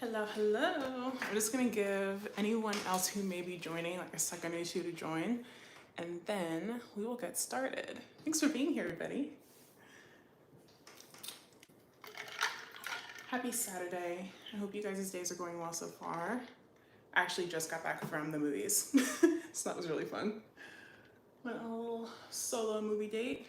Hello, hello. I'm just gonna give anyone else who may be joining like a second or two to join, and then we will get started. Thanks for being here, everybody. Happy Saturday. I hope you guys' days are going well so far. I actually just got back from the movies, so that was really fun. Went on a little solo movie date.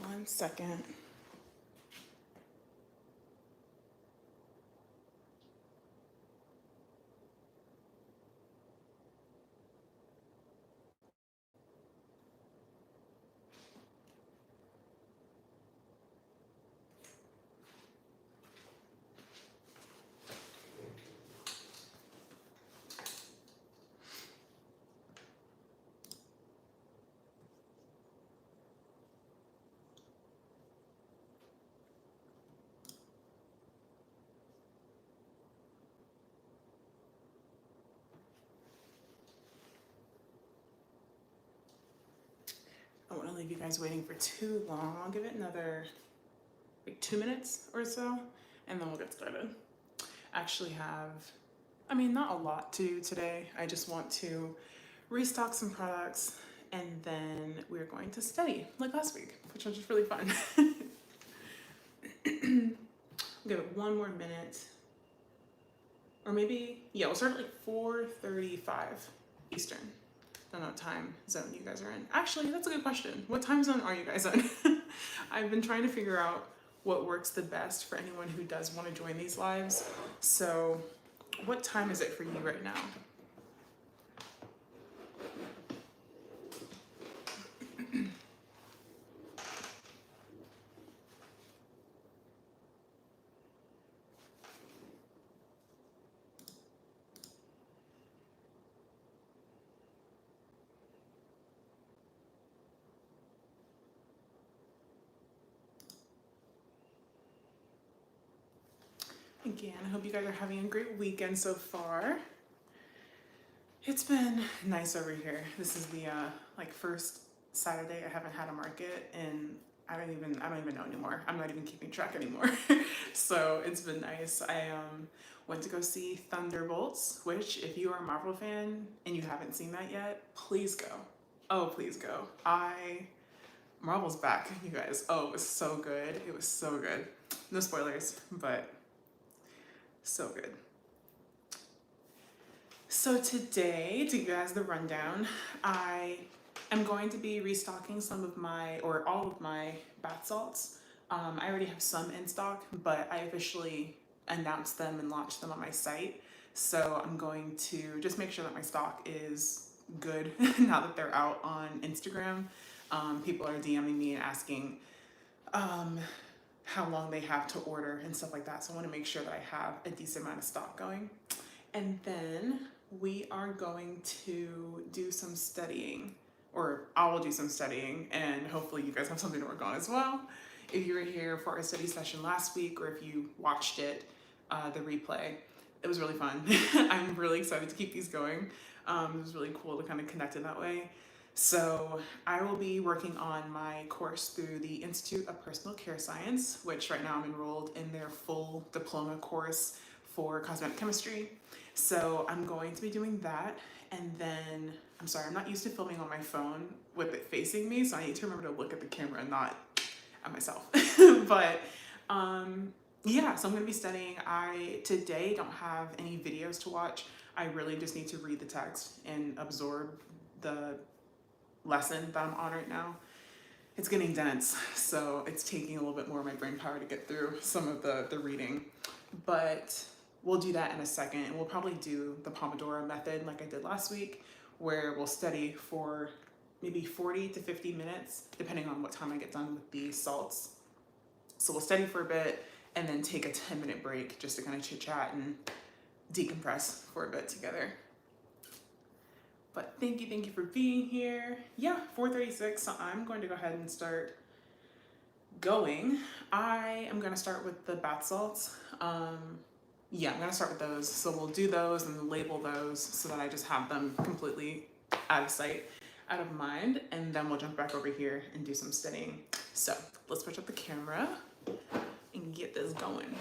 One second. I don't want to leave you guys waiting for too long. I'll give it another like 2 minutes or so, and then we'll get started. I actually have, not a lot to do today. I just want to restock some products, and then we're going to study like last week, which was just really fun. I'll give it one more minute, or maybe, yeah, we'll start at like 4:35 Eastern. I don't know what time zone you guys are in. Actually, that's a good question. What time zone are you guys in? I've been trying to figure out what works the best for anyone who does want to join these lives. So what time is it for you right now? Again, I hope you guys are having a great weekend so far. It's been nice over here. This is the first Saturday I haven't had a market, and I don't even know anymore. I'm not even keeping track anymore. So it's been nice. I went to go see Thunderbolts, which if you are a Marvel fan and you haven't seen that yet, please go. Oh, please go. Marvel's back, you guys. Oh, it was so good. It was so good. No spoilers, but so good. So today, to give you guys the rundown, I am going to be restocking some of my, or all of my bath salts. I already have some in stock, but I officially announced them and launched them on my site. So I'm going to just make sure that my stock is good now that they're out on Instagram. People are DMing me and asking how long they have to order and stuff like that. So I want to make sure that I have a decent amount of stock going. And then we are going to do some studying, or I will do some studying, and hopefully you guys have something to work on as well. If you were here for our study session last week, or if you watched it, the replay, it was really fun. I'm really excited to keep these going. It was really cool to kind of connect in that way. So I will be working on my course through the Institute of Personal Care Science, which right now I'm enrolled in their full diploma course for Cosmetic Chemistry. So I'm going to be doing that, and then, I'm sorry, I'm not used to filming on my phone with it facing me, so I need to remember to look at the camera and not at myself. But yeah, so I'm going to be studying. I today don't have any videos to watch. I really just need to read the text and absorb the lesson that I'm on right now. It's getting dense, so it's taking a little bit more of my brain power to get through some of the reading. But we'll do that in a second, and we'll probably do the pomodoro method like I did last week, where we'll study for maybe 40 to 50 minutes, depending on what time I get done with the salts. So we'll study for a bit and then take a 10-minute break just to kind of chit chat and decompress for a bit together. But thank you for being here. Yeah, 4:36, so I'm going to go ahead and start going, I am going to start with the bath salts. Yeah, I'm going to start with those. So we'll do those and label those so that I just have them completely out of sight, out of mind, and then we'll jump back over here and do some studying. So let's switch up the camera and get this going.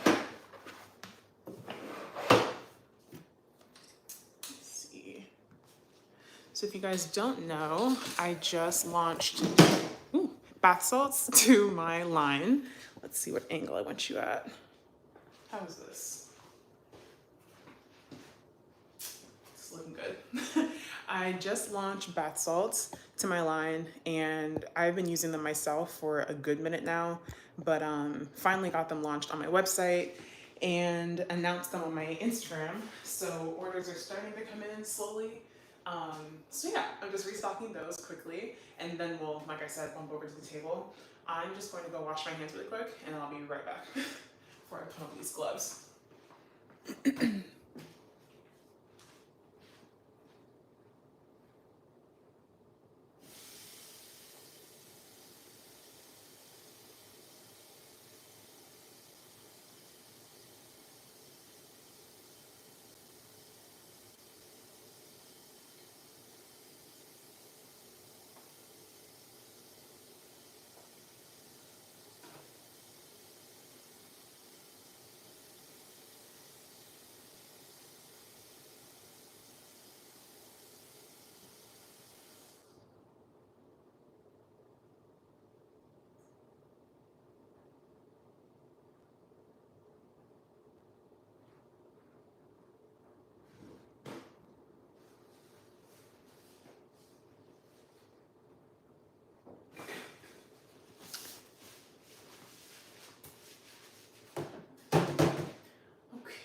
Let's see. So if you guys don't know, I just launched bath salts to my line. Let's see what angle I want you at. How is this? It's looking good. I just launched bath salts to my line and I've been using them myself for a good minute now, but finally got them launched on my website and announced them on my Instagram. So orders are starting to come in slowly. So yeah, I'm just restocking those quickly and then we'll, like I said, bump over to the table. I'm just going to go wash my hands really quick and I'll be right back before I put on these gloves.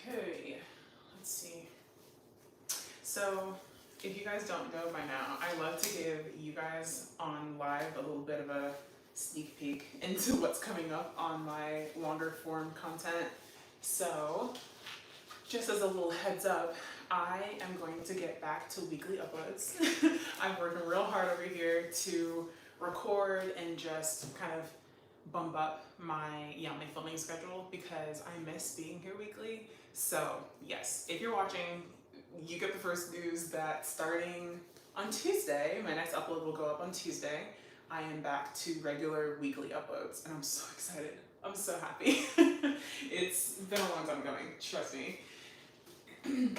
Okay, let's see. So if you guys don't know by now, I love to give you guys on live a little bit of a sneak peek into what's coming up on my longer form content. So just as a little heads up, I am going to get back to weekly uploads. I'm working real hard over here to record and just kind of bump up my filming schedule because I miss being here weekly. So yes, if you're watching, you get the first news that starting on Tuesday, my next upload will go up on Tuesday. I am back to regular weekly uploads and I'm so excited. I'm so happy. It's been a long time coming, trust me. And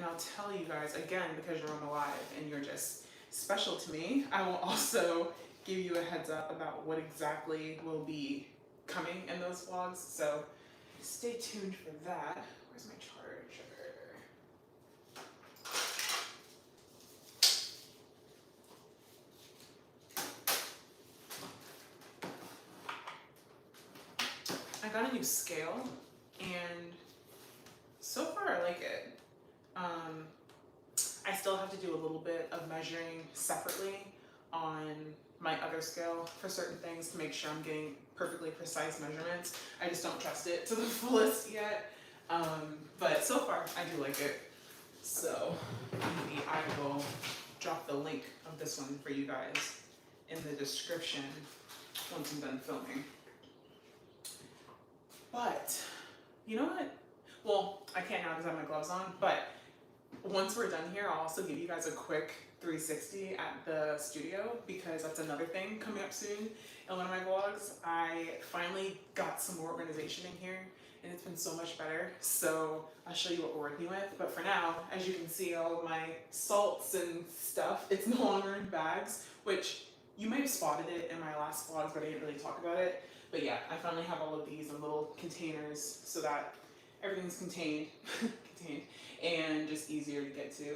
I'll tell you guys again, because you're on the live and you're just special to me, I will also give you a heads up about what exactly will be coming in those vlogs. So stay tuned for that. Where's my charger? I got a new scale and so far I like it. I still have to do a little bit of measuring separately on my other scale for certain things to make sure I'm getting perfectly precise measurements. I just don't trust it to the fullest yet. But so far I do like it. So maybe I will drop the link of this one for you guys in the description once I'm done filming. But you know what? Well, I can't now because I have my gloves on, but once we're done here, I'll also give you guys a quick 360 at the studio because that's another thing coming up soon in one of my vlogs. I finally got some more organization in here and it's been so much better. So I'll show you what we're working with. But for now, as you can see, all of my salts and stuff, it's no longer in bags, which you may have spotted it in my last vlogs, but I didn't really talk about it. But yeah, I finally have all of these in little containers so that everything's contained, and just easier to get to.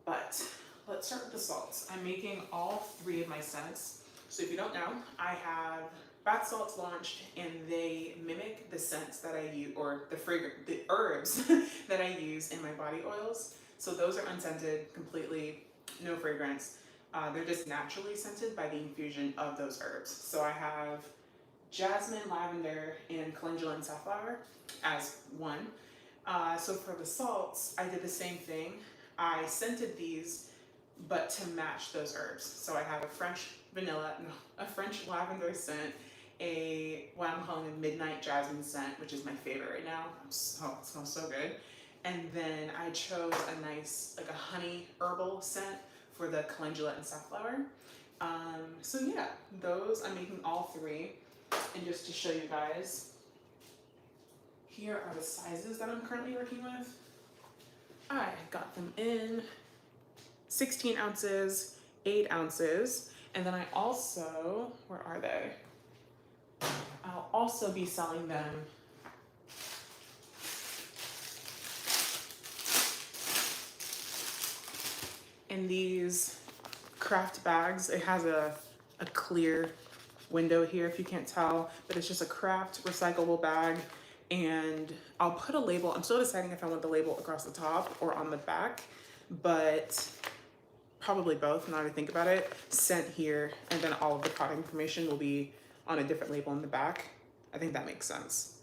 But let's start with the salts. I'm making all 3 of my scents. So if you don't know, I have bath salts launched and they mimic the scents that I use, or the herbs that I use in my body oils. So those are unscented, completely no fragrance. They're just naturally scented by the infusion of those herbs. So I have jasmine, lavender, and calendula and safflower as one. So for the salts, I did the same thing. I scented these, but to match those herbs. So I have a French vanilla, no, a French lavender scent, what I'm calling a midnight jasmine scent, which is my favorite right now. It smells so good. And then I chose a nice, like a honey herbal scent for the calendula and safflower. So yeah, those, I'm making all three. And just to show you guys, here are the sizes that I'm currently working with. I got them in 16 ounces, 8 ounces, and then I also, where are they? I'll also be selling them in these craft bags. It has a clear window here if you can't tell, but it's just a craft recyclable bag. And I'll put a label. I'm still deciding if I want the label across the top or on the back, but probably both now that I think about it. Scent here, and then all of the product information will be on a different label in the back. I think that makes sense.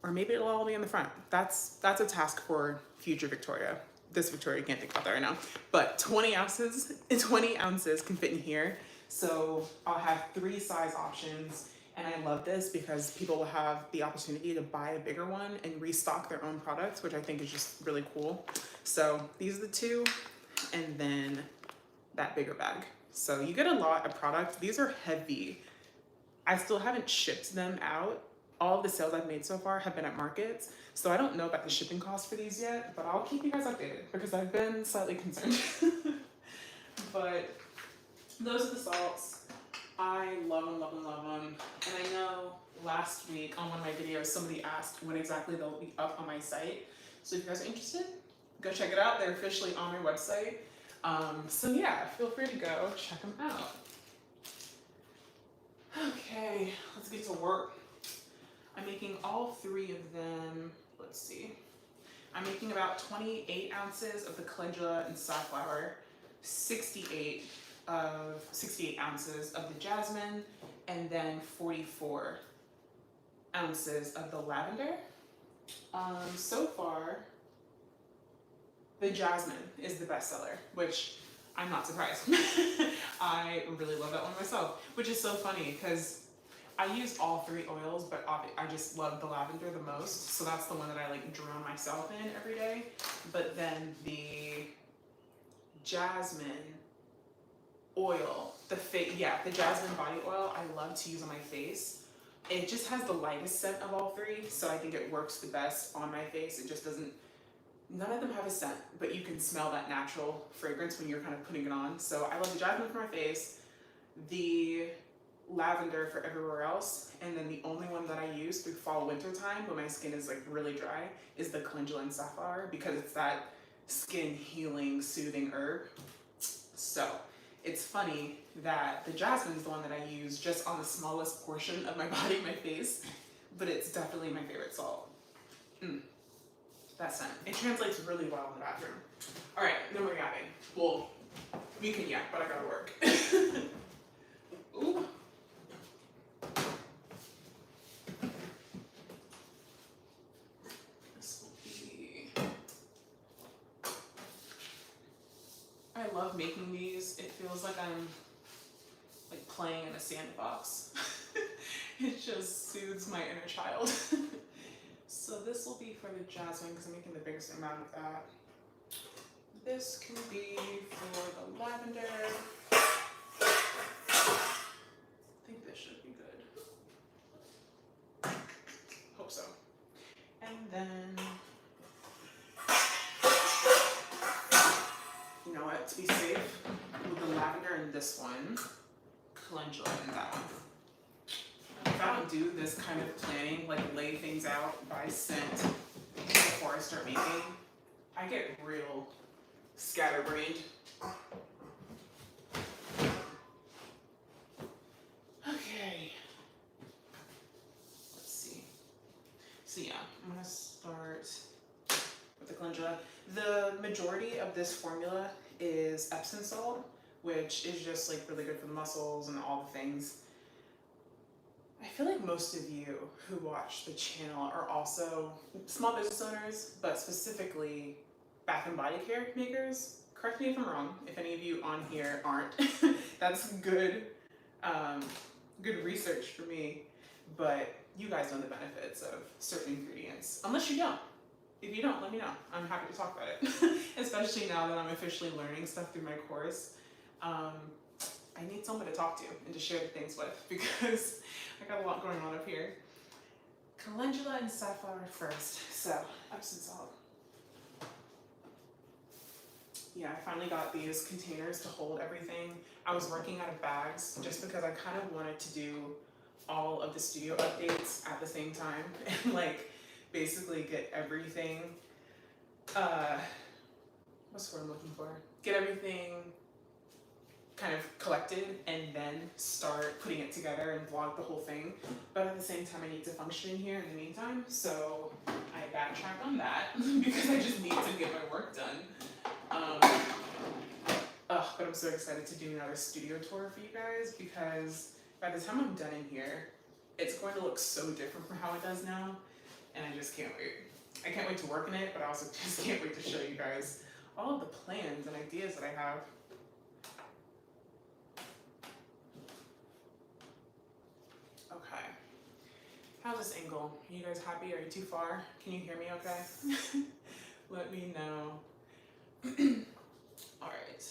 Or maybe it'll all be in the front. That's a task for future Victoria. This Victoria can't think about that right now. But 20 ounces can fit in here. So I'll have 3 size options. And I love this because people will have the opportunity to buy a bigger one and restock their own products, which I think is just really cool. So these are the 2, and then that bigger bag. So you get a lot of product. These are heavy. I still haven't shipped them out. All of the sales I've made so far have been at markets. So I don't know about the shipping costs for these yet, but I'll keep you guys updated because I've been slightly concerned. But those are the salts. I love them, love them, love them. And I know last week on one of my videos, somebody asked when exactly they'll be up on my site. So if you guys are interested, go check it out. They're officially on my website. So yeah, feel free to go check them out. Okay, let's get to work. I'm making all 3 of them. Let's see. I'm making about 28 ounces of the calendula and safflower, 68 ounces of the jasmine, and then 44 ounces of the lavender. So far, the jasmine is the best seller, which I'm not surprised. I really love that one myself, which is so funny because I use all 3 oils, but I just love the lavender the most. So that's the one that I like drown myself in every day. But then the jasmine oil, the jasmine body oil, I love to use on my face. It just has the lightest scent of all 3, so I think it works the best on my face. It just doesn't, none of them have a scent, but you can smell that natural fragrance when you're kind of putting it on. So I love the jasmine for my face, the lavender for everywhere else, and then the only one that I use through fall winter time when my skin is like really dry is the calendula and safflower, because it's that skin healing, soothing herb. So it's funny that the jasmine is the one that I use just on the smallest portion of my body, my face, but it's definitely my favorite salt. That scent. It translates really well in the bathroom. All right, then we're yapping. Well, we can yap, but I gotta work. Ooh. This will be... I love making these. It feels like I'm like playing in a sandbox. It just soothes my inner child. So this will be for the jasmine because I'm making the biggest amount of that. This can be for the lavender. I think this should be good. Hope so. And then, you know what, to be safe, with the lavender in this one, calendula in that one. If I don't do this kind of planning, like lay things out by scent before I start making, I get real scatterbrained. Okay. Let's see. So yeah, I'm gonna start with the calendula. The majority of this formula is Epsom salt, which is just like really good for the muscles and all the things. I feel like most of you who watch the channel are also small business owners, but specifically bath and body care makers. Correct me if I'm wrong, if any of you on here aren't. That's good Um, good research for me, but you guys know the benefits of certain ingredients. Unless you don't. If you don't, let me know. I'm happy to talk about it. Especially now that I'm officially learning stuff through my course. I need someone to talk to and to share things with because I got a lot going on up here. Calendula and safflower first. So, Epsom salt. Yeah, I finally got these containers to hold everything. I was working out of bags just because I kind of wanted to do all of the studio updates at the same time and like basically get everything, what's the word I'm looking for? Get everything kind of collected and then start putting it together and vlog the whole thing. But at the same time, I need to function in here in the meantime. So I backtracked on that because I just need to get my work done. But I'm so excited to do another studio tour for you guys because by the time I'm done in here, it's going to look so different from how it does now. And I just can't wait. I can't wait to work in it, but I also just can't wait to show you guys all of the plans and ideas that I have. Okay. How's this angle? Are you guys happy? Are you too far? Can you hear me okay? Let me know. All right.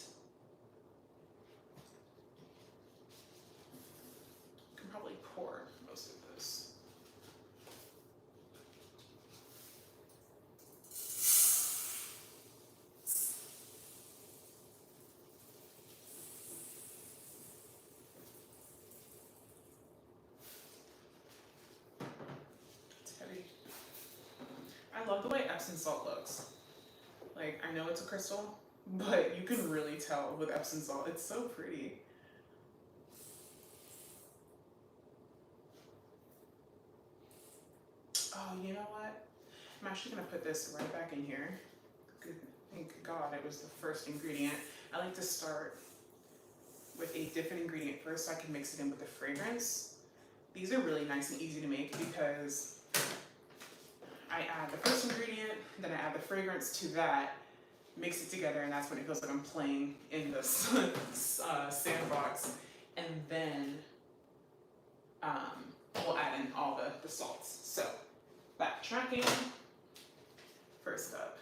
I can probably pour most of this. It's heavy. I love the way Epsom salt looks. Like, I know it's a crystal, but you can really tell with Epsom salt. It's so pretty. Oh, you know what? I'm actually gonna put this right back in here. Thank God it was the first ingredient. I like to start with a different ingredient first so I can mix it in with the fragrance. These are really nice and easy to make because I add the first ingredient, then I add the fragrance to that, mix it together, and that's when it feels like I'm playing in the sandbox. And then we'll add in all the salts. So, backtracking. First up.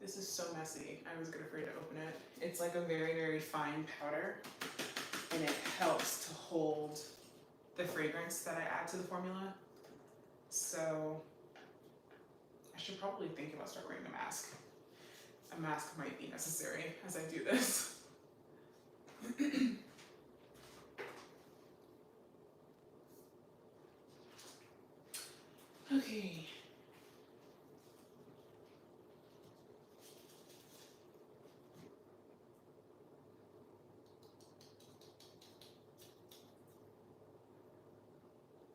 This is so messy. I was afraid to open it. It's like a very, very fine powder, and it helps to hold the fragrance that I add to the formula. So I should probably think about start wearing a mask. A mask might be necessary as I do this. Okay.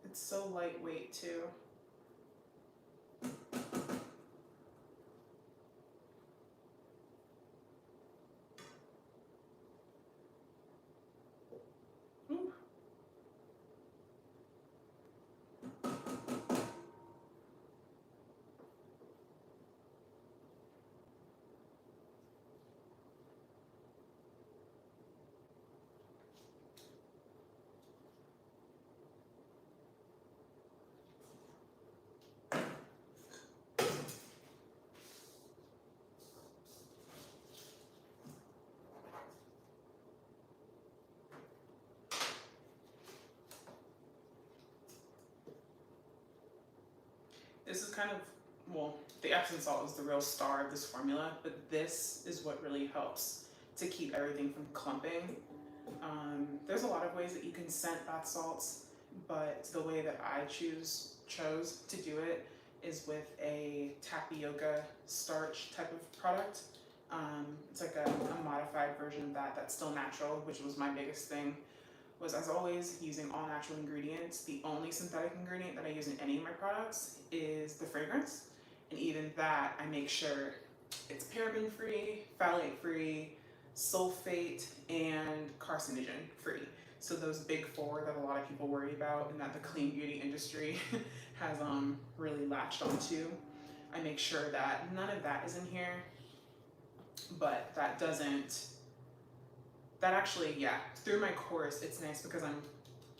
It's so lightweight too. Ooh. This is kind of, well, the Epsom salt is the real star of this formula, but this is what really helps to keep everything from clumping. There's a lot of ways that you can scent bath salts, but the way that I chose to do it is with a tapioca starch type of product. It's like a modified version of that that's still natural, which was my biggest thing. Was, as always, using all natural ingredients. The only synthetic ingredient that I use in any of my products is the fragrance. And even that, I make sure it's paraben free, phthalate free, sulfate, and carcinogen free. So those big four that a lot of people worry about and that the clean beauty industry has really latched onto. I make sure that none of that is in here. but that actually, yeah, through my course, it's nice because I'm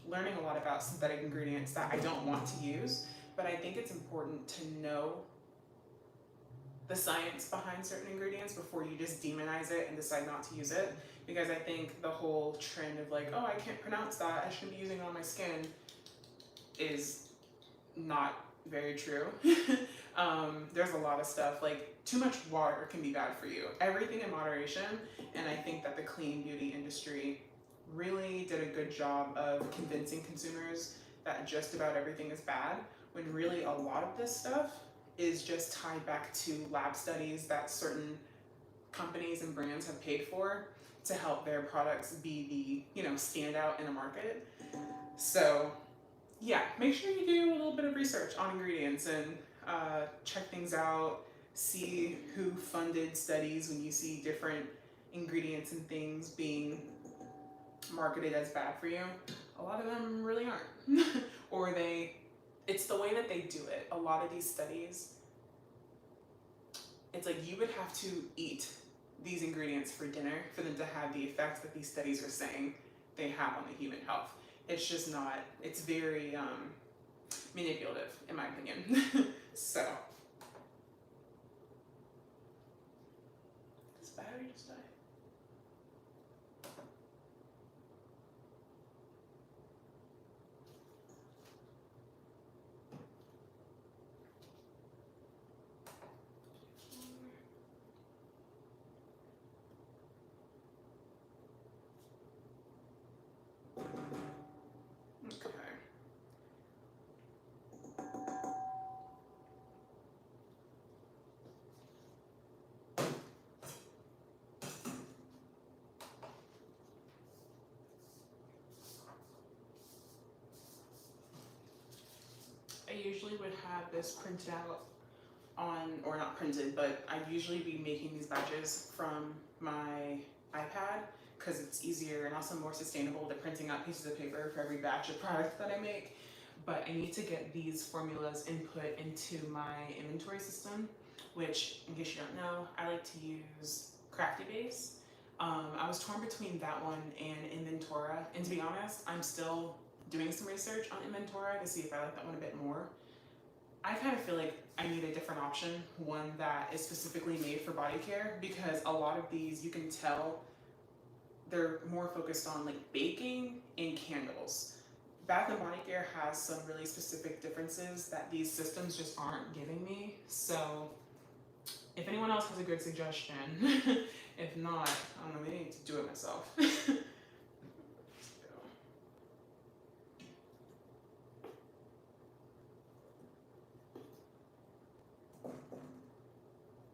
learning a lot about synthetic ingredients that I don't want to use, but I think it's important to know the science behind certain ingredients before you just demonize it and decide not to use it. Because I think the whole trend of like, oh, I can't pronounce that, I shouldn't be using it on my skin, is not very true. There's a lot of stuff, like too much water can be bad for you. Everything in moderation, and I think that the clean beauty industry really did a good job of convincing consumers that just about everything is bad, when really a lot of this stuff is just tied back to lab studies that certain companies and brands have paid for to help their products be the, standout in a market. So yeah, make sure you do a little bit of research on ingredients and check things out, see who funded studies when you see different ingredients and things being marketed as bad for you. A lot of them really aren't. Or it's the way that they do it. A lot of these studies, it's like you would have to eat these ingredients for dinner for them to have the effects that these studies are saying they have on the human health. It's just not, it's very manipulative, in my opinion. So, this battery just died. Okay. I usually would have this printed out on, or not printed, but I'd usually be making these batches from my iPad because it's easier and also more sustainable than printing out pieces of paper for every batch of product that I make. But I need to get these formulas input into my inventory system, which, in case you don't know, I like to use Crafty Base. I was torn between that one and Inventora, and to be honest, I'm still doing some research on Inventora to see if I like that one a bit more. I kind of feel like I need a different option, one that is specifically made for body care, because a lot of these, you can tell they're more focused on like baking and candles. Bath and Body Care has some really specific differences that these systems just aren't giving me. So if anyone else has a good suggestion, if not, I don't know, maybe I need to do it myself.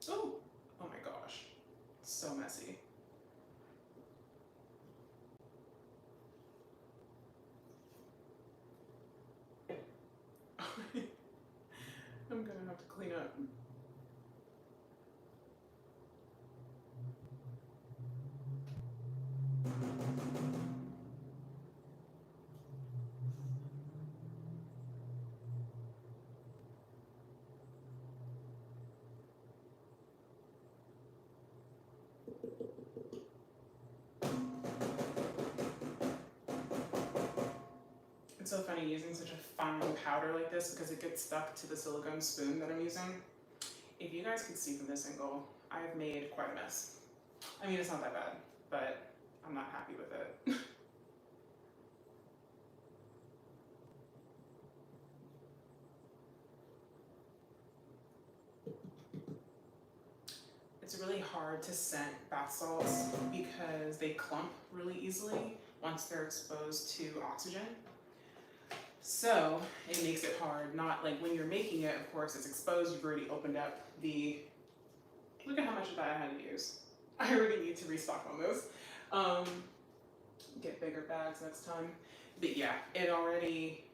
Oh my gosh, so messy. I'm gonna have to clean up. It's so funny using such a fine powder like this because it gets stuck to the silicone spoon that I'm using. If you guys could see from this angle, I've made quite a mess. I mean, it's not that bad, but I'm not happy with it. It's really hard to scent bath salts because they clump really easily once they're exposed to oxygen. So it makes it hard, not like when you're making it, of course, it's exposed, you've already opened up the, look at how much of that I had to use. I already need to restock on those. Get bigger bags next time. But yeah, it already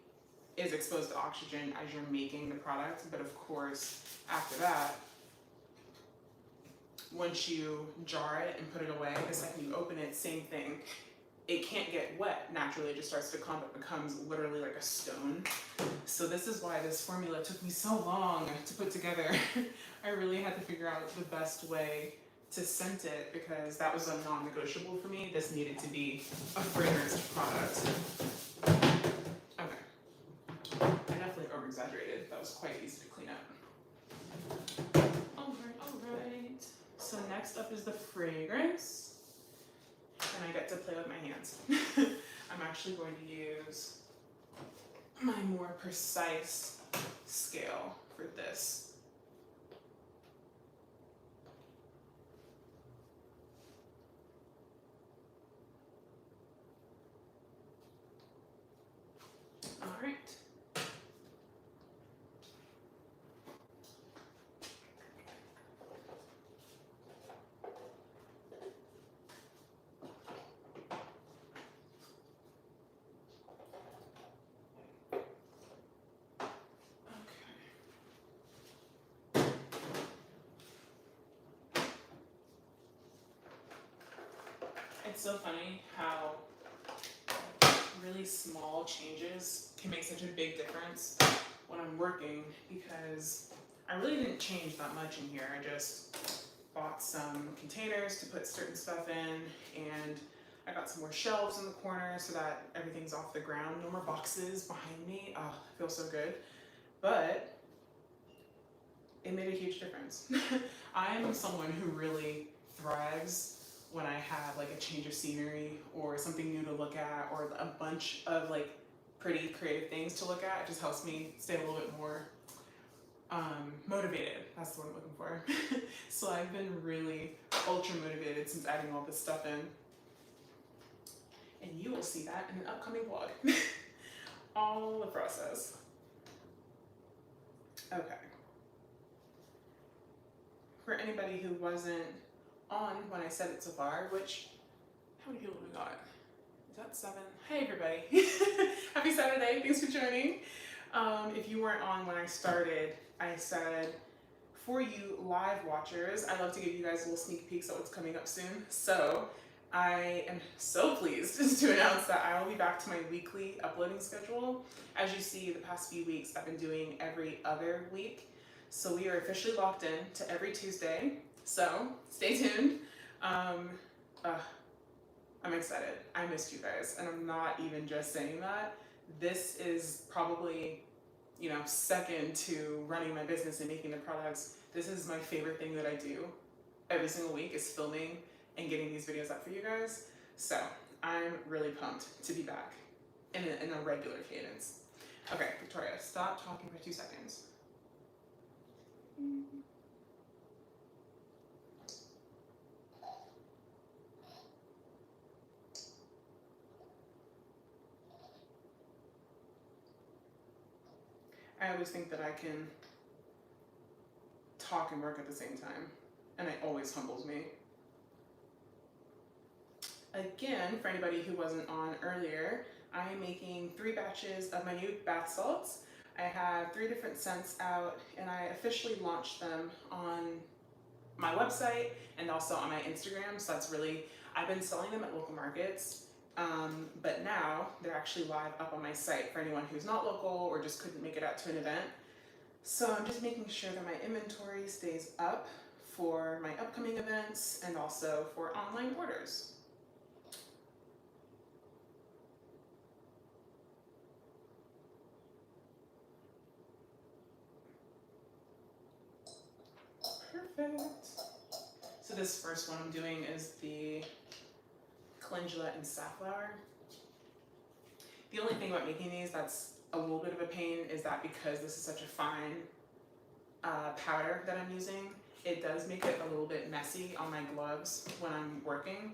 is exposed to oxygen as you're making the product, but of course, after that, once you jar it and put it away, the second you open it, same thing. It can't get wet naturally, it just starts to clump, it becomes literally like a stone. So this is why this formula took me so long to put together. I really had to figure out the best way to scent it because that was a non-negotiable for me. This needed to be a fragranced product. Okay. I definitely over-exaggerated. That was quite easy to clean up. Alright. So next up is the fragrance. And I get to play with my hands. I'm actually going to use my more precise scale for this. All right. It's so funny how really small changes can make such a big difference when I'm working, because I really didn't change that much in here. I just bought some containers to put certain stuff in, and I got some more shelves in the corner so that everything's off the ground. No more boxes behind me. Oh, it feels so good. But it made a huge difference. I'm someone who really thrives when I have like a change of scenery or something new to look at or a bunch of like pretty creative things to look at. It just helps me stay a little bit more motivated. That's the word I'm looking for. So I've been really ultra motivated since adding all this stuff in. And you will see that in an upcoming vlog. All the process. Okay. For anybody who wasn't on when I said it so far, which, how many people have we got? Is that 7? Hey everybody. Happy Saturday, thanks for joining. If you weren't on when I started, I said, for you live watchers, I love to give you guys little sneak peeks at what's coming up soon. So I am so pleased to announce that I will be back to my weekly uploading schedule. As you see, the past few weeks I've been doing every other week. So we are officially locked in to every Tuesday. So stay tuned. I'm excited. I missed you guys, and I'm not even just saying that. This is probably, second to running my business and making the products. This is my favorite thing that I do every single week, is filming and getting these videos up for you guys. So I'm really pumped to be back in a regular cadence. Okay, Victoria, stop talking for 2 seconds. I always think that I can talk and work at the same time, and it always humbles me. Again, for anybody who wasn't on earlier, I am making 3 batches of my new bath salts. I have 3 different scents out, and I officially launched them on my website and also on my Instagram. So that's really, I've been selling them at local markets, but now they're actually live up on my site for anyone who's not local or just couldn't make it out to an event. So I'm just making sure that my inventory stays up for my upcoming events and also for online orders. Perfect. So this first one I'm doing is the calendula and safflower. The only thing about making these that's a little bit of a pain is that because this is such a fine powder that I'm using, it does make it a little bit messy on my gloves when I'm working.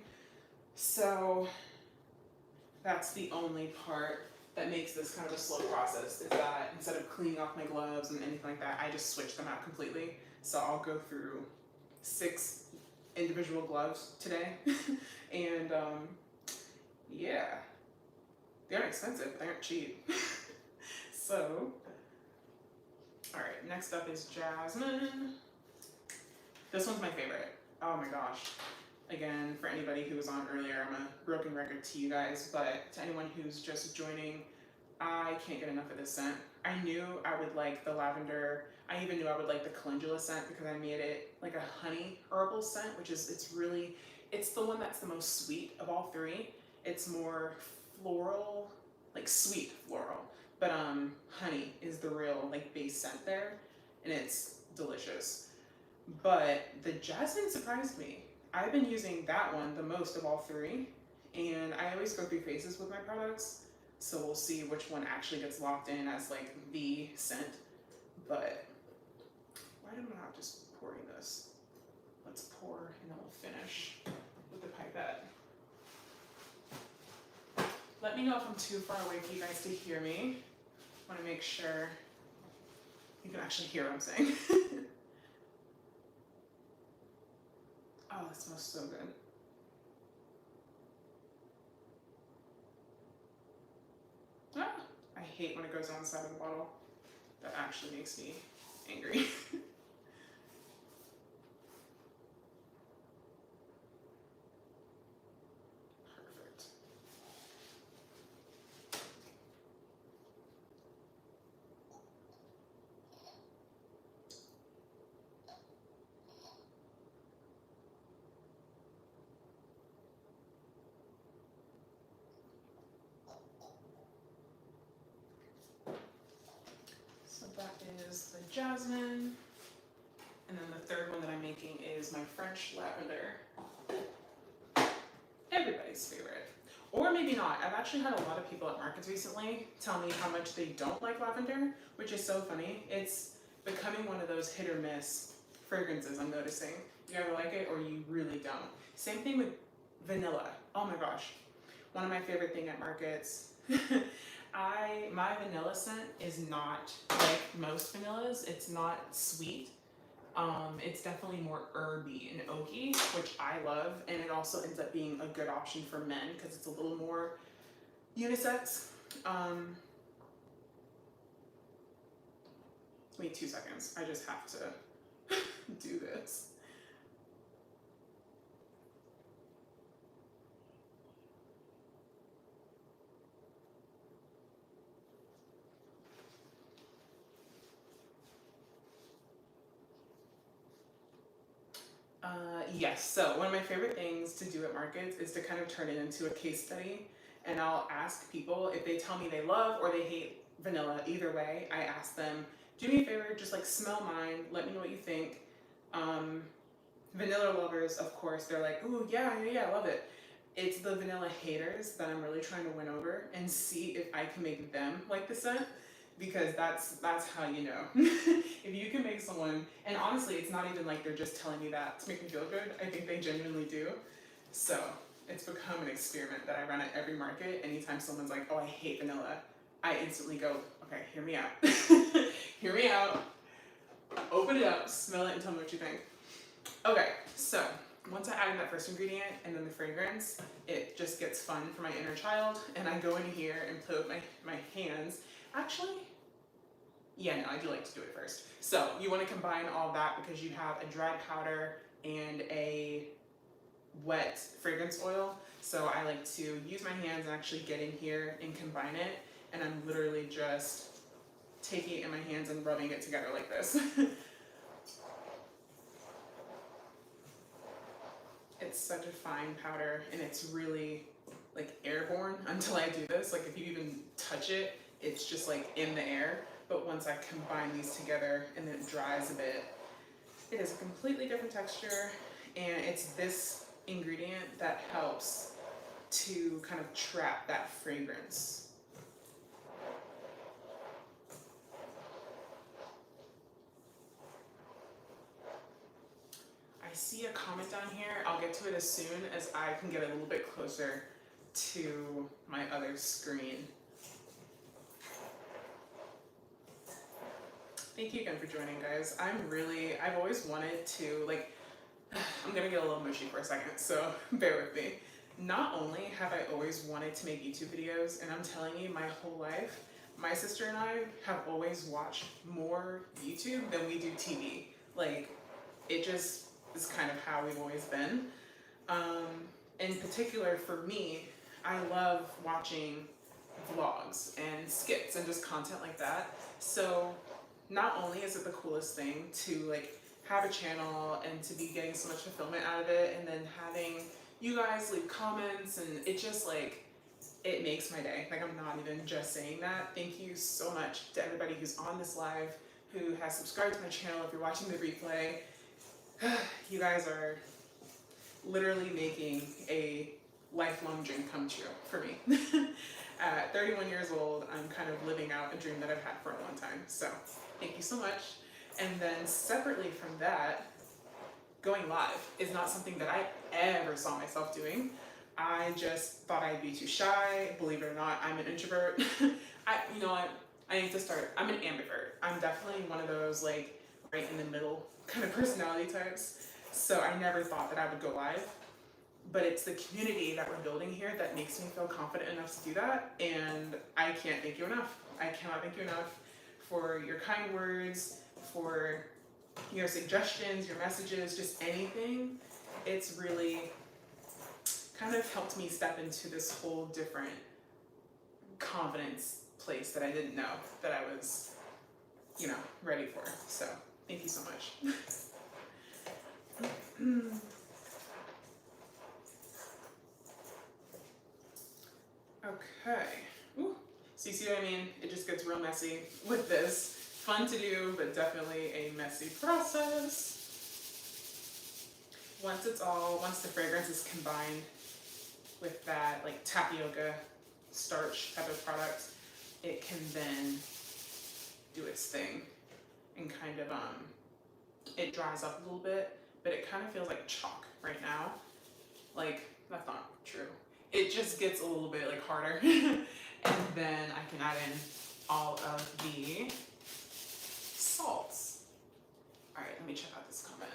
So that's the only part that makes this kind of a slow process, is that instead of cleaning off my gloves and anything like that, I just switch them out completely. So I'll go through 6 individual gloves today. And yeah, they aren't expensive, but they aren't cheap. So, all right, next up is jasmine. This one's my favorite. Oh my gosh. Again, for anybody who was on earlier, I'm a broken record to you guys, but to anyone who's just joining, I can't get enough of this scent. I knew I would like the lavender. I even knew I would like the calendula scent because I made it like a honey herbal scent, which is, it's the one that's the most sweet of all three. It's more floral, like sweet floral. But honey is the real like base scent there, and it's delicious. But the jasmine surprised me. I've been using that one the most of all three, and I always go through phases with my products, so we'll see which one actually gets locked in as like the scent. But why am I not just pouring this? Let's pour and then we'll finish with the pipette. Let me know if I'm too far away for you guys to hear me. I want to make sure you can actually hear what I'm saying. Oh, it smells so good. Ah, I hate when it goes on the side of the bottle. That actually makes me angry. Perfect. So that is the jasmine. And then the third one that I'm making is my French lavender. Everybody's favorite. Or maybe not. I've actually had a lot of people at markets recently tell me how much they don't like lavender, which is so funny. It's becoming one of those hit or miss fragrances, I'm noticing. You either like it or you really don't. Same thing with vanilla. Oh my gosh. One of my favorite things at markets. My vanilla scent is not like most vanillas. It's not sweet. It's definitely more herby and oaky, which I love, and it also ends up being a good option for men because it's a little more unisex. Wait 2 seconds. I just have to do this. Yes, so one of my favorite things to do at markets is to kind of turn it into a case study, and I'll ask people if they tell me they love or they hate vanilla. Either way, I ask them, do me a favor, just like smell mine, let me know what you think. Vanilla lovers, of course, they're like, ooh, yeah, I love it. It's the vanilla haters that I'm really trying to win over and see if I can make them like the scent, because that's how you know. If you can make someone, and honestly, it's not even like they're just telling me that to make me feel good. I think they genuinely do. So it's become an experiment that I run at every market. Anytime someone's like, oh, I hate vanilla, I instantly go, okay, hear me out. Hear me out. Open it up, smell it, and tell me what you think. Okay, so once I add that first ingredient and then the fragrance, it just gets fun for my inner child, and I go in here and play with my hands. Actually, yeah, no, I do like to do it first. So you want to combine all that because you have a dry powder and a wet fragrance oil. So I like to use my hands and actually get in here and combine it, and I'm literally just taking it in my hands and rubbing it together like this. It's such a fine powder, and it's really like airborne until I do this. Like if you even touch it, it's just like in the air. But once I combine these together and then it dries a bit, it is a completely different texture, and it's this ingredient that helps to kind of trap that fragrance. I see a comment down here. I'll get to it as soon as I can get a little bit closer to my other screen. Thank you again for joining, guys. I've always wanted to, like, I'm gonna get a little mushy for a second, so bear with me. Not only have I always wanted to make YouTube videos, and I'm telling you, my whole life, my sister and I have always watched more YouTube than we do TV. Like, it just is kind of how we've always been. In particular, for me, I love watching vlogs, and and skits and just content like that. So not only is it the coolest thing to like have a channel and to be getting so much fulfillment out of it, and then having you guys leave comments, and it just like, it makes my day. Like, I'm not even just saying that. Thank you so much to everybody who's on this live, who has subscribed to my channel. If you're watching the replay, you guys are literally making a lifelong dream come true for me. At 31 years old, I'm kind of living out a dream that I've had for a long time. So thank you so much. And then separately from that, going live is not something that I ever saw myself doing. I just thought I'd be too shy. Believe it or not, I'm an introvert. You know what? I need to start. I'm an ambivert. I'm definitely one of those like right in the middle kind of personality types. So I never thought that I would go live. But it's the community that we're building here that makes me feel confident enough to do that. And I can't thank you enough. I cannot thank you enough for your kind words, for your suggestions, your messages, just anything. It's really kind of helped me step into this whole different confidence place that I didn't know that I was, you know, ready for. So thank you so much. Okay. Ooh. So you see what I mean? It just gets real messy with this. Fun to do, but definitely a messy process. Once the fragrance is combined with that like tapioca starch type of product, it can then do its thing and kind of, it dries up a little bit, but it kind of feels like chalk right now. Like, that's not true. It just gets a little bit like harder. And then I can add in all of the salts. All right, let me check out this comment.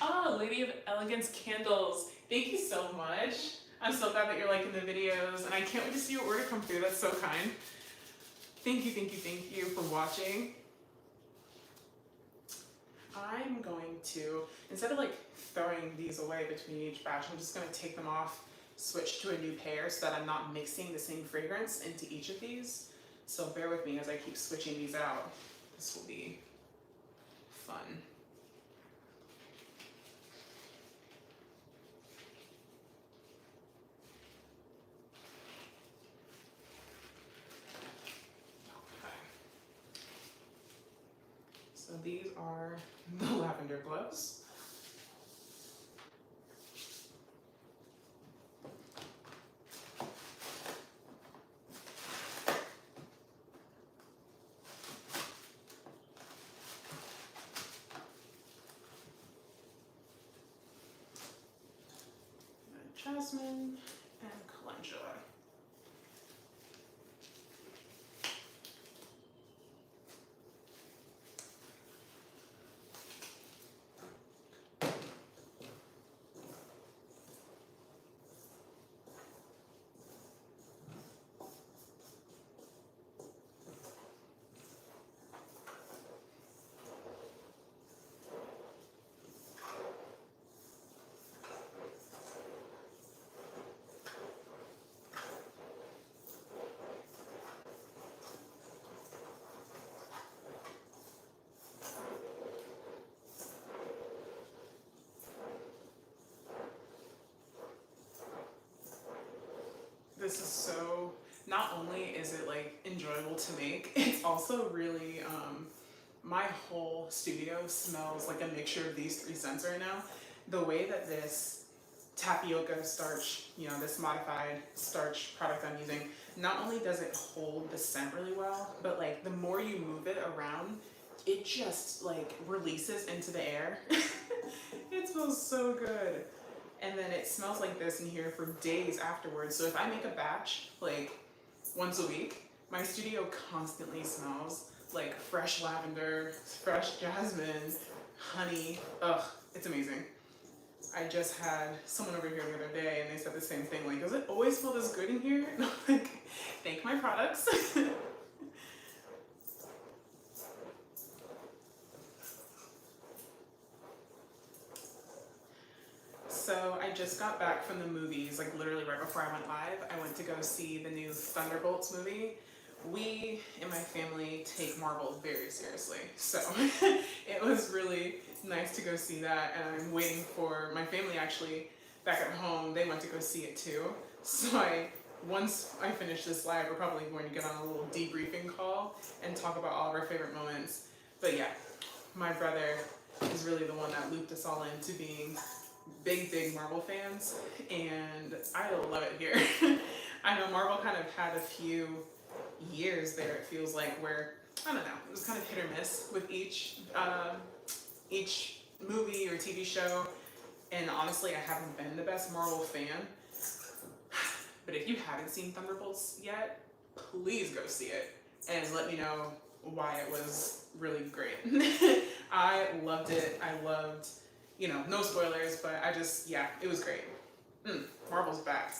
Oh, Lady of Elegance candles. Thank you so much. I'm so glad that you're liking the videos, and I can't wait to see your order come through. That's so kind. Thank you, thank you, thank you for watching. I'm going to, instead of like throwing these away between each batch, I'm just going to take them off, switch to a new pair so that I'm not mixing the same fragrance into each of these. So bear with me as I keep switching these out. This will be fun. So these are the lavender gloves. And jasmine and calendula. This is so, not only is it like enjoyable to make, it's also really, my whole studio smells like a mixture of these three scents right now. The way that this tapioca starch, you know, this modified starch product I'm using, not only does it hold the scent really well, but like the more you move it around, it just like releases into the air. It smells so good. And then it smells like this in here for days afterwards. So if I make a batch like once a week, my studio constantly smells like fresh lavender, fresh jasmine, honey. Ugh, it's amazing. I just had someone over here the other day and they said the same thing, like, does it always smell this good in here? And I'm like, thank my products. So I just got back from the movies, like literally right before I went live. I went to go see the new Thunderbolts movie. We in my family take Marvel very seriously, so it was really nice to go see that. And I'm waiting for my family actually back at home. They went to go see it too. So once I finish this live, we're probably going to get on a little debriefing call and talk about all of our favorite moments. But yeah, my brother is really the one that looped us all into being big Marvel fans, and I love it here. I know Marvel kind of had a few years there, it feels like, where, I don't know, it was kind of hit or miss with each movie or TV show, and honestly I haven't been the best Marvel fan. But if you haven't seen Thunderbolts yet, please go see it and let me know why it was really great. I loved it. I loved, no spoilers, but yeah, it was great. Marvel's back.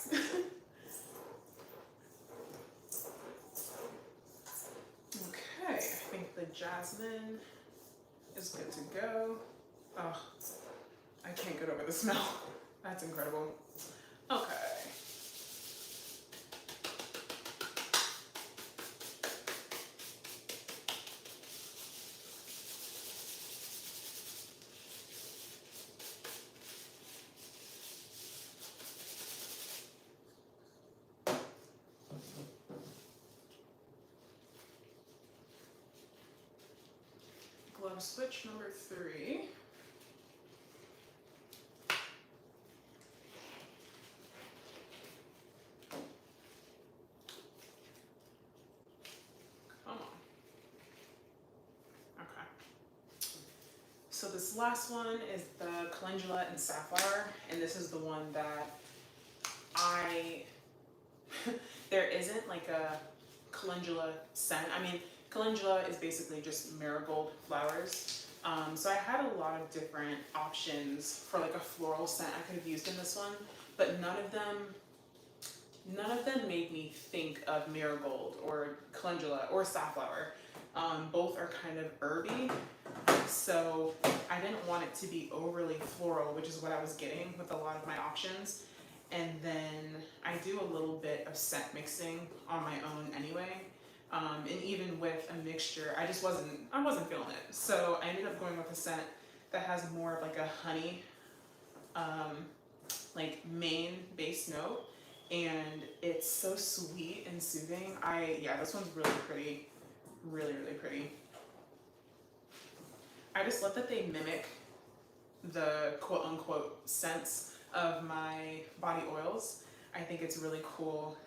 Okay, I think the jasmine is good to go. Oh, I can't get over the smell. That's incredible. Okay. Glove switch number 3. Come on. Okay. So this last one is the calendula and safflower, and this is the one that there isn't like a calendula scent. I mean, calendula is basically just marigold flowers. So I had a lot of different options for like a floral scent I could have used in this one, but none of them made me think of marigold or calendula or safflower. Both are kind of herby, so I didn't want it to be overly floral, which is what I was getting with a lot of my options. And then I do a little bit of scent mixing on my own anyway. And even with a mixture, I wasn't feeling it. So I ended up going with a scent that has more of like a honey, like main base note. And it's so sweet and soothing. This one's really pretty, really pretty. I just love that they mimic the quote unquote scents of my body oils. I think it's really cool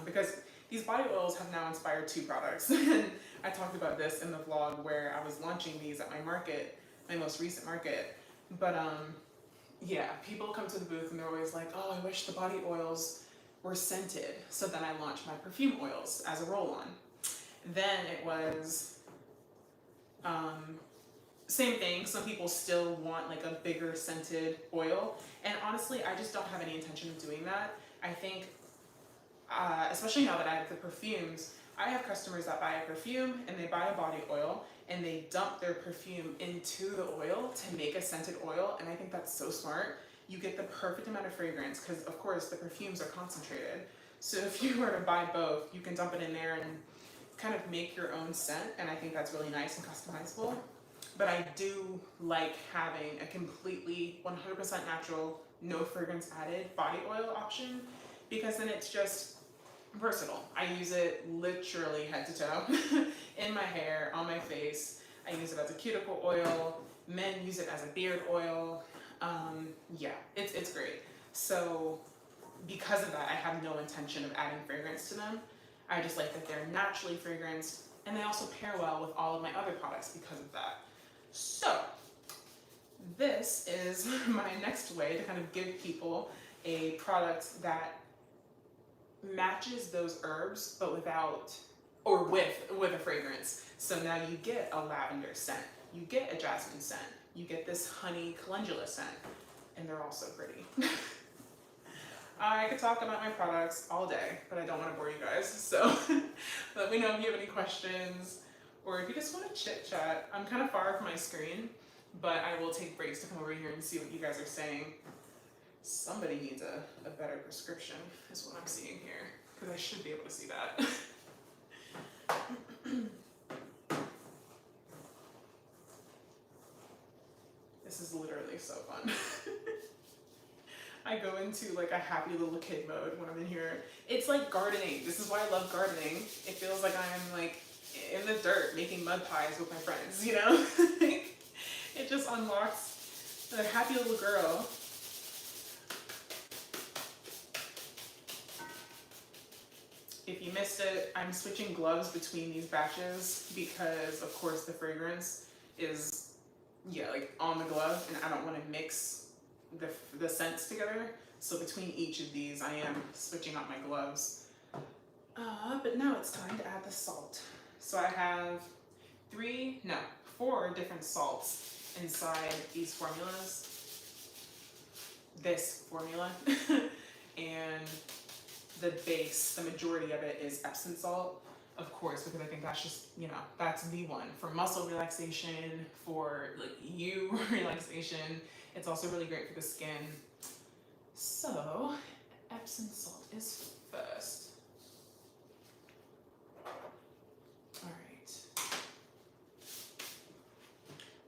because these body oils have now inspired 2 products. And I talked about this in the vlog where I was launching these at my most recent market. But yeah, people come to the booth and they're always like, oh, I wish the body oils were scented. So then I launched my perfume oils as a roll-on. Then it was same thing. Some people still want like a bigger scented oil, and honestly I just don't have any intention of doing that. I think especially now that I have the perfumes, I have customers that buy a perfume and they buy a body oil and they dump their perfume into the oil to make a scented oil, and I think that's so smart. You get the perfect amount of fragrance because of course the perfumes are concentrated. So if you were to buy both, you can dump it in there and kind of make your own scent, and I think that's really nice and customizable. But I do like having a completely 100% natural, no fragrance added body oil option, because then it's just versatile. I use it literally head to toe in my hair, on my face. I use it as a cuticle oil. Men use it as a beard oil. Yeah, it's great. So because of that, I have no intention of adding fragrance to them. I just like that they're naturally fragranced, and they also pair well with all of my other products because of that. So this is my next way to kind of give people a product that matches those herbs, but without, or with a fragrance. So now you get a lavender scent, you get a jasmine scent, you get this honey calendula scent, and they're all so pretty. I could talk about my products all day, but I don't want to bore you guys. So let me know if you have any questions, or if you just want to chit chat. I'm kind of far from my screen, but I will take breaks to come over here and see what you guys are saying. Somebody needs a better prescription, is what I'm seeing here, because I should be able to see that. This is literally so fun. I go into like a happy little kid mode when I'm in here. It's like gardening. This is why I love gardening. It feels like I'm like in the dirt making mud pies with my friends, you know? It just unlocks a happy little girl. If you missed it, I'm switching gloves between these batches because of course the fragrance is, yeah, like on the glove, and I don't want to mix the scents together. So between each of these, I am switching out my gloves. But now it's time to add the salt. So I have 4 different salts inside these formulas. This formula. And the base, the majority of it is Epsom salt, of course, because I think that's just, you know, that's the one for muscle relaxation, for like relaxation. It's also really great for the skin. So Epsom salt is first. All right.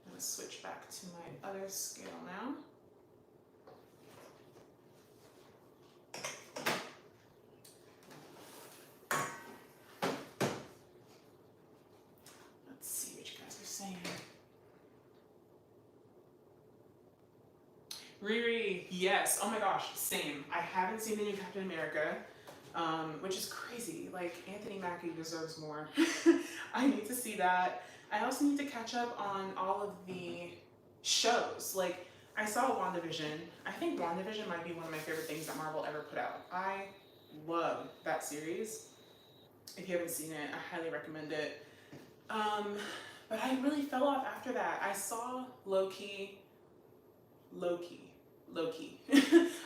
I'm gonna switch back to my other scale now. Riri, yes. Oh my gosh, same. I haven't seen the new Captain America, which is crazy. Like, Anthony Mackie deserves more. I need to see that. I also need to catch up on all of the shows. Like, I saw WandaVision. I think WandaVision might be one of my favorite things that Marvel ever put out. I love that series. If you haven't seen it, I highly recommend it. But I really fell off after that. I saw Loki.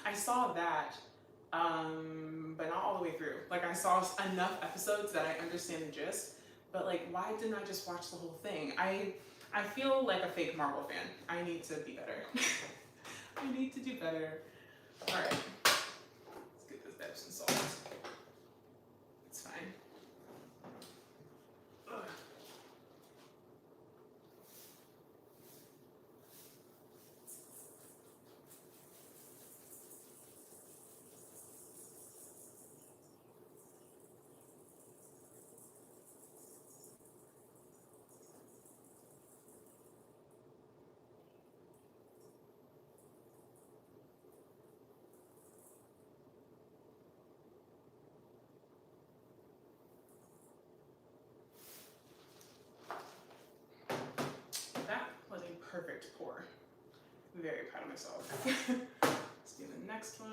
I saw that, but not all the way through. Like, I saw enough episodes that I understand the gist, but like, why didn't I just watch the whole thing? I feel like a fake Marvel fan. I need to be better. I need to do better. All right, let's get this Epsom salt. It's fine. Ugh. That was a perfect pour. Very proud of myself. Let's do the next one.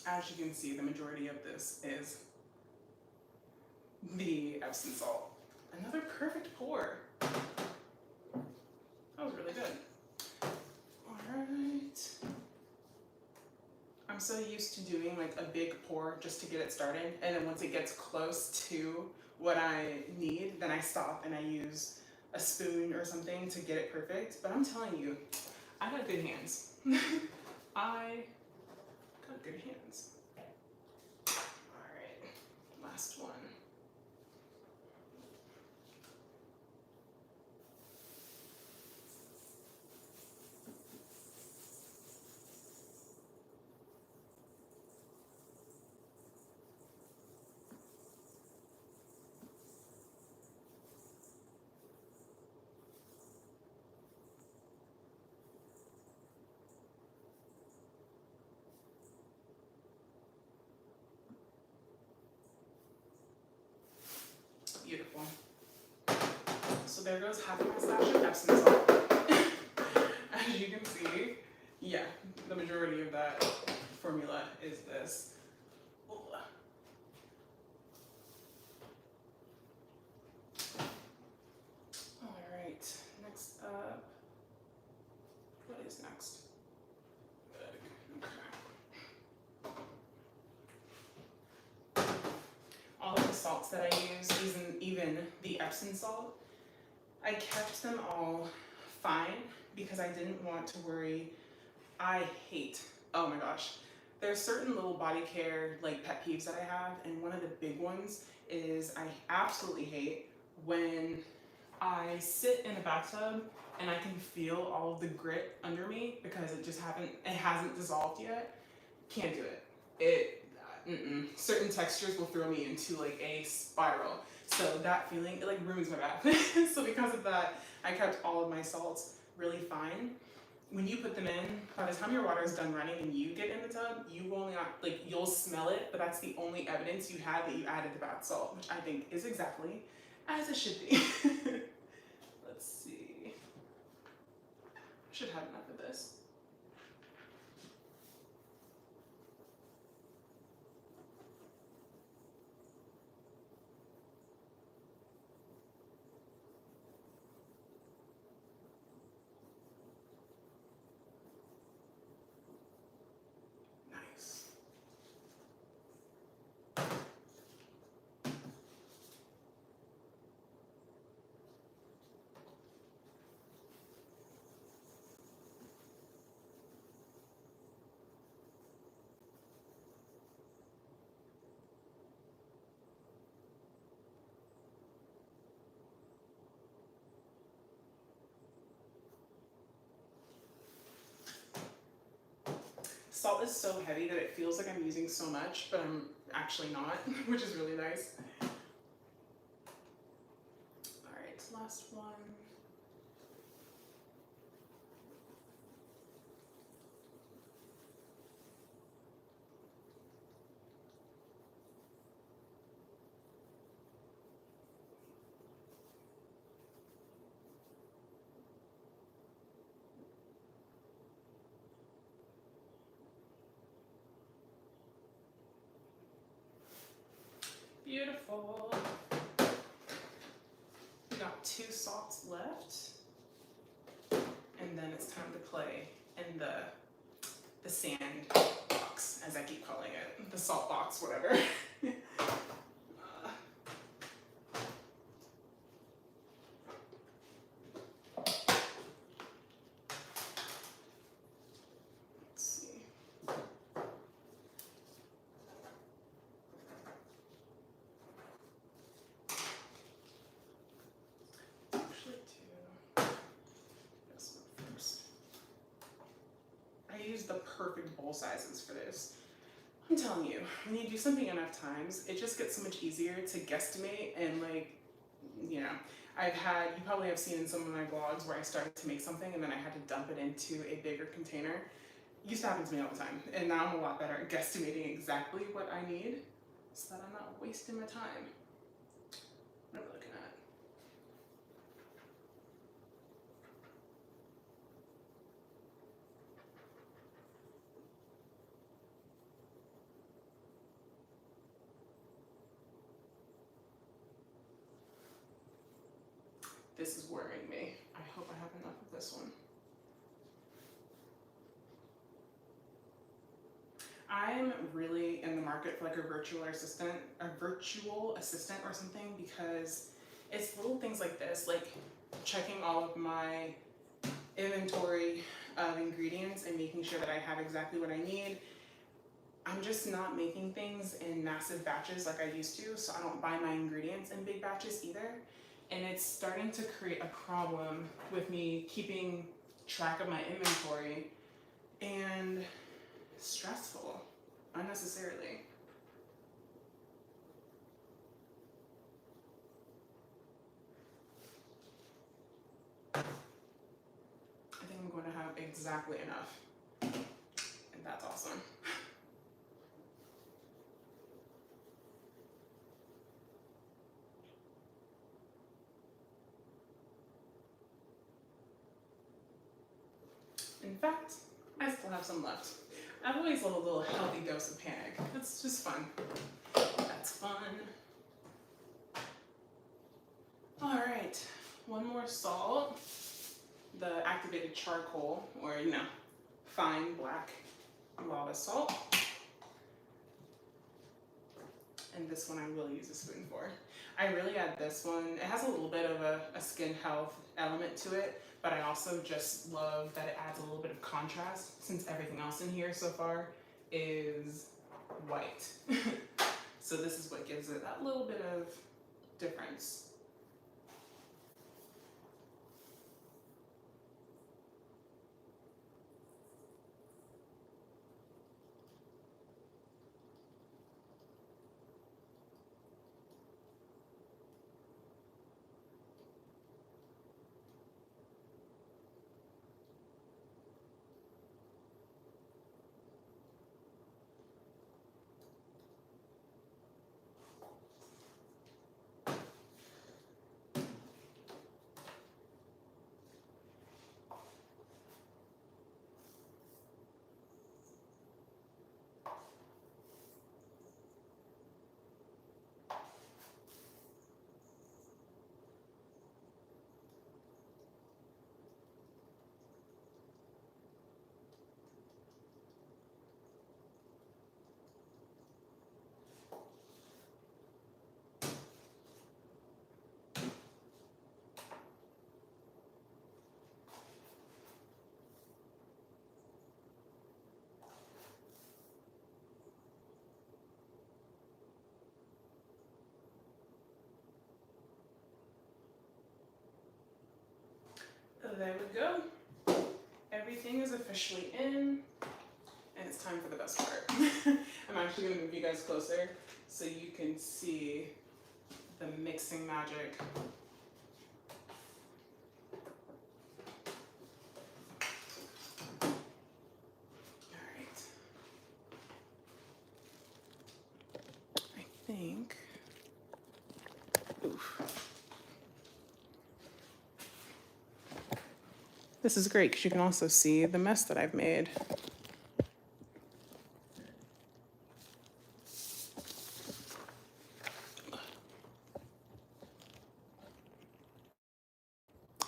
As you can see, the majority of this is the Epsom salt. Another perfect pour. That was really good. All right. I'm so used to doing like a big pour just to get it started, and then once it gets close to what I need, then I stop and I use a spoon or something to get it perfect. But I'm telling you, I got good hands. I got good hands. All right, last one. Beautiful. So there goes half of my stash of Epsom salt. As you can see, yeah, the majority of that formula is this. All right, next up, what is next? Okay. All of the salts that I use, even the Epsom salt, I kept them all fine because I didn't want to worry. I hate, oh my gosh, there's certain little body care like pet peeves that I have, and one of the big ones is I absolutely hate when I sit in a bathtub and I can feel all of the grit under me because it hasn't dissolved yet. Can't do it. Certain textures will throw me into like a spiral. So that feeling, it like ruins my bath. So because of that, I kept all of my salts really fine. When you put them in, by the time your water is done running and you get in the tub, you will not, like, you'll smell it, but that's the only evidence you had that you added the bath salt, which I think is exactly as it should be. Let's see. Should have enough of this. Nice. Salt is so heavy that it feels like I'm using so much, but I'm actually not, which is really nice. All right, last one. Beautiful. We got 2 salts left, and then it's time to play in the sand box, as I keep calling it, the salt box, whatever. Let's see. Actually, do this one first. I use the perfect bowl sizes for this. I'm telling you, when you do something enough times, it just gets so much easier to guesstimate and, like, you know, you probably have seen in some of my vlogs where I started to make something and then I had to dump it into a bigger container. It used to happen to me all the time, and now I'm a lot better at guesstimating exactly what I need so that I'm not wasting my time. What am I looking at? This is worrying me. I hope I have enough of this one. I'm really in the market for like a virtual assistant or something, because it's little things like this, like checking all of my inventory of ingredients and making sure that I have exactly what I need. I'm just not making things in massive batches like I used to, so I don't buy my ingredients in big batches either. And it's starting to create a problem with me keeping track of my inventory, and stressful unnecessarily. I think I'm going to have exactly enough, and that's awesome. In fact, I still have some left. I've always loved a little healthy dose of panic. It's just fun. That's fun. All right, one more salt. The activated charcoal, or fine black lava salt. And this one I will use a spoon for. I really add this one. It has a little bit of a skin health element to it, but I also just love that it adds a little bit of contrast since everything else in here so far is white. So this is what gives it that little bit of difference. There we go. Everything is officially in, and it's time for the best part. I'm actually going to move you guys closer so you can see the mixing magic. All right. I think. Oof. This is great because you can also see the mess that I've made.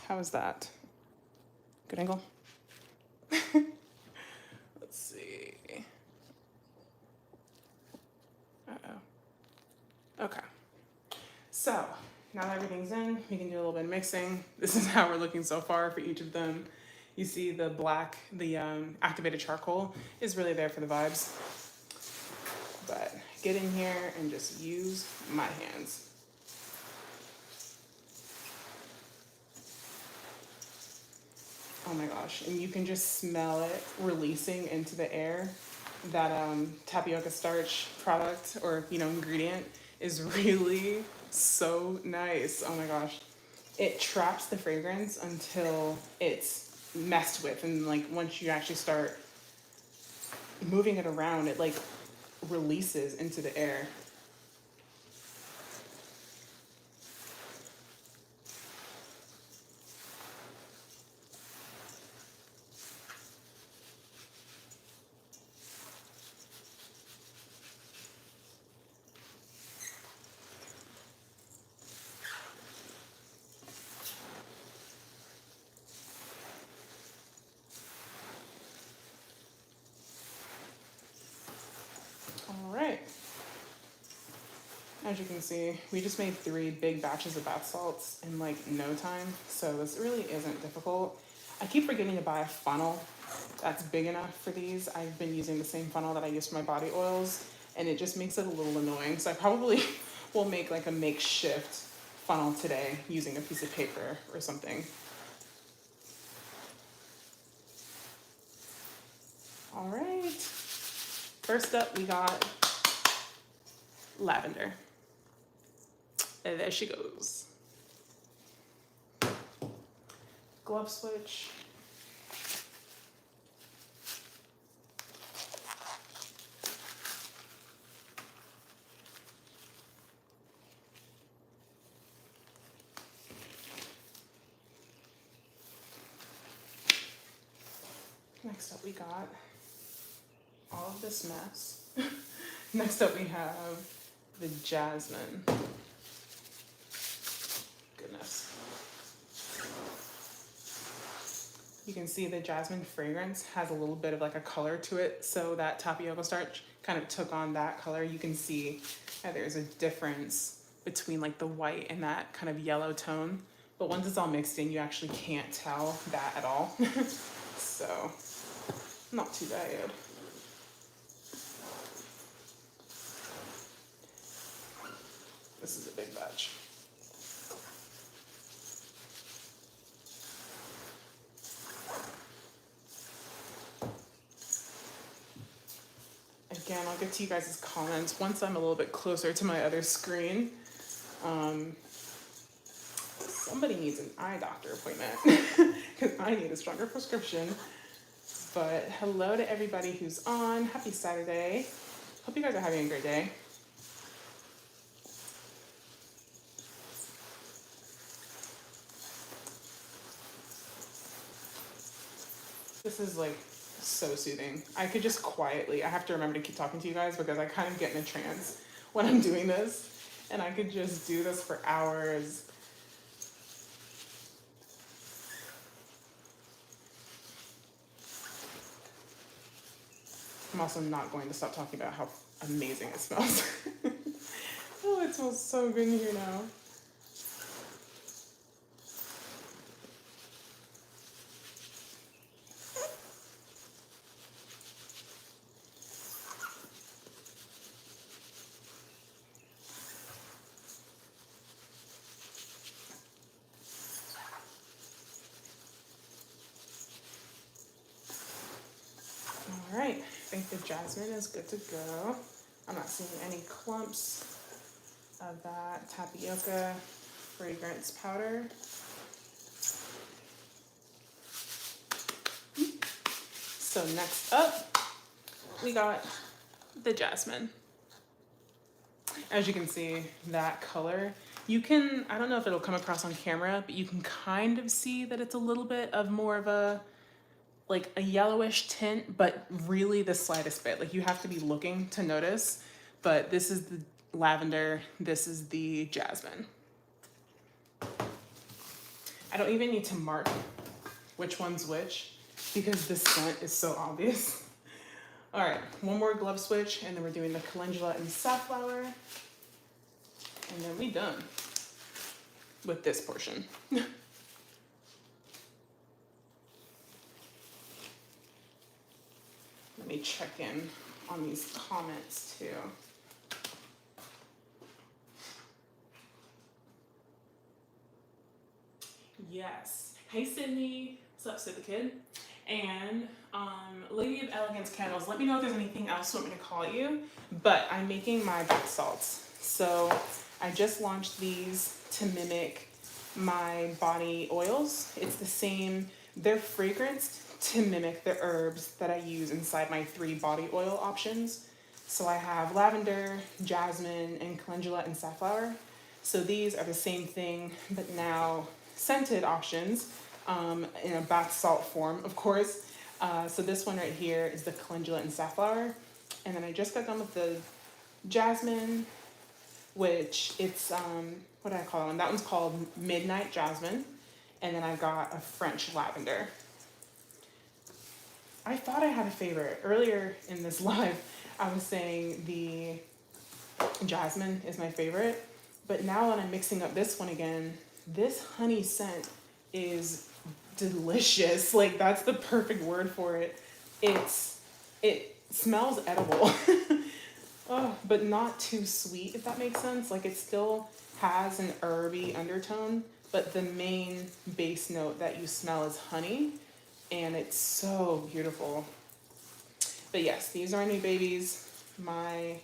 How is that? Good angle? Let's see. Uh-oh. Okay. So, now that everything's in, we can do a little bit of mixing. This is how we're looking so far for each of them. You see the black, the activated charcoal is really there for the vibes. But get in here and just use my hands. Oh my gosh, and you can just smell it releasing into the air. That tapioca starch product or ingredient is really so nice. Oh my gosh. It traps the fragrance until it's messed with, and like once you actually start moving it around, it like releases into the air. All right. As you can see, we just made 3 big batches of bath salts in like no time, so this really isn't difficult. I keep forgetting to buy a funnel that's big enough for these. I've been using the same funnel that I use for my body oils, and it just makes it a little annoying. So I probably will make like a makeshift funnel today using a piece of paper or something. All right. First up, we got lavender. And there she goes. Glove switch. Next up we got all of this mess. Next up we have the jasmine. Goodness. You can see the jasmine fragrance has a little bit of like a color to it. So that tapioca starch kind of took on that color. You can see that there's a difference between like the white and that kind of yellow tone. But once it's all mixed in, you actually can't tell that at all. So, not too bad. This is a big batch. Again, I'll get to you guys' comments once I'm a little bit closer to my other screen. Somebody needs an eye doctor appointment because I need a stronger prescription. But hello to everybody who's on. Happy Saturday. Hope you guys are having a great day. This is like so soothing. I could just quietly, I have to remember to keep talking to you guys because I kind of get in a trance when I'm doing this. And I could just do this for hours. I'm also not going to stop talking about how amazing it smells. Oh, it smells so good in here now. All right, I think the jasmine is good to go. I'm not seeing any clumps of that tapioca fragrance powder. So next up, we got the jasmine. As you can see, that color, you can, I don't know if it'll come across on camera, but you can kind of see that it's a little bit of more of a, like a yellowish tint, but really the slightest bit. Like you have to be looking to notice, but this is the lavender, this is the jasmine. I don't even need to mark which one's which because the scent is so obvious. All right, one more glove switch and then we're doing the calendula and safflower. And then we done with this portion. Let me check in on these comments too. Yes. Hey Sydney. What's up, Sid the Kid? And Lady of Elegance Candles. Let me know if there's anything else you want me to call you. But I'm making my bath salts. So I just launched these to mimic my body oils. It's the same, they're fragranced to mimic the herbs that I use inside my 3 body oil options. So I have lavender, jasmine, and calendula and safflower. So these are the same thing, but now scented options in a bath salt form, of course. So this one right here is the calendula and safflower. And then I just got done with the jasmine, which it's, what did I call it? That one's called Midnight Jasmine. And then I got a French lavender. I thought I had a favorite. Earlier in this live, I was saying the jasmine is my favorite. But now when I'm mixing up this one again, this honey scent is delicious. Like that's the perfect word for it. It smells edible. Oh, but not too sweet, if that makes sense. Like it still has an herby undertone, but the main base note that you smell is honey. And it's so beautiful. But yes, these are my new babies. My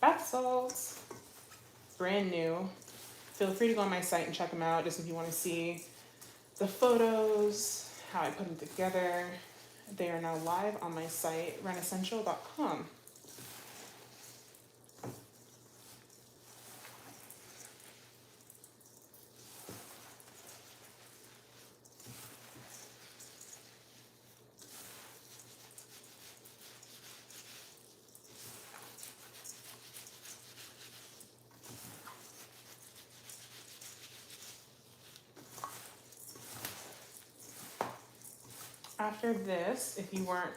bath salts, brand new. Feel free to go on my site and check them out just if you want to see the photos, how I put them together. They are now live on my site, Renascential.com. after this, if you weren't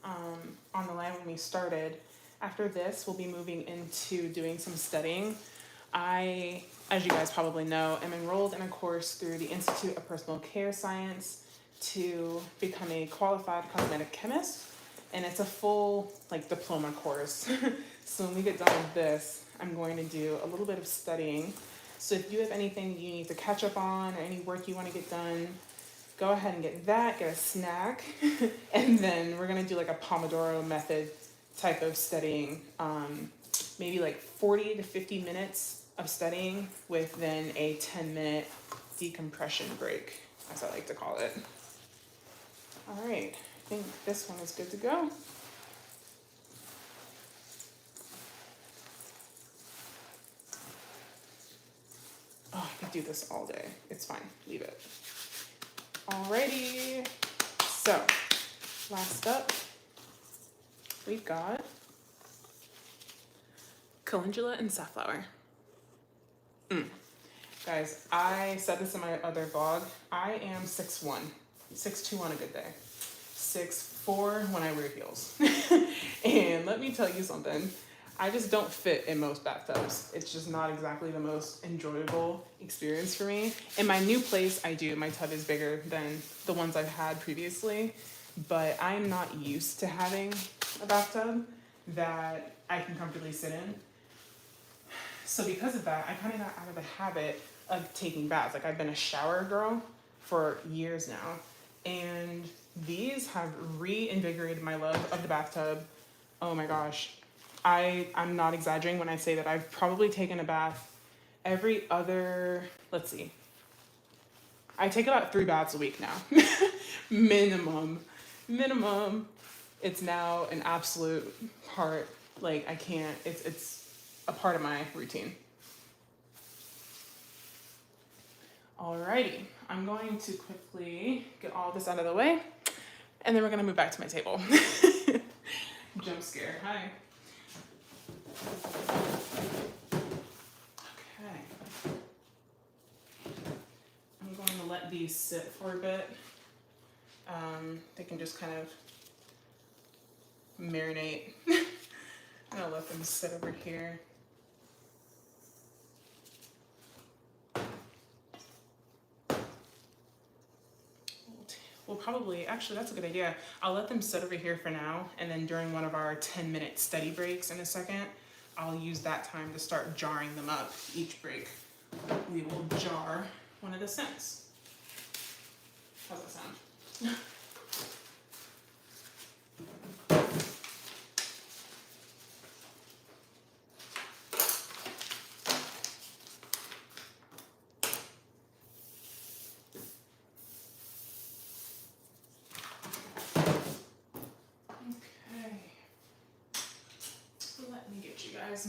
on the line when we started, after this, we'll be moving into doing some studying. I, as you guys probably know, am enrolled in a course through the Institute of Personal Care Science to become a qualified cosmetic chemist. And it's a full diploma course. So when we get done with this, I'm going to do a little bit of studying. So if you have anything you need to catch up on or any work you want to get done, go ahead and get that, get a snack, and then we're gonna do like a pomodoro method type of studying, maybe like 40 to 50 minutes of studying with then a 10-minute decompression break, as I like to call it. All right, I think this one is good to go. Oh, I could do this all day. It's fine, leave it. Alrighty, so last up, we've got calendula and safflower. Guys, I said this in my other vlog. I am 6'1", 6'2" on a good day, 6'4" when I wear heels. And let me tell you something. I just don't fit in most bathtubs. It's just not exactly the most enjoyable experience for me. In my new place, I do. My tub is bigger than the ones I've had previously, but I'm not used to having a bathtub that I can comfortably sit in. So because of that, I kind of got out of the habit of taking baths. Like, I've been a shower girl for years now, and these have reinvigorated my love of the bathtub. Oh my gosh. I'm not exaggerating when I say that I've probably taken a bath every other, let's see. I take about 3 baths a week now. Minimum. It's now an absolute part. Like, I can't, it's a part of my routine. Alrighty, I'm going to quickly get all this out of the way, and then we're gonna move back to my table. Jump scare, hi. Okay. I'm going to let these sit for a bit. They can just kind of marinate. I'm gonna let them sit over here. We'll probably, actually that's a good idea. I'll let them sit over here for now, and then during one of our 10-minute study breaks in a second, I'll use that time to start jarring them up. Each break, we will jar one of the scents. How's that sound?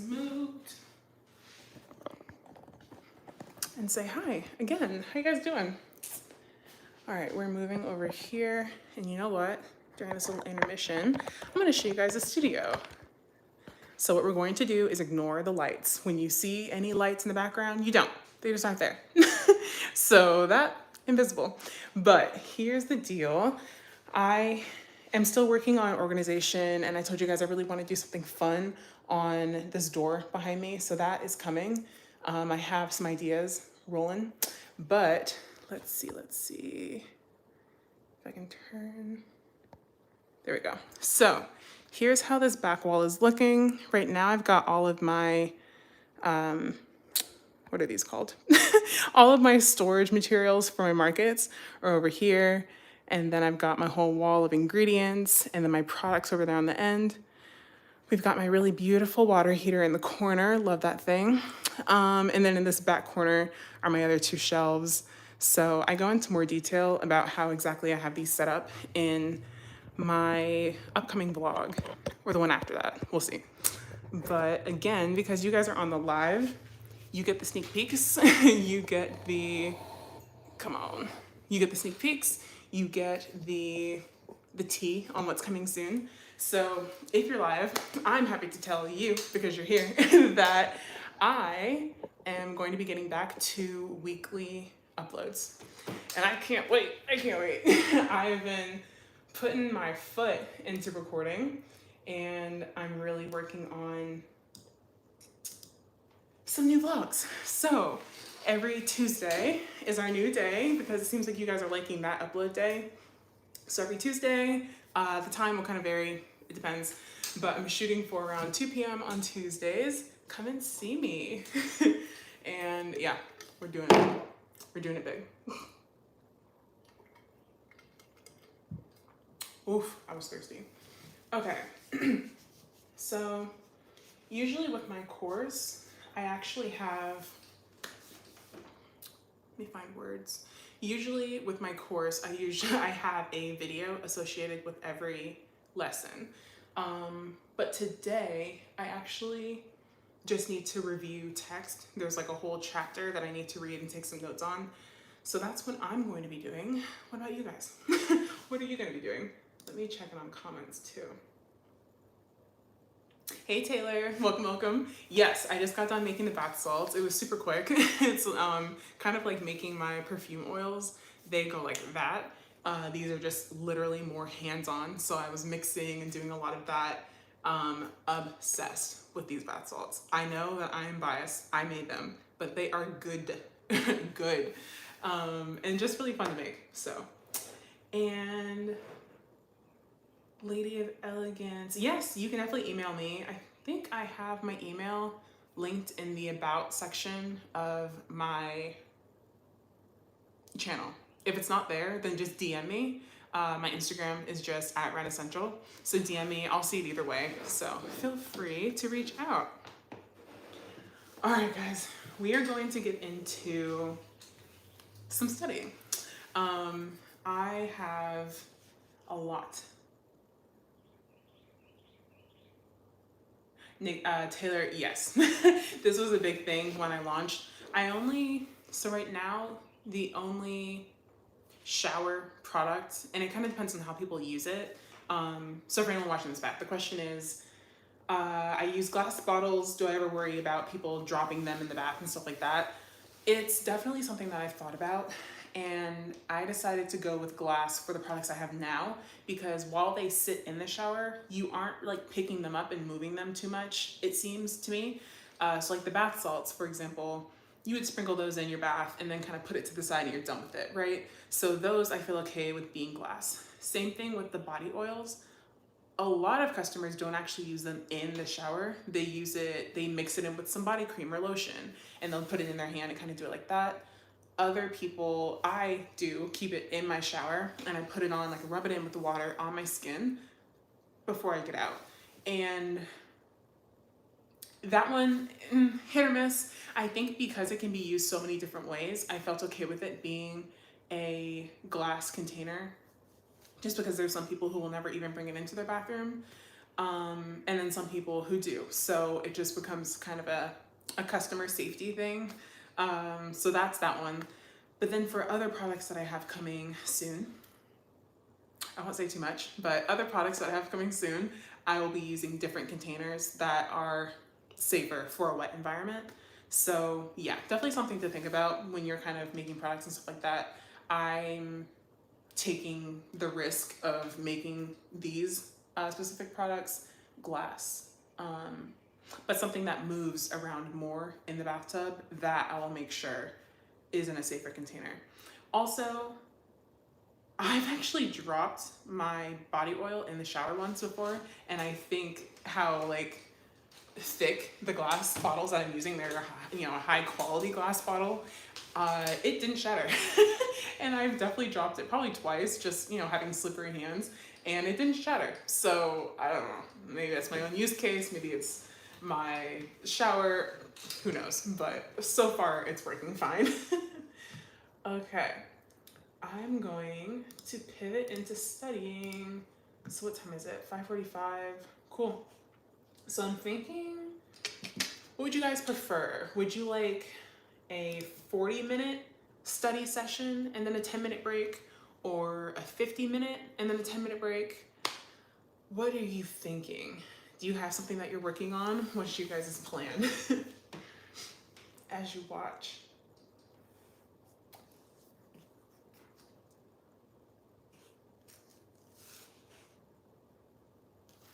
Moved and say hi again. How you guys doing? All right, we're moving over here, and you know what? During this little intermission, I'm going to show you guys the studio. So what we're going to do is ignore the lights. When you see any lights in the background, you don't. They just aren't there. So that invisible. But here's the deal. I am still working on organization, and I told you guys I really want to do something fun on this door behind me, so that is coming. I have some ideas rolling, but let's see if I can turn. There we go. So here's how this back wall is looking. Right now I've got all of my, what are these called? All of my storage materials for my markets are over here, and then I've got my whole wall of ingredients, and then my products over there on the end. We've got my really beautiful water heater in the corner. Love that thing. And then in this back corner are my other 2 shelves. So I go into more detail about how exactly I have these set up in my upcoming vlog, or the one after that. We'll see. But again, because you guys are on the live, you get the sneak peeks. You get the, come on. You get the sneak peeks. You get the tea on what's coming soon. So if you're live, I'm happy to tell you, because you're here, that I am going to be getting back to weekly uploads. And I can't wait. I've been putting my foot into recording, and I'm really working on some new vlogs. So every Tuesday is our new day because it seems like you guys are liking that upload day. So every Tuesday, the time will kind of vary, it depends, but I'm shooting for around 2 p.m. on Tuesdays. Come and see me. And yeah, we're doing it big. Oof, I was thirsty. Okay, so usually with my course, I actually have, let me find words. Usually with my course, I have a video associated with every lesson. But today I actually just need to review text. There's like a whole chapter that I need to read and take some notes on. So that's what I'm going to be doing. What about you guys? What are you going to be doing? Let me check in on comments too. Hey Taylor, welcome. Yes, I just got done making the bath salts. It was super quick. It's kind of like making my perfume oils. They go like that. These are just literally more hands-on. So I was mixing and doing a lot of that. Obsessed with these bath salts. I know that I am biased. I made them, but they are good, good, and just really fun to make. So, and Lady of Elegance. Yes, you can definitely email me. I think I have my email linked in the about section of my channel. If it's not there, then just DM me. My Instagram is just at Renascential. So DM me, I'll see it either way. So feel free to reach out. All right, guys, we are going to get into some studying. I have a lot. Taylor, yes. This was a big thing when I launched. So right now, the only shower product, and it kind of depends on how people use it. So for anyone watching this back, the question is, I use glass bottles. Do I ever worry about people dropping them in the bath and stuff like that? It's definitely something that I've thought about. And I decided to go with glass for the products I have now because while they sit in the shower, you aren't like picking them up and moving them too much, it seems to me. So like the bath salts, for example, you would sprinkle those in your bath and then kind of put it to the side and you're done with it, right? So those I feel okay with being glass. Same thing with the body oils. A lot of customers don't actually use them in the shower. They mix it in with some body cream or lotion and they'll put it in their hand and kind of do it like that. Other people, I do keep it in my shower and I put it on, like rub it in with the water on my skin before I get out. And that one, hit or miss. I think because it can be used so many different ways, I felt okay with it being a glass container just because there's some people who will never even bring it into their bathroom. And then some people who do. So it just becomes kind of a customer safety thing. So that's that one. But then for other products that I have coming soon, I won't say too much, but other products that I have coming soon, I will be using different containers that are safer for a wet environment. So yeah, definitely something to think about when you're kind of making products and stuff like that. I'm taking the risk of making these specific products glass. But something that moves around more in the bathtub, that I will make sure is in a safer container. Also, I've actually dropped my body oil in the shower once before, and I think how like thick the glass bottles that I'm using, they're a high quality glass bottle, it didn't shatter. And I've definitely dropped it probably twice, just having slippery hands, and it didn't shatter. So I don't know, maybe that's my own use case, maybe it's my shower, who knows, but so far it's working fine. Okay, I'm going to pivot into studying. So what time is it? 5:45. Cool. So I'm thinking, what would you guys prefer? Would you like a 40-minute study session and then a 10-minute break, or a 50-minute and then a 10-minute break? What are you thinking? Do you have something that you're working on? What's your guys' plan? As you watch.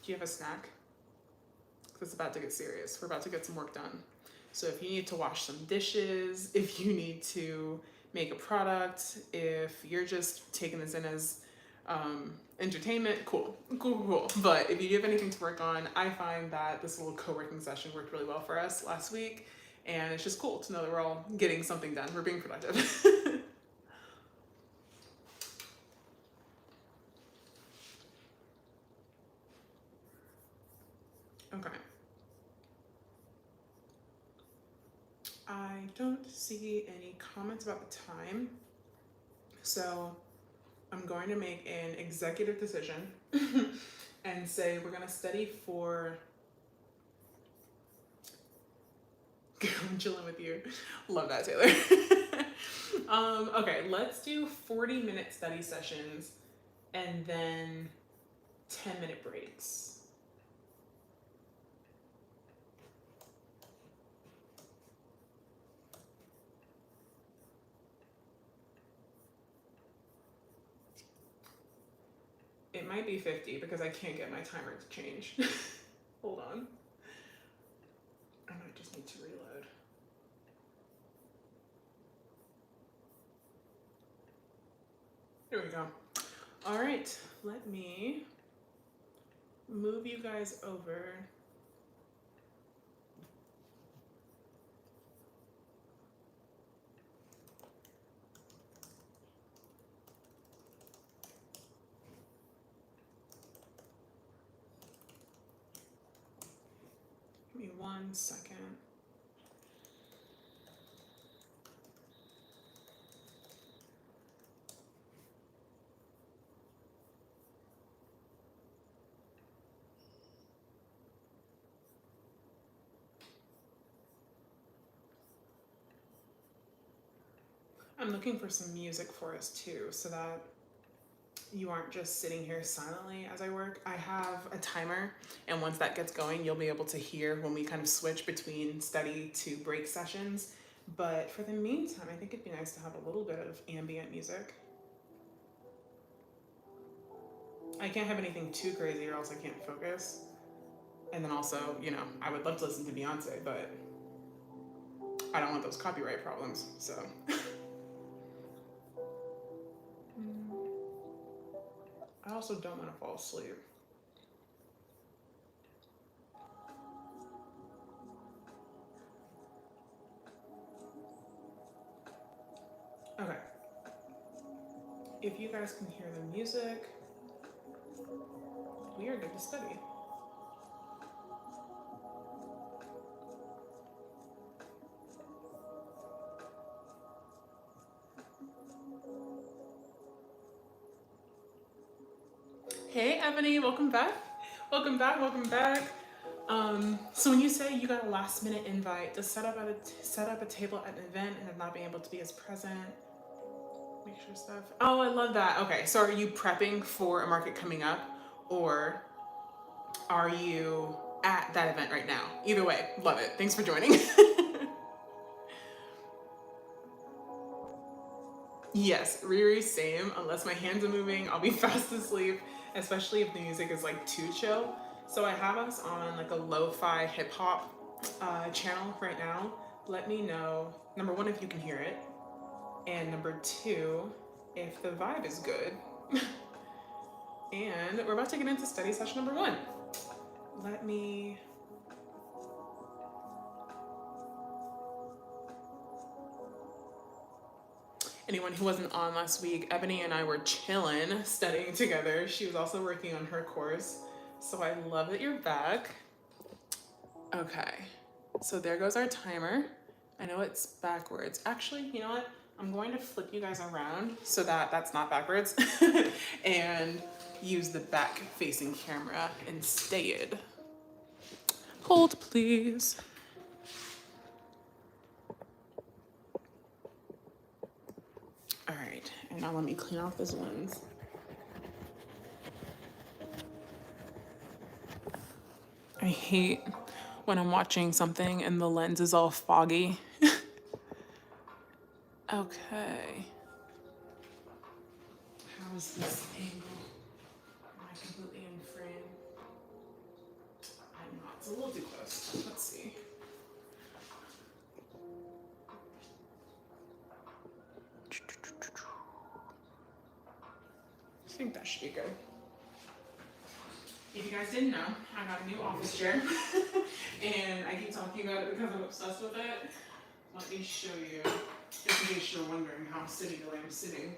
Do you have a snack? Because it's about to get serious. We're about to get some work done. So if you need to wash some dishes, if you need to make a product, if you're just taking this in as entertainment, cool. But if you do have anything to work on, I find that this little co-working session worked really well for us last week. And it's just cool to know that we're all getting something done. We're being productive. Okay. I don't see any comments about the time. So I'm going to make an executive decision and say we're going to study for. I'm chilling with you. Love that, Taylor. Okay, let's do 40-minute study sessions and then 10-minute breaks. It might be 50 because I can't get my timer to change. Hold on. I might just need to reload. Here we go. All right, let me move you guys over. Give me 1 second. I'm looking for some music for us too, so that you aren't just sitting here silently as I work. I have a timer, and once that gets going, you'll be able to hear when we kind of switch between study to break sessions. But for the meantime, I think it'd be nice to have a little bit of ambient music. I can't have anything too crazy or else I can't focus. And then also, you know, I would love to listen to Beyonce, but I don't want those copyright problems, so. I also don't want to fall asleep. Okay. If you guys can hear the music, we are good to study. Hey Ebony, welcome back. Welcome back. So when you say you got a last minute invite to set up a table at an event and have not been able to be as present, make sure stuff. Oh, I love that. Okay, so are you prepping for a market coming up, or are you at that event right now? Either way, love it. Thanks for joining. Yes, Riri, same. Unless my hands are moving, I'll be fast asleep, especially if the music is like too chill. So I have us on like a lo-fi hip hop channel right now. Let me know, number one, if you can hear it, and number two, if the vibe is good. And we're about to get into study session number one. Let me. Anyone who wasn't on last week, Ebony and I were chilling, studying together. She was also working on her course. So I love that you're back. Okay, so there goes our timer. I know it's backwards. Actually, you know what? I'm going to flip you guys around so that that's not backwards and use the back facing camera instead. Hold, please. All right, and now let me clean off this lens. I hate when I'm watching something and the lens is all foggy. Okay. How is this angle? Am I completely in frame? a little too close. Let's see. I think that should be good. If you guys didn't know, I got a new office chair and I keep talking about it because I'm obsessed with it. Let me show you, just in case you're wondering how sitting the way I'm sitting.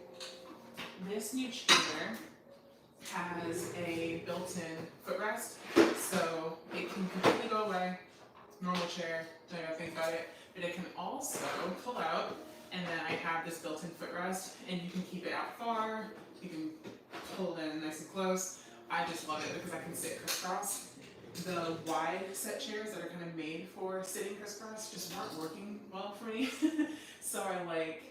This new chair has a built-in footrest, so it can completely go away. Normal chair, don't gotta think about it, but it can also pull out, and then I have this built-in footrest, and you can keep it out far, you can pull it in nice and close. I just love it because I can sit crisscross. The wide set chairs that are kind of made for sitting crisscross just aren't working well for me. So I like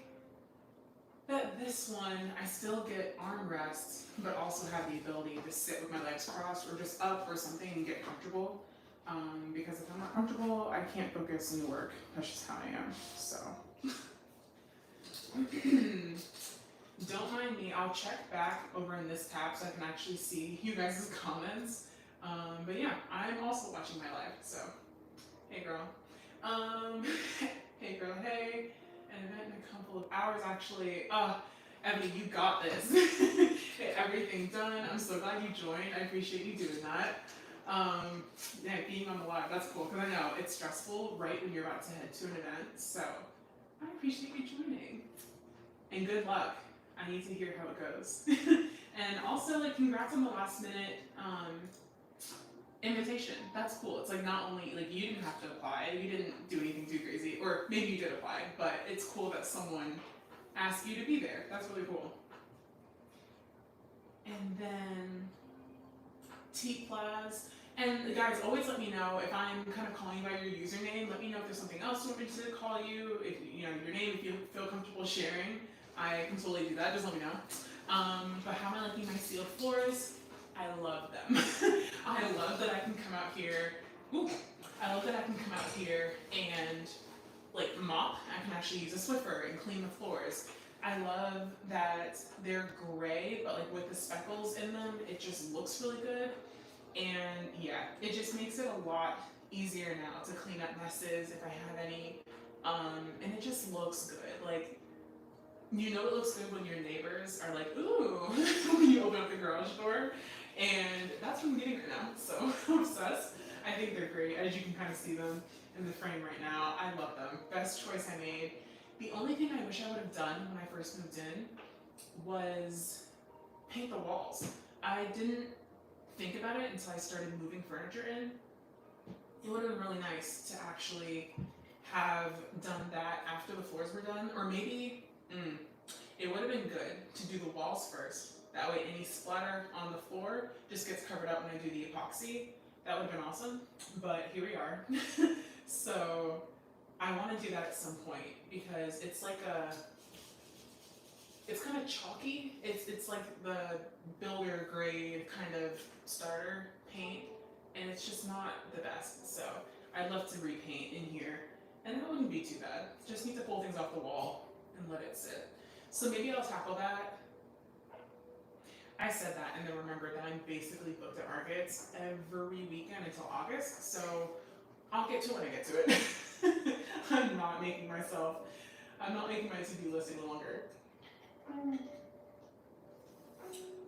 that this one, I still get armrests, but also have the ability to sit with my legs crossed or just up or something and get comfortable. Because if I'm not comfortable, I can't focus and work. That's just how I am, so. Don't mind me, I'll check back over in this tab so I can actually see you guys' comments. But yeah, I'm also watching my live, so hey girl. Hey girl, hey. An event in a couple of hours actually. Ebony, you got this. Everything done. I'm so glad you joined. I appreciate you doing that. Yeah, being on the live, that's cool, because I know it's stressful right when you're about to head to an event, so I appreciate you joining. And good luck. I need to hear how it goes. And also, like, congrats on the last minute invitation. That's cool. It's like not only, like, you didn't have to apply, you didn't do anything too crazy, or maybe you did apply, but it's cool that someone asked you to be there. That's really cool. And then T-Plaz. And guys, always let me know if I'm kind of calling you by your username. Let me know if there's something else you want me to call you. If you know your name, if you feel comfortable sharing, I can totally do that. Just let me know. But how am I liking my sealed floors? I love them. I love that I can come out here. I love that I can come out here and like mop. I can actually use a Swiffer and clean the floors. I love that they're gray, but like with the speckles in them, it just looks really good. And yeah, it just makes it a lot easier now to clean up messes if I have any. And it just looks good. Like, you know it looks good when your neighbors are like, ooh, when you open up the garage door. And that's what I'm getting right now, so I'm obsessed. I think they're great, as you can kind of see them in the frame right now. I love them. Best choice I made. The only thing I wish I would have done when I first moved in was paint the walls. I didn't think about it until I started moving furniture in. It would have been really nice to actually have done that after the floors were done, or maybe it would have been good to do the walls first. That way any splatter on the floor just gets covered up when I do the epoxy. That would have been awesome, but here we are. So I want to do that at some point because it's like it's kind of chalky. It's like the builder grade kind of starter paint, and it's just not the best. So I'd love to repaint in here, and that wouldn't be too bad. Just need to pull things off the wall and let it sit. So maybe I'll tackle that. I said that and then remembered that I'm basically booked at markets every weekend until August, so I'll get to it when I get to it. I'm not making my to-do list any longer.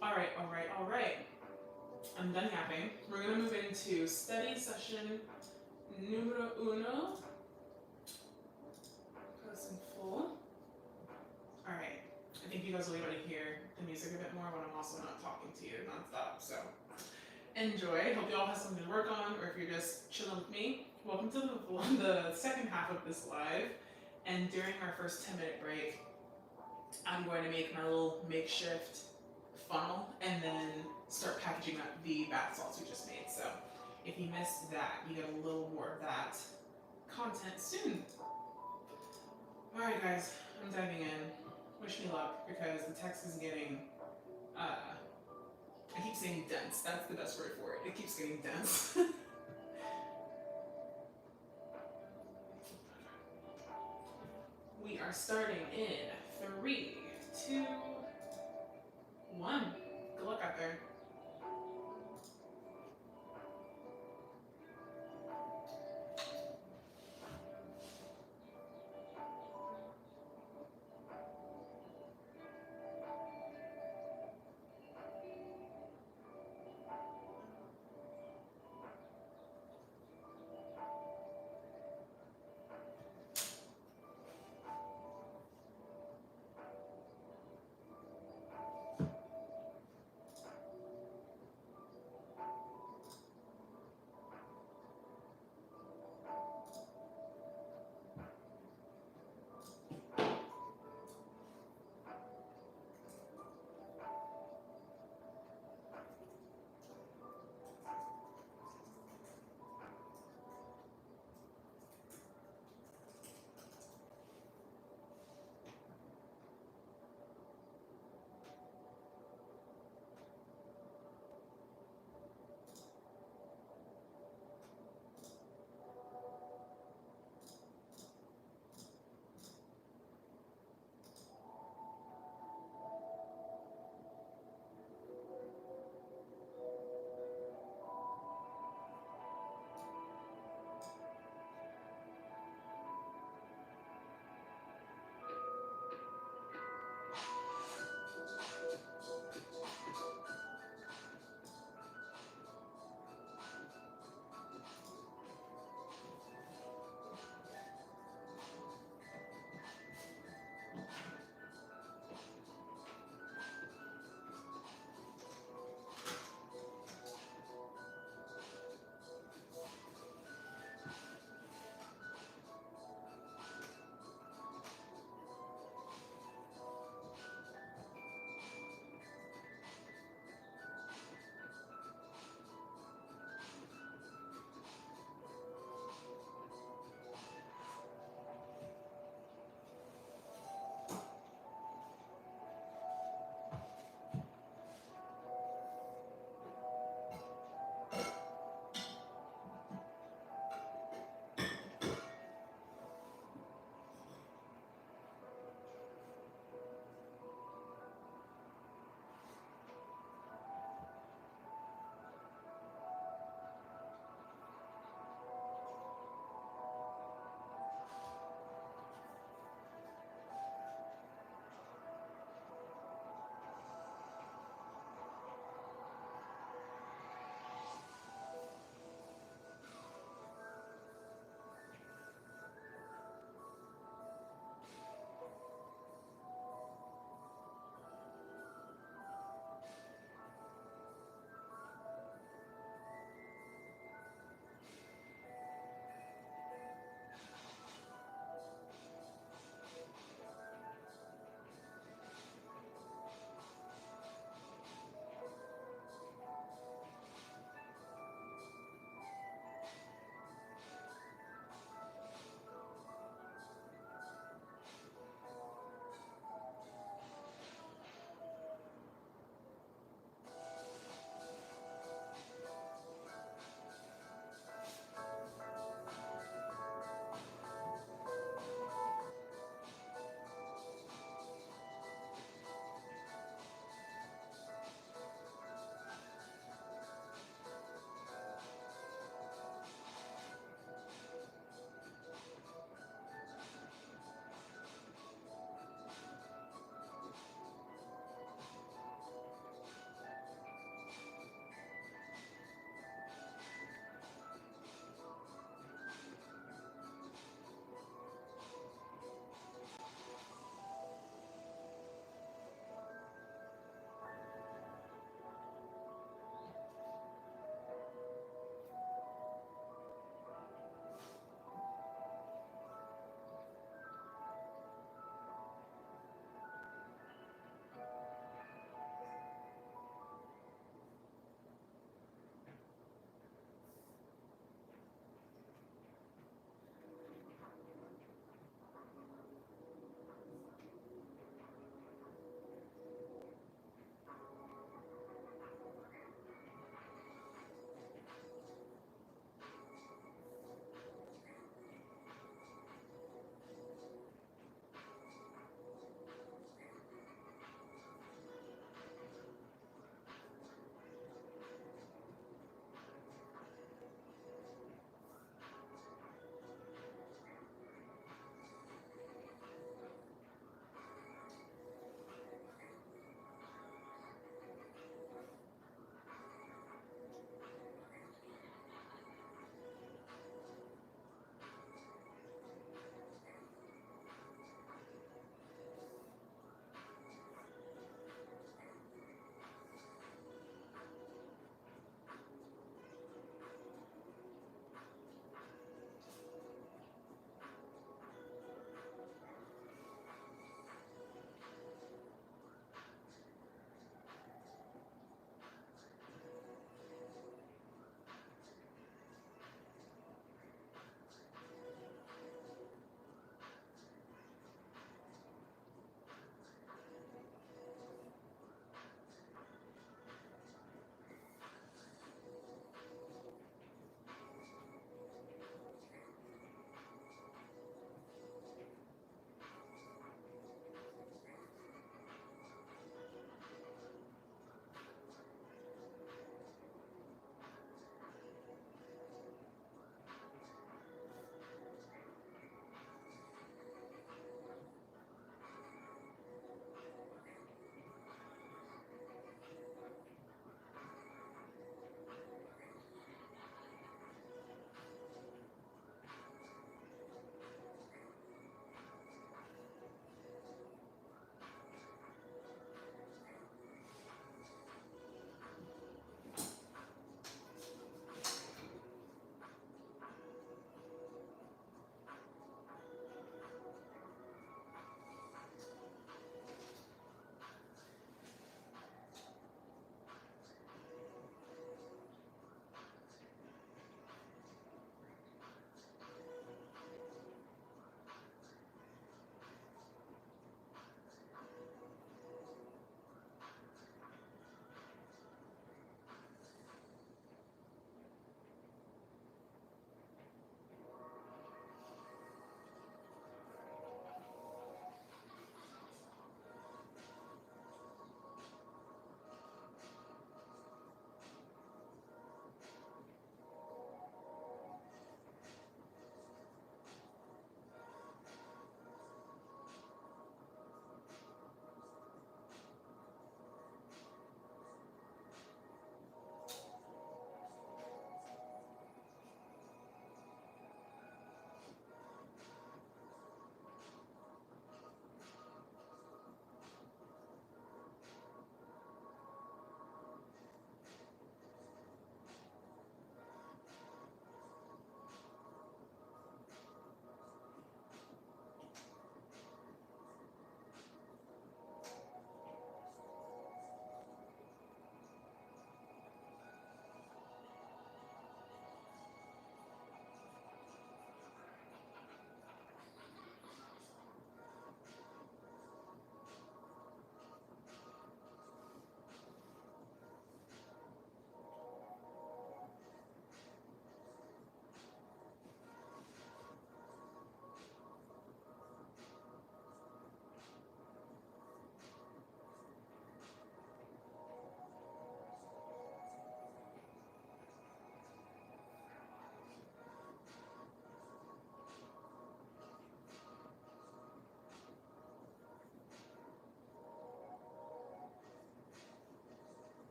All right. I'm done yapping. We're gonna move into study session numero uno. Press and full. All right. I think you guys will be able to hear the music a bit more when I'm also not talking to you nonstop. So enjoy. Hope you all have something to work on, or if you're just chilling with me. Welcome to the second half of this live. And during our first 10-minute break, I'm going to make my little makeshift funnel and then start packaging up the bath salts we just made. So if you missed that, you get a little more of that content soon. All right, guys, I'm diving in. Wish me luck because the text is getting, I keep saying dense. That's the best word for it. It keeps getting dense. We are starting in 3, 2, 1. Good luck out there.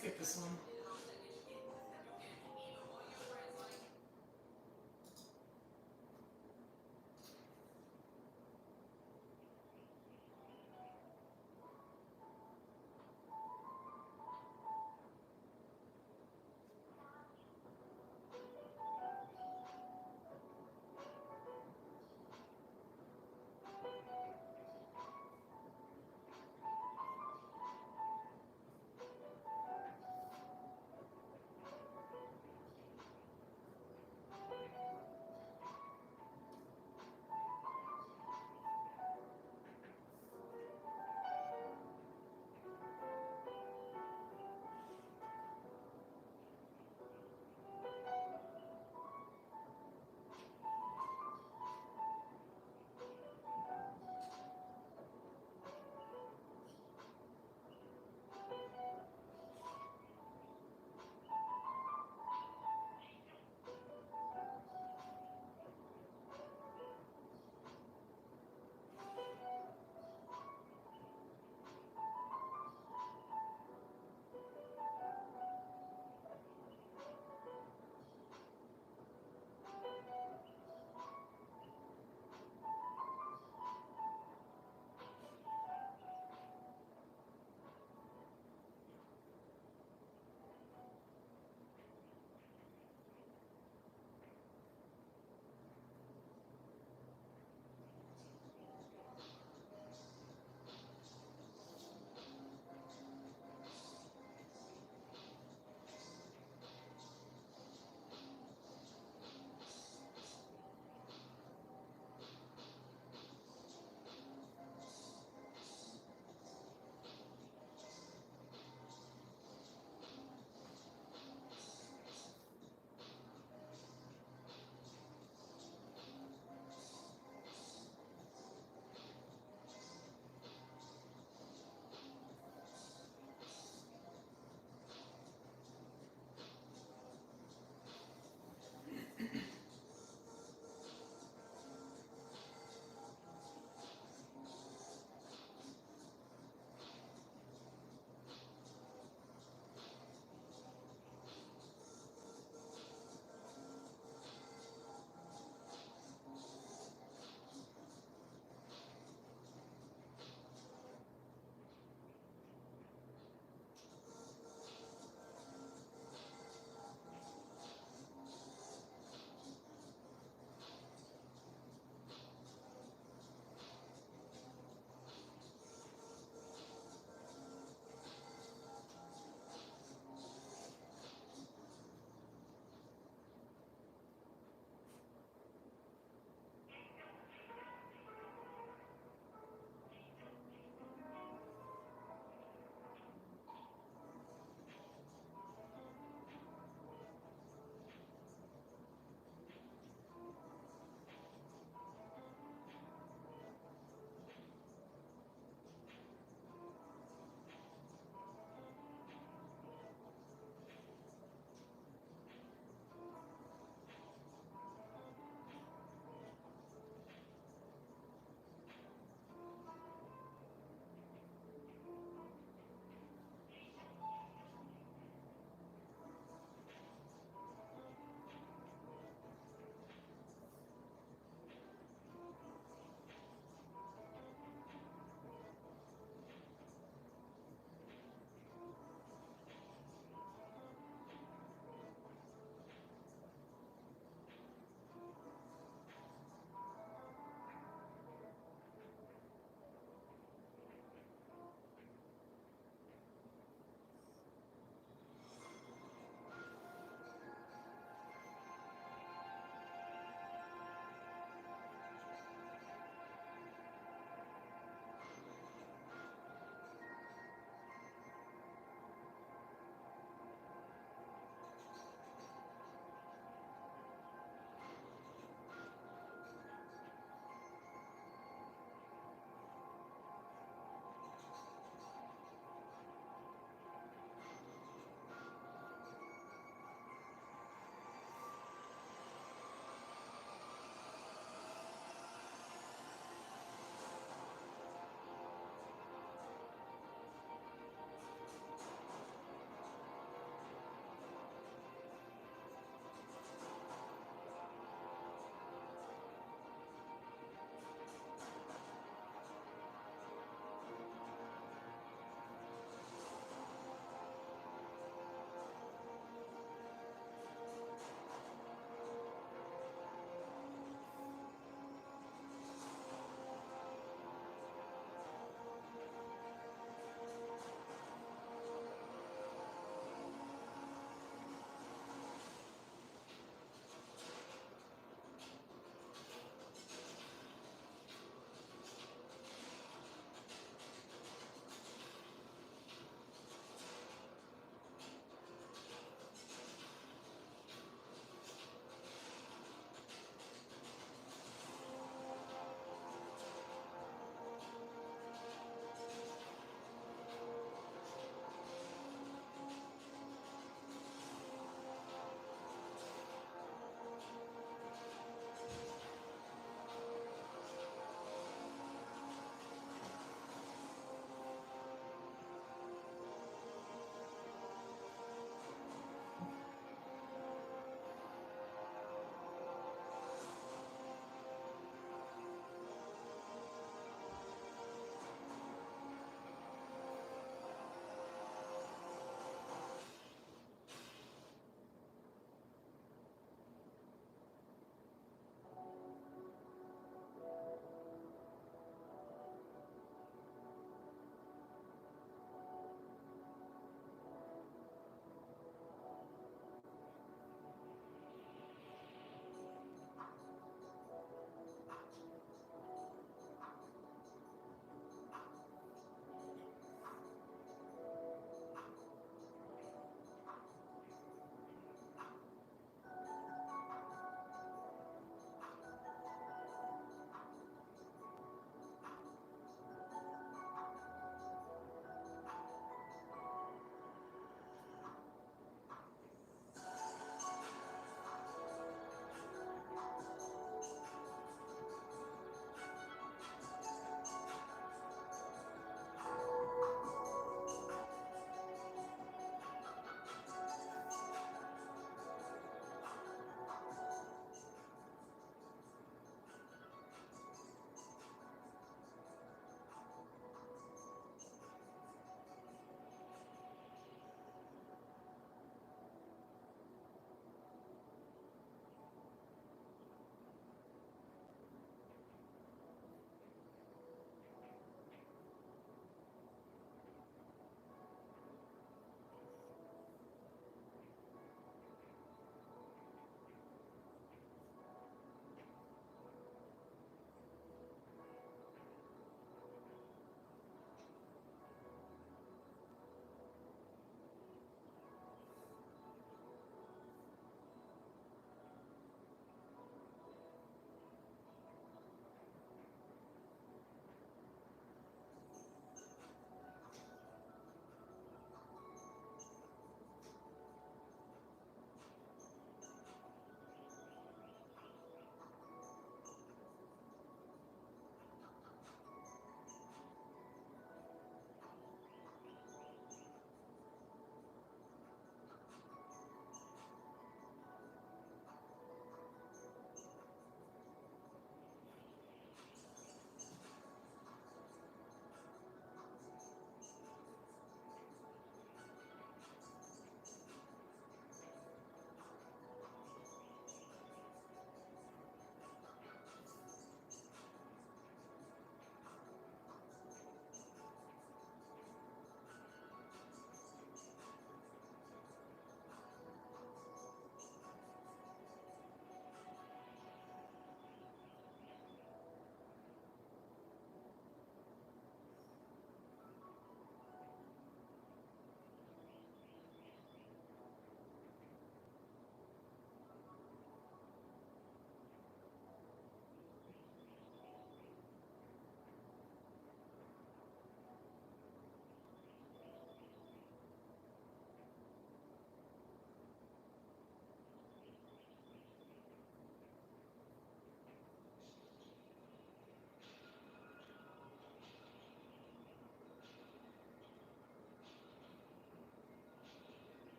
skip this one.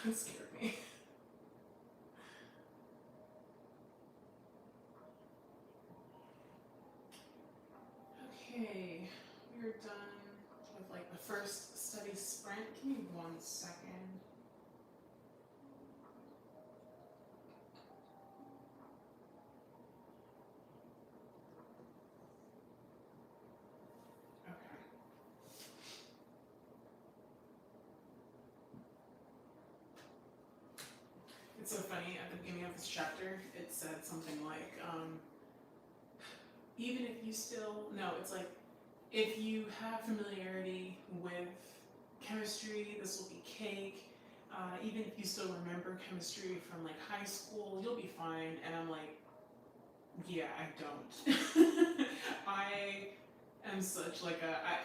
That scared me. Okay, we're done with like the first study sprint. Give me 1 second. Okay. It's so funny, at the beginning of this chapter, it said something like, even if you still, no, it's like, if you have familiarity with chemistry, this will be cake. Even if you still remember chemistry from like high school, you'll be fine. And I'm like, yeah, I don't. I am such like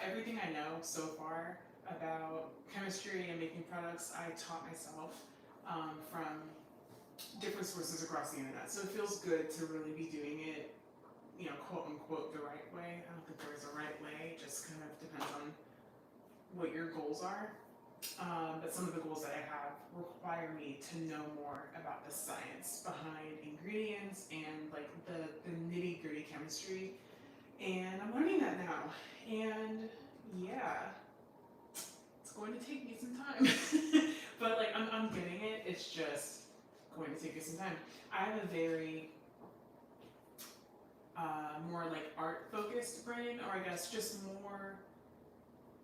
everything I know so far about chemistry and making products, I taught myself from different sources across the internet. So it feels good to really be doing it, you know, quote unquote, the right way. I don't think there's a right way, it just kind of depends on what your goals are. But some of the goals that I have require me to know more about the science behind ingredients and like the nitty gritty chemistry. And I'm learning that now. And yeah, it's going to take me some time. But like I'm getting it, it's just going to take me some time. I have a very more like art focused brain, or I guess just more,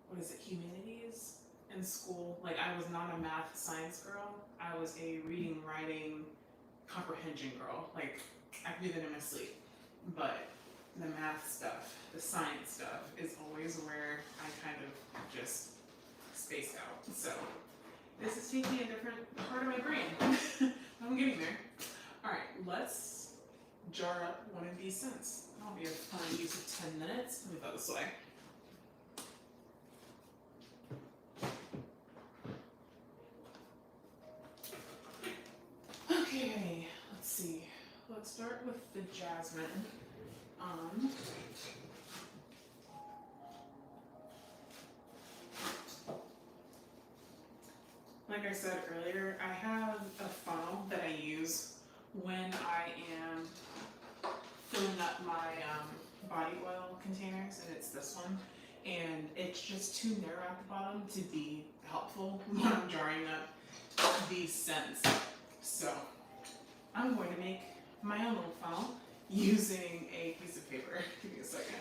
what is it, humanities in school. Like I was not a math science girl, I was a reading, writing, comprehension girl. Like I could do that in my sleep. But the math stuff, the science stuff is always where I kind of just space out. So this is taking a different part of my brain. I'm getting there. Alright, let's jar up one of these scents. That'll be a fun use of 10 minutes. Let me go this way. Okay, let's see. Let's start with the jasmine. Like I said earlier, I have a funnel that I use when I am filling up my body oil containers, and it's this one. And it's just too narrow at the bottom to be helpful when I'm jarring up these scents. So I'm going to make my own little funnel using a piece of paper. Give me a second.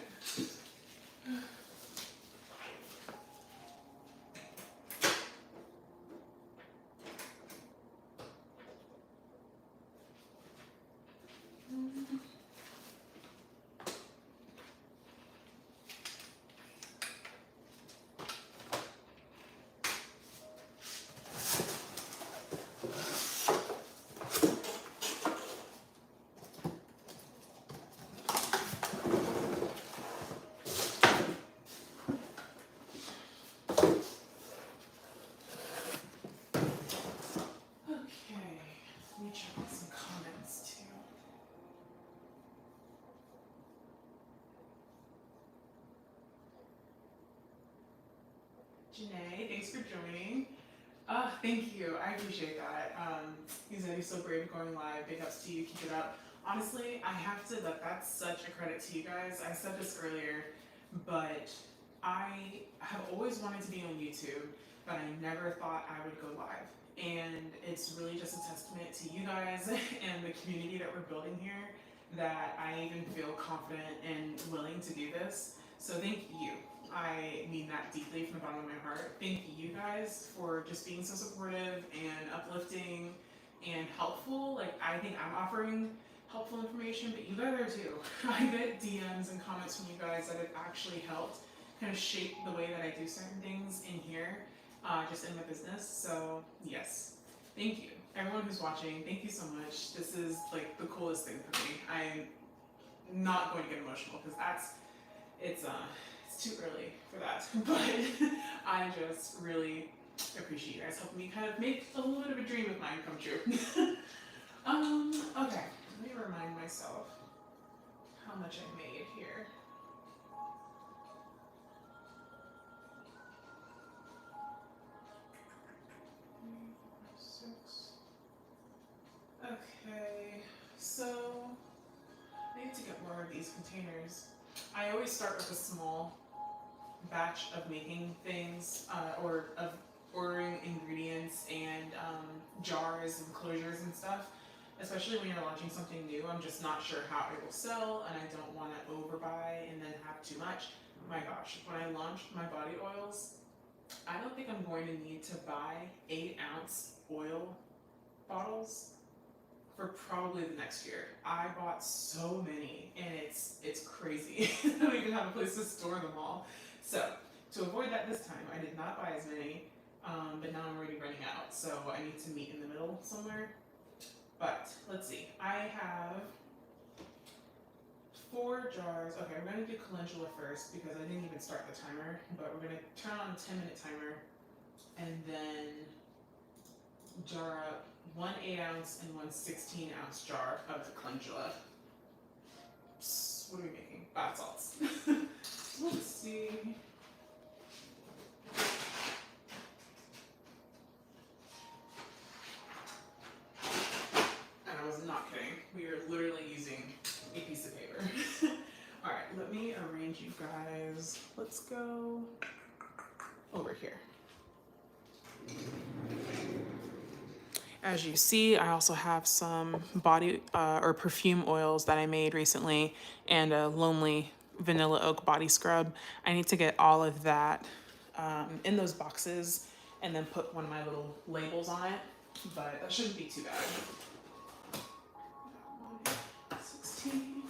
Janae, thanks for joining. Thank you, I appreciate that. You said you're so brave going live, big ups to you, keep it up. Honestly, I have to, that's such a credit to you guys. I said this earlier, but I have always wanted to be on YouTube, but I never thought I would go live. And it's really just a testament to you guys and the community that we're building here that I even feel confident and willing to do this. So thank you. I mean that deeply from the bottom of my heart. Thank you guys for just being so supportive and uplifting and helpful. Like, I think I'm offering helpful information, but you guys are too. I get DMs and comments from you guys that have actually helped kind of shape the way that I do certain things in here, just in my business. So yes, thank you. Everyone who's watching, thank you so much. This is like the coolest thing for me. I'm not going to get emotional because it's too early for that, but I just really appreciate you guys helping me kind of make a little bit of a dream of mine come true. Okay, let me remind myself how much I made here. So more of these containers. I always start with a small batch of making things, or of ordering ingredients and jars and closures and stuff. Especially when you're launching something new, I'm just not sure how it will sell, and I don't want to overbuy and then have too much. My gosh, when I launched my body oils, I don't think I'm going to need to buy 8-ounce oil bottles for probably the next year. I bought so many, and it's crazy. I don't even have a place to store them all. So to avoid that this time, I did not buy as many, but now I'm already running out. So I need to meet in the middle somewhere. But let's see, I have 4 jars. Okay, we're gonna do calendula first because I didn't even start the timer, but we're gonna turn on a 10-minute timer and then jar up 1 8-ounce and 1 16-ounce jar of the calendula. What are we making? Bath salts. Let's see. And I was not kidding. We are literally using a piece of paper. All right, let me arrange you guys. Let's go over here. As you see, I also have some body or perfume oils that I made recently and a Lonely Vanilla Oak body scrub. I need to get all of that in those boxes and then put one of my little labels on it, but that shouldn't be too bad. 16.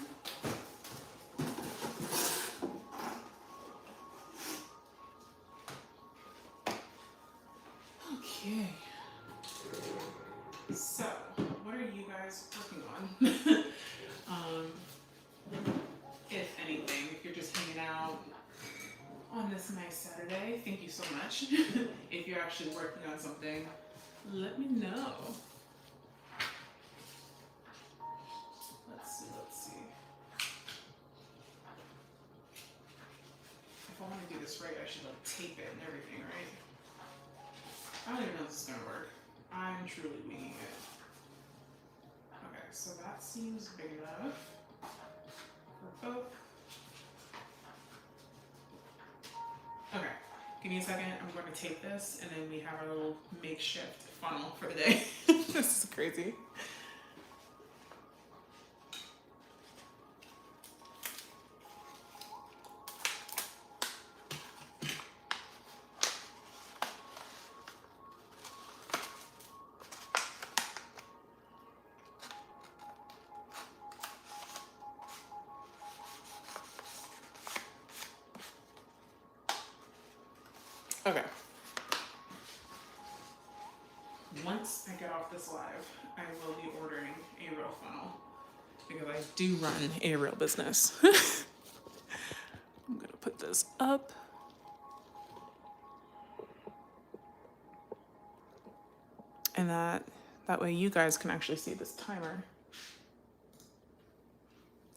Okay. So, what are you guys working on? If anything, if you're just hanging out on this nice Saturday, thank you so much. If you're actually working on something, let me know. Let's see. If I want to do this right, I should like tape it and everything, right? I don't even know if this is gonna work. I'm truly winging it. Okay, so that seems big enough for both. Okay, give me a second. I'm going to tape this, and then we have our little makeshift funnel for the day. This is crazy. Okay. Once I get off this live, I will be ordering a real funnel because I do run a real business. I'm gonna put this up. And that way you guys can actually see this timer.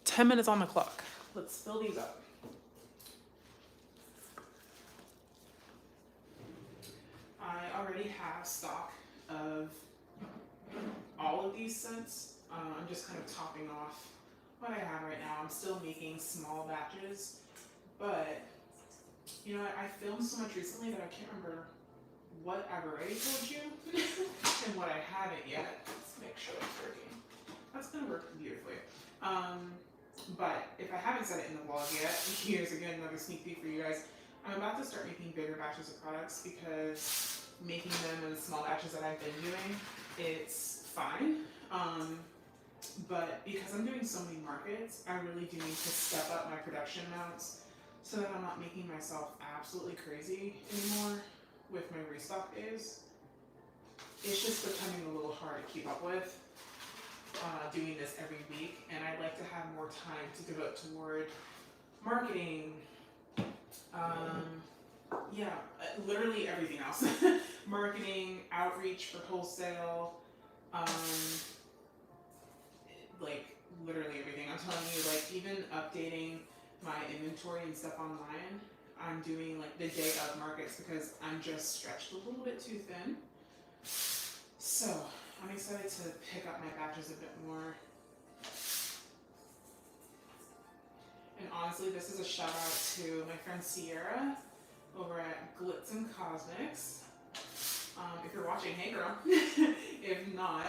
10 minutes on the clock. Let's fill these up. I already have stock of all of these scents. I'm just kind of topping off what I have right now. I'm still making small batches, but you know, I filmed so much recently that I can't remember what I've already told you and what I haven't yet. Let's make sure it's working. That's gonna work beautifully. But if I haven't said it in the vlog yet, here's again another sneak peek for you guys. I'm about to start making bigger batches of products because making them in the small batches that I've been doing, it's fine. But because I'm doing so many markets, I really do need to step up my production amounts so that I'm not making myself absolutely crazy anymore with my restock days. It's just becoming a little hard to keep up with doing this every week, and I'd like to have more time to devote toward marketing, literally everything else. Marketing, outreach for wholesale, like literally everything. I'm telling you, like even updating my inventory and stuff online, I'm doing like the day of markets because I'm just stretched a little bit too thin. So I'm excited to pick up my batches a bit more. honestly, this is a shout out to my friend Sierra over at Glitz and Cosmetics. If you're watching, hey girl. If not,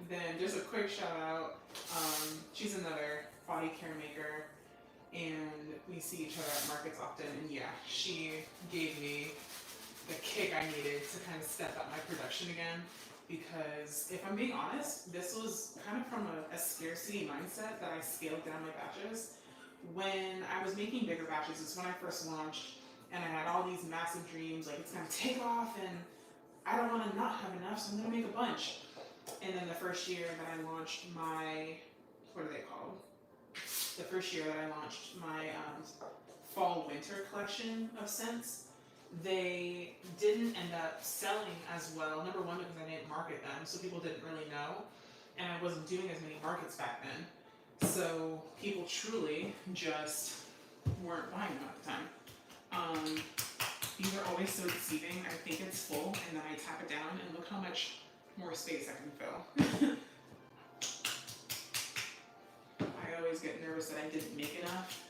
then just a quick shout out. She's another body care maker, and we see each other at markets often. And yeah, she gave me the kick I needed to kind of step up my production again. Because if I'm being honest, this was kind of from a scarcity mindset that I scaled down my batches. When I was making bigger batches, it's when I first launched, and I had all these massive dreams, like it's gonna take off, and I don't want to not have enough, so I'm gonna make a bunch. And then the first year that I launched my, what are they called? The first year that I launched my fall-winter collection of scents, they didn't end up selling as well. Number one, because I didn't market them, so people didn't really know, and I wasn't doing as many markets back then. So people truly just weren't buying them at the time. These are always so deceiving. I think it's full, and then I tap it down, and look how much more space I can fill. I always get nervous that I didn't make enough.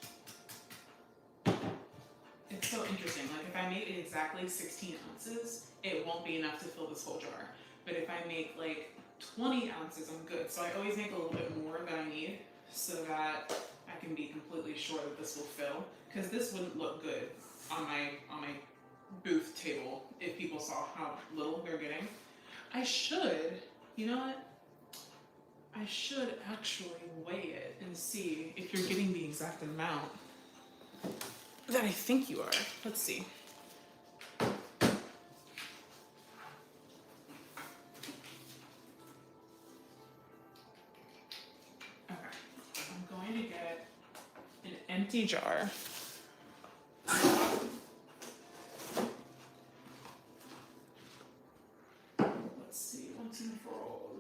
It's so interesting. Like if I make it exactly 16 ounces, it won't be enough to fill this whole jar. But if I make like 20 ounces, I'm good. So I always make a little bit more than I need so that I can be completely sure that this will fill. Because this wouldn't look good on my booth table if people saw how little they're getting. I should, you know what? I should actually weigh it and see if you're getting the exact amount that I think you are. Let's see. Okay, I'm going to get an empty jar. Let's see, once and for all.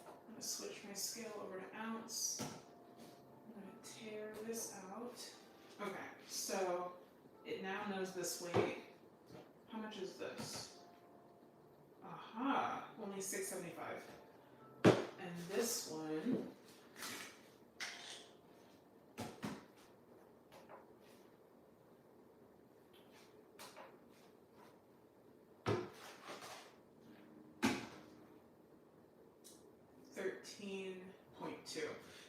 I'm going to switch my scale over to ounce. Tear this out. Okay, so it now knows this weight. How much is this? Aha, only $6.75. And this one, $13.2.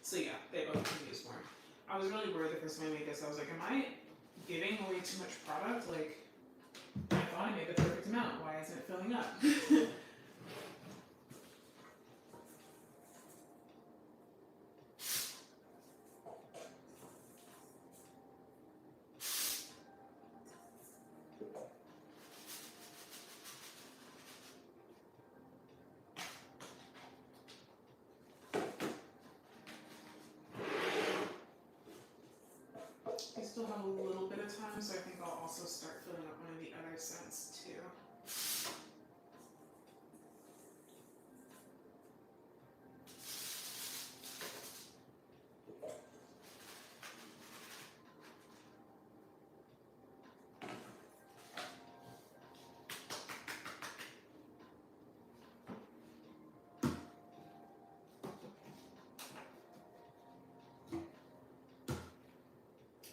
So yeah, they both can use more. I was really worried the first time I made this. I was like, am I giving away too much product? Like, I thought I made the perfect amount. Why isn't it filling up? I still have a little bit of time, so I think I'll also start filling up one of the other scents too.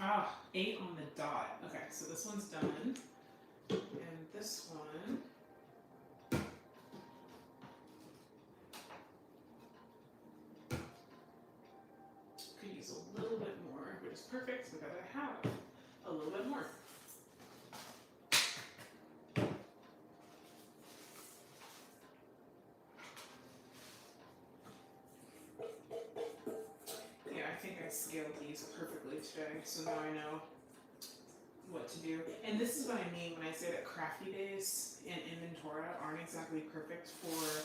Ah, 8 on the dot. Okay, so this one's done. And this one, could use a little bit more, which is perfect because I have a little bit more. Yeah, I think I scaled these perfectly today, so now I know what to do. And this is what I mean when I say that crafty days and Inventora aren't exactly perfect for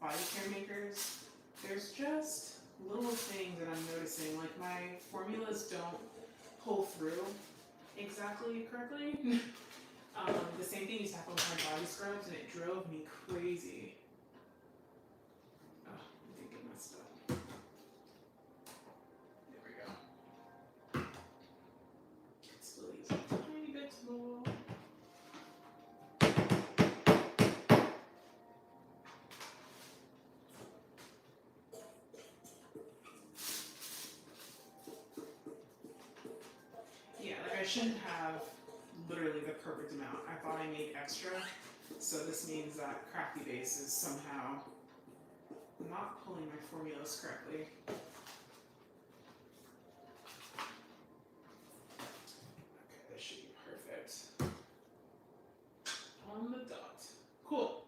body care makers. There's just little things that I'm noticing, like my formulas don't pull through exactly correctly. The same thing used to happen with my body scrubs, and it drove me crazy. Oh, I think it messed up. There we go. Still use a tiny bit more. I shouldn't have literally the perfect amount. I thought I made extra, so this means that crafty base is somehow not pulling my formulas correctly. Okay, this should be perfect. On the dot. Cool.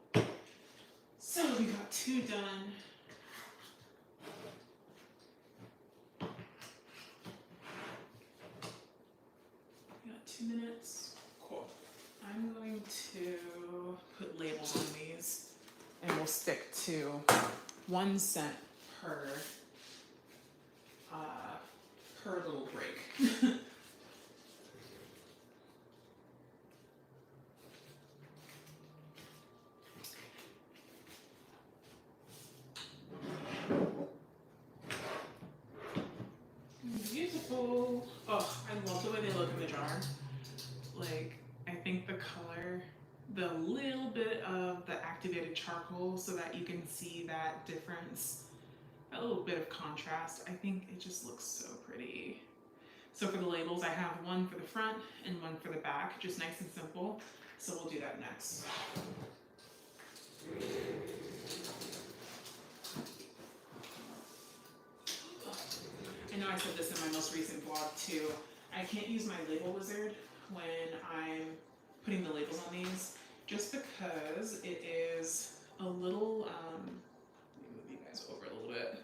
So we got 2 done. We got 2 minutes. Cool. I'm going to put labels on these, and we'll stick to 1 cent per little break. Beautiful. Oh, I love the way they look in the jar. Like, I think the color, the little bit of the activated charcoal so that you can see that difference, a little bit of contrast. I think it just looks so pretty. So for the labels, I have one for the front and one for the back, just nice and simple. So we'll do that next. I know I said this in my most recent vlog too. I can't use my label wizard when I'm putting the labels on these, just because it is a little, let me move you guys over a little bit.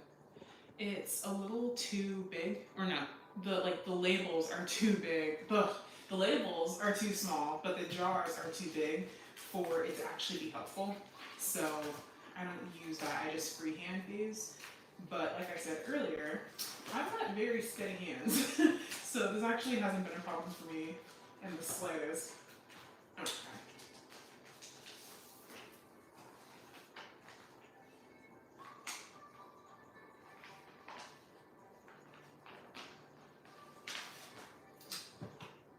It's a little too big, or no, the labels are too big. The labels are too small, but the jars are too big for it to actually be helpful. So I don't use that, I just freehand these. But like I said earlier, I've got very steady hands. So this actually hasn't been a problem for me in the slightest. Okay.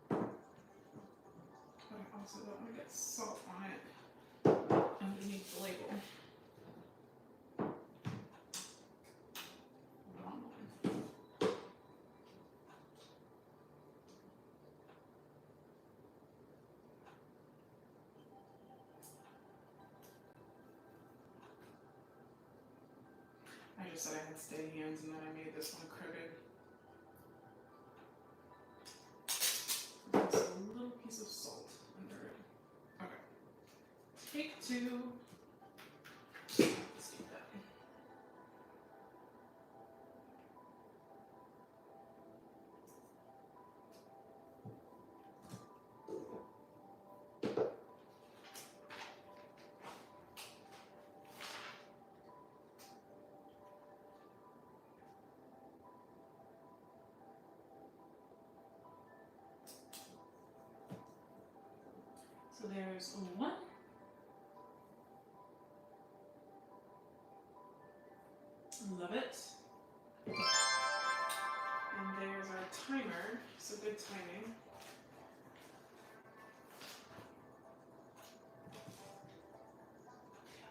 But I also don't want to get salt on it underneath the label. Wrong one. I just said I had steady hands and then I made this one crooked. There's a little piece of salt under it. Okay. Take 2. Let's do that. So there's 1. Love it. And there's our timer, so good timing.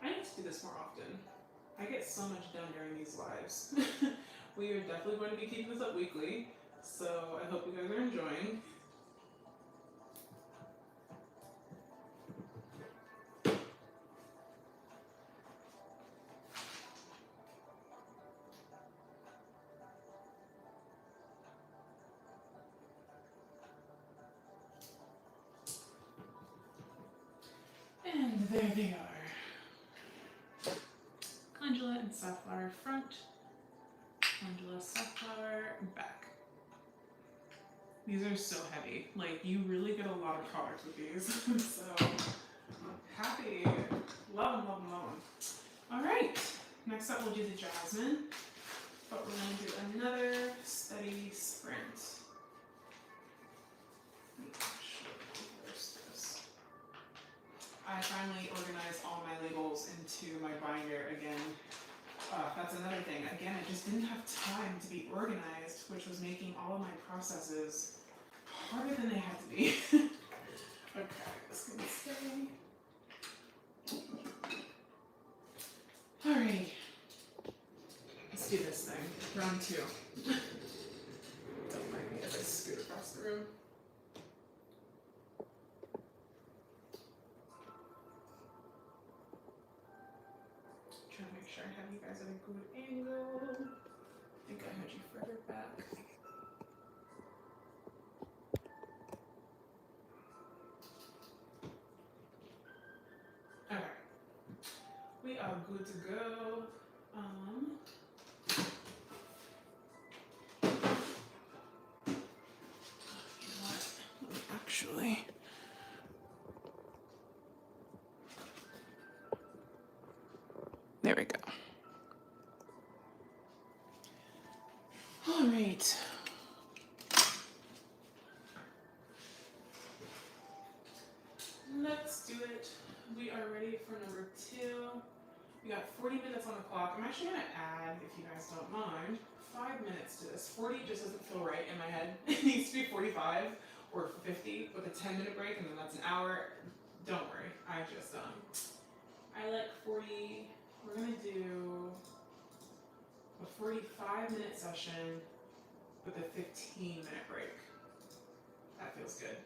I need to do this more often. I get so much done during these lives. We are definitely going to be keeping this up weekly, so I hope you guys are enjoying. And there they are. Calendula and safflower front, calendula, safflower back. These are so heavy. Like, you really get a lot of product with these. So happy. Love them, love them, love them. All right. Next up, we'll do the jasmine, but we're going to do another steady sprint. I finally organized all my labels into my binder again. That's another thing. Again, I just didn't have time to be organized, which was making all of my processes harder than they had to be. Okay, this can stay. Alrighty. Let's do this thing. Round 2. Don't mind me as I scoot across the room. good angle. I think I had you further back. Okay, we are good to go. Actually, there we go. All right. Let's do it. We are ready for number 2. We got 40 minutes on the clock. I'm actually gonna add, if you guys don't mind, 5 minutes to this. 40 just doesn't feel right in my head. It needs to be 45 or 50 with a 10-minute break, and then that's an hour. Don't worry, I just I like 40. We're gonna do a 45-minute session with a 15-minute break. That feels good.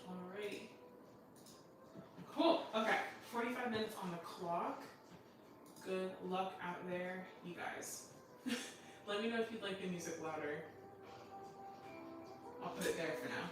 Alrighty. Cool. Okay. 45 minutes on the clock. Good luck out there, you guys. Let me know if you'd like the music louder. I'll put it there for now.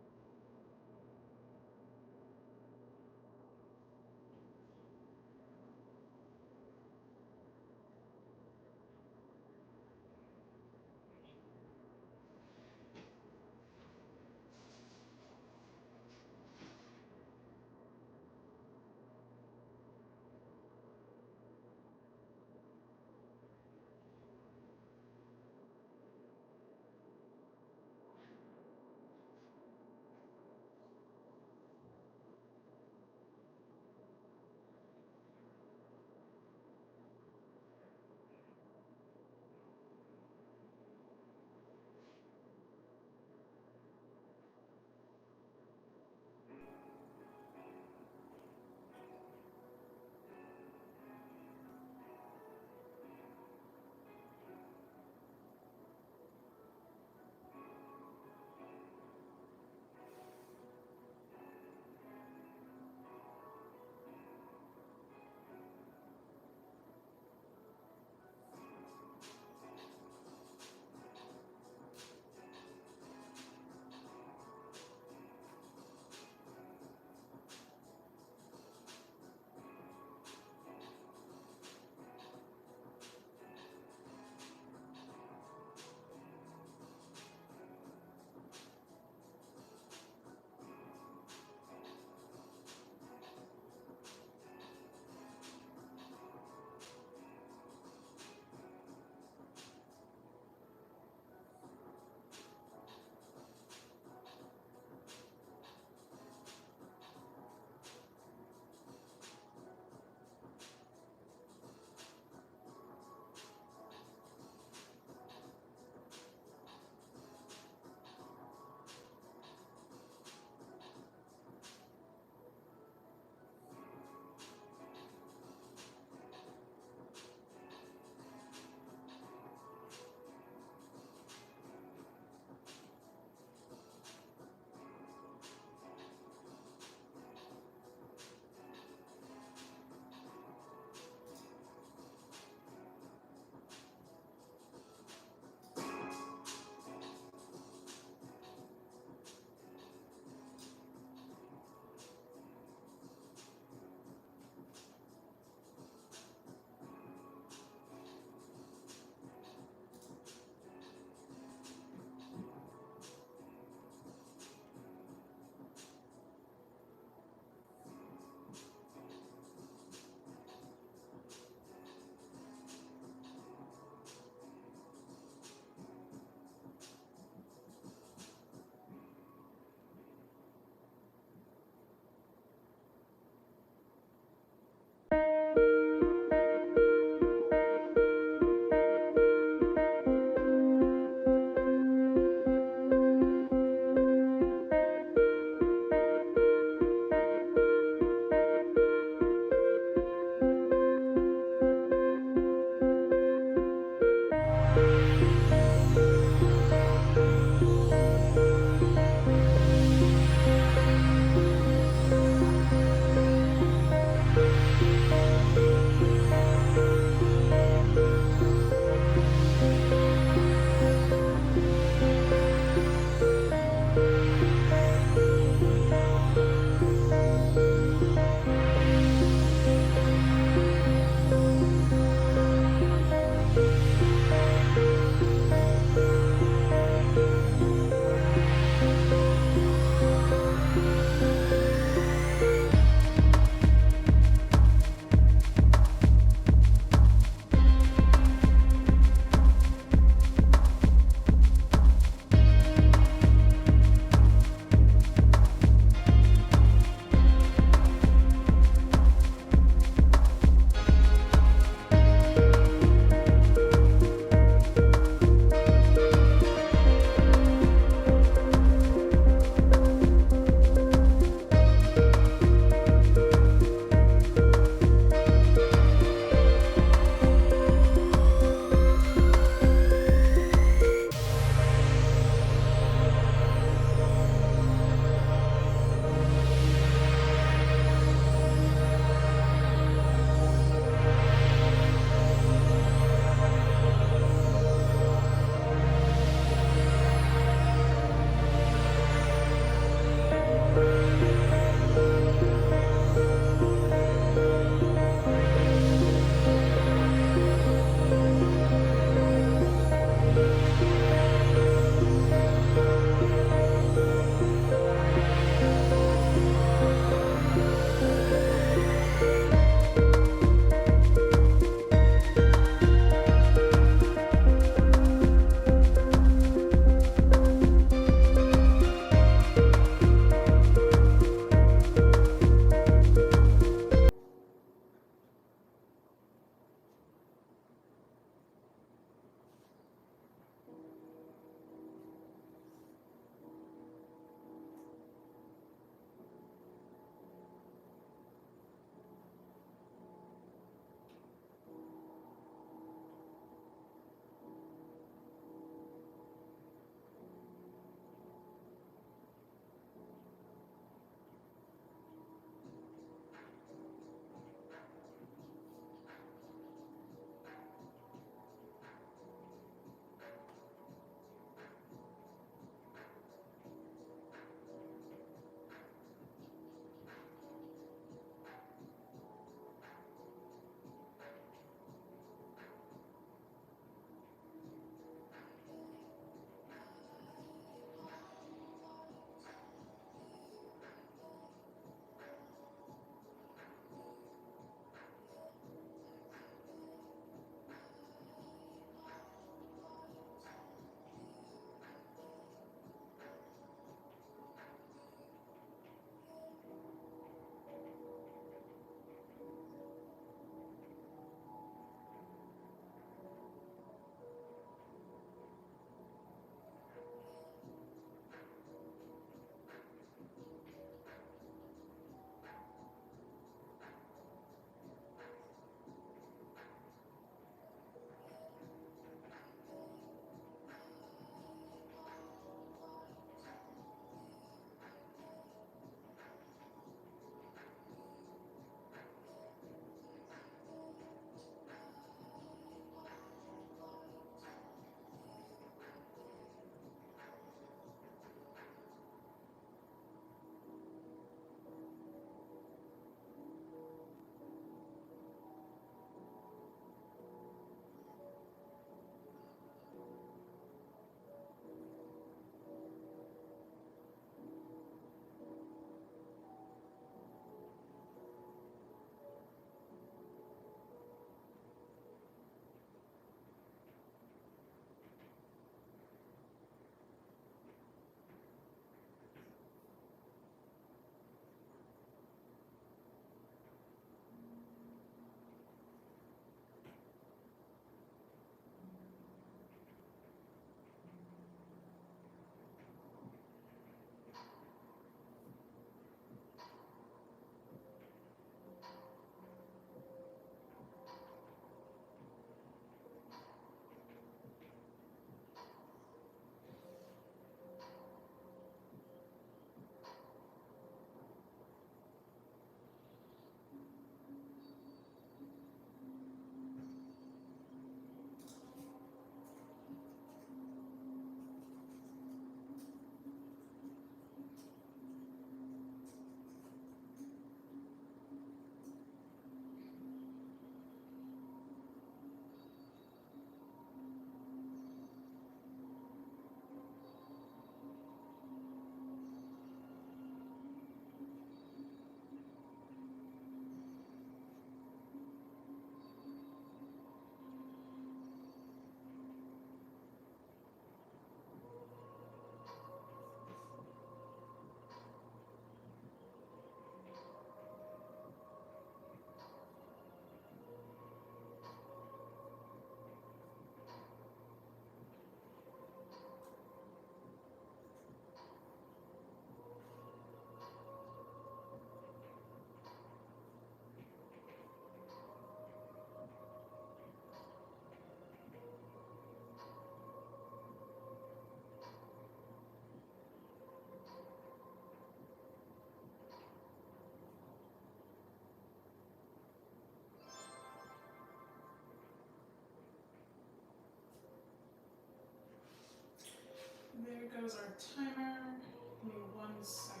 goes our timer. Give me 1 second.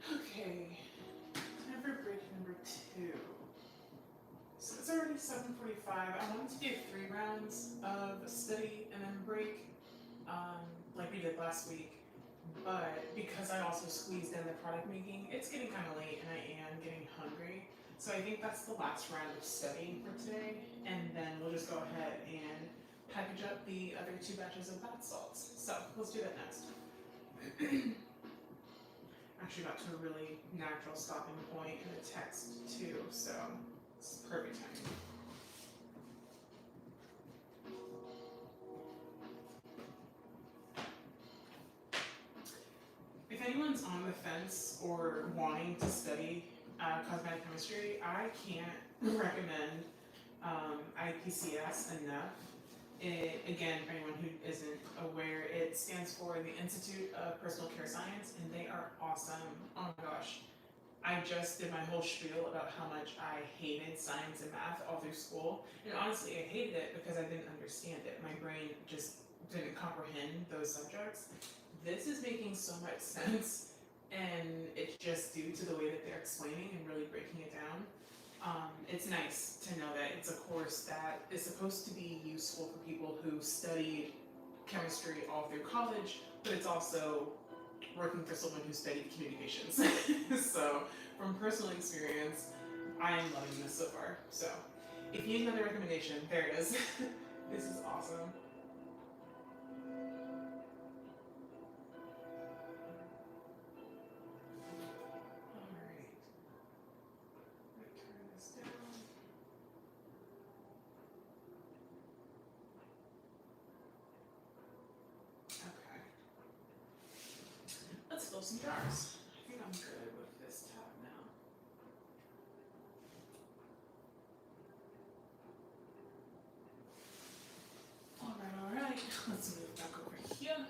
Okay, time for break number 2. So it's already 7:45. I wanted to do 3 rounds of study and then break, like we did last week. But because I also squeezed in the product making, it's getting kind of late and I am getting hungry. So I think that's the last round of studying for today. And then we'll just go ahead and package up the other 2 batches of bath salts. So let's do that next. Actually got to a really natural stopping point in the text too, so it's perfect timing. If anyone's on the fence or wanting to study cosmetic chemistry, I can't recommend IPCS enough. Again, for anyone who isn't aware, it stands for the Institute of Personal Care Science, and they are awesome. Oh my gosh. I just did my whole spiel about how much I hated science and math all through school. And honestly, I hated it because I didn't understand it. My brain just didn't comprehend those subjects. This is making so much sense, and it's just due to the way that they're explaining and really breaking it down. It's nice to know that it's a course that is supposed to be useful for people who studied chemistry all through college, but it's also working for someone who studied communications. So, from personal experience, I am loving this so far. So, if you need another recommendation, there it is. This is awesome. Alright. Turn this down. Okay. Let's fill some jars. I think I'm good with this tab now. Alright. Let's move back over here.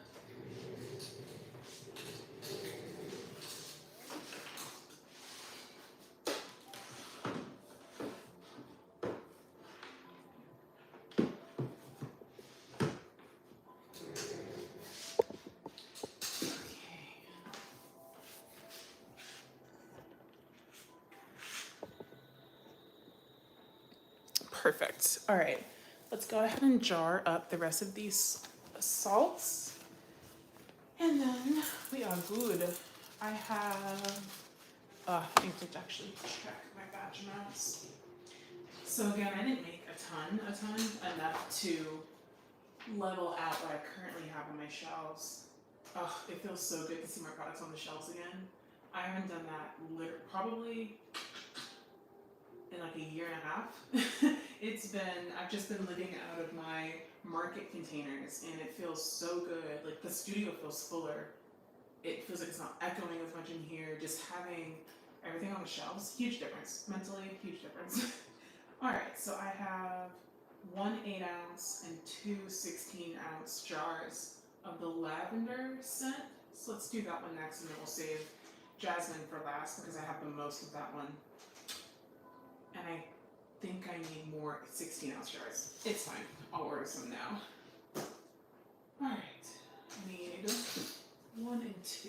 Perfect. All right, let's go ahead and jar up the rest of these salts. And then we are good. I have, I need to actually check my batch amounts. So again, I didn't make a ton, enough to level out what I currently have on my shelves. Oh, it feels so good to see my products on the shelves again. I haven't done that probably in like a year and a half. I've just been living out of my market containers and it feels so good. Like the studio feels fuller. It feels like it's not echoing as much in here. Just having everything on the shelves, huge difference. Mentally, huge difference. Alright, so I have 1 8-ounce and 2 16-ounce jars of the lavender scent. So let's do that one next and then we'll save jasmine for last because I have the most of that one. And I think I need more 16-ounce jars. It's fine. I'll order some now. Alright. I need 1 and 2.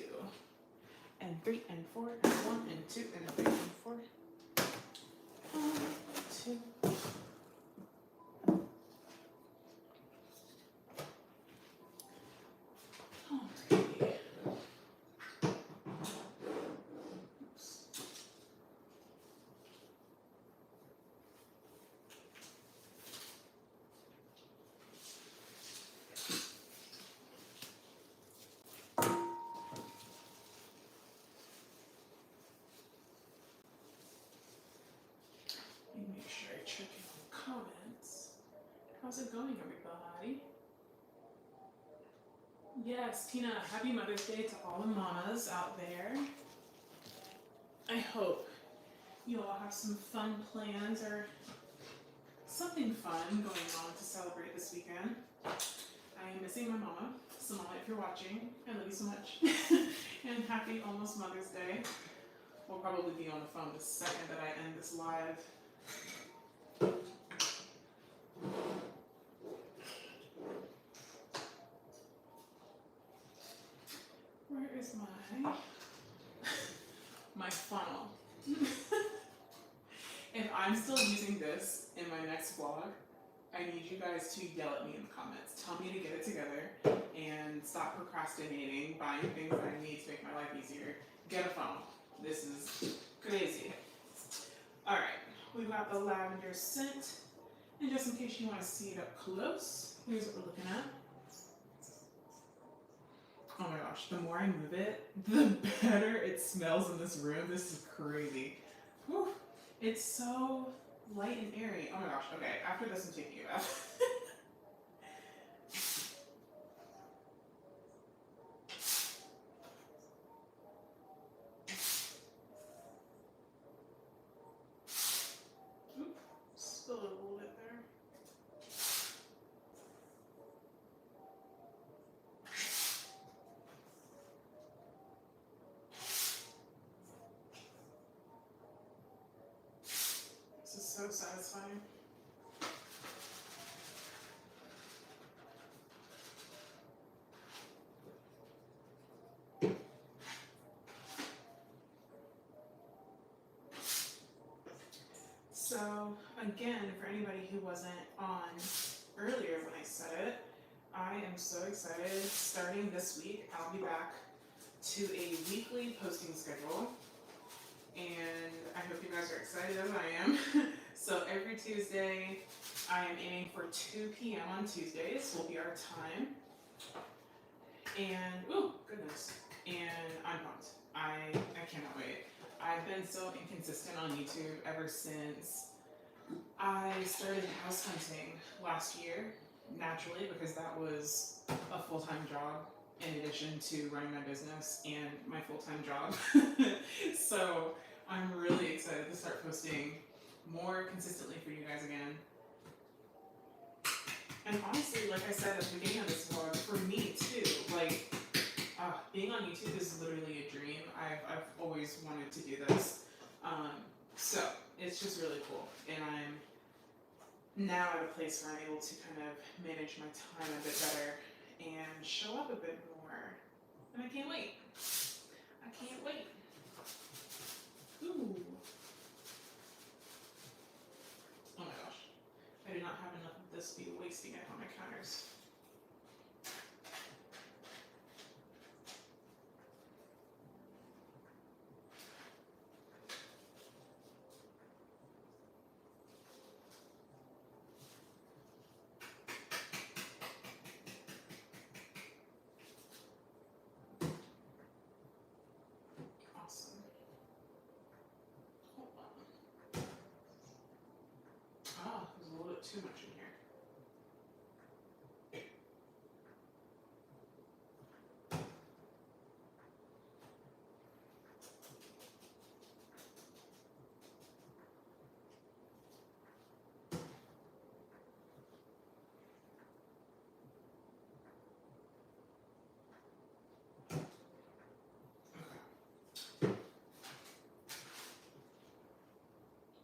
And 3 and 4. And 1 and 2 and 3 and 4. 1, 2. Make sure I check in on comments. How's it going, everybody? Yes, Tina, happy Mother's Day to all the mamas out there. I hope you all have some fun plans or something fun going on to celebrate this weekend. I am missing my mama. So mama, if you're watching, I love you so much. And happy almost Mother's Day. We'll probably be on the phone the second that I end this live. Where is my funnel? If I'm still using this in my next vlog, I need you guys to yell at me in the comments. Tell me to get it together and stop procrastinating, buying things that I need to make my life easier. Get a funnel. This is crazy. Alright, we've got the lavender scent. And just in case you want to see it up close, here's what we're looking at. Oh my gosh, the more I move it, the better it smells in this room. This is crazy. Whew. It's so light and airy. Oh my gosh, okay, after this I'm taking it out. Oop, spilled a little bit there. This is so satisfying. So again, for anybody who wasn't on earlier when I said it, I am so excited. Starting this week, I'll be back to a weekly posting schedule. And I hope you guys are excited as I am. So every Tuesday, I am aiming for 2 p.m. on Tuesdays will be our time. And, oh, goodness. And I'm pumped. I cannot wait. I've been so inconsistent on YouTube ever since I started house hunting last year, naturally, because that was a full-time job in addition to running my business and my full-time job. So I'm really excited to start posting more consistently for you guys again. And honestly, like I said at the beginning of this vlog, for me too, like, being on YouTube is literally a dream. I've always wanted to do this. So it's just really cool. And I'm now at a place where I'm able to kind of manage my time a bit better and show up a bit more. And I can't wait. I can't wait. Ooh. Oh my gosh. I do not have enough of this to be wasting it on my counters. too much in here.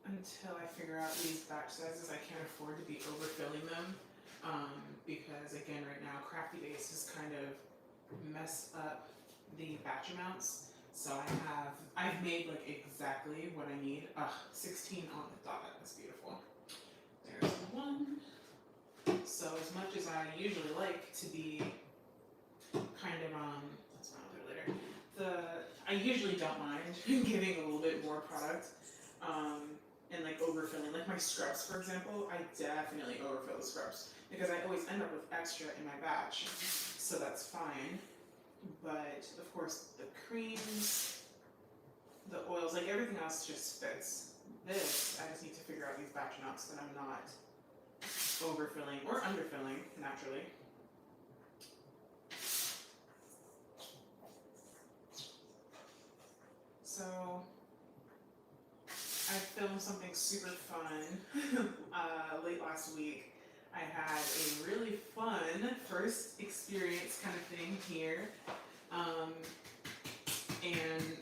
Until I figure out these batch sizes, I can't afford to be overfilling them, because again, right now, Crafty Base has kind of messed up the batch amounts. So I've made like exactly what I need. 16 on the dot. That's beautiful. There's one. So as much as I usually like to be kind of that's another later. I usually don't mind giving a little bit more product. And like overfilling, like my scrubs, for example, I definitely overfill the scrubs because I always end up with extra in my batch, so that's fine. But of course, the creams, the oils, like everything else just fits. This, I just need to figure out these batch amounts that I'm not overfilling or underfilling naturally. So I filmed something super fun late last week. I had a really fun first experience kind of thing here. And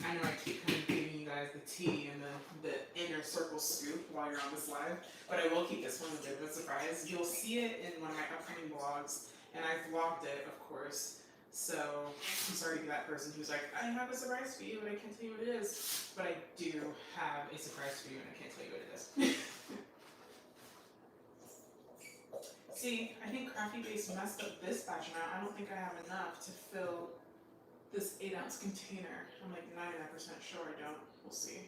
I know I keep kind of giving you guys the tea and the inner circle scoop while you're on this live, but I will keep this one a bit of a surprise. You'll see it in one of my upcoming vlogs, and I vlogged it, of course. So I'm sorry to be that person who's like, I have a surprise for you, but I can't tell you what it is. But I do have a surprise for you, and I can't tell you what it is. See, I think Crafty Base messed up this batch amount. I don't think I have enough to fill this 8-ounce container. I'm like 99% sure I don't. We'll see.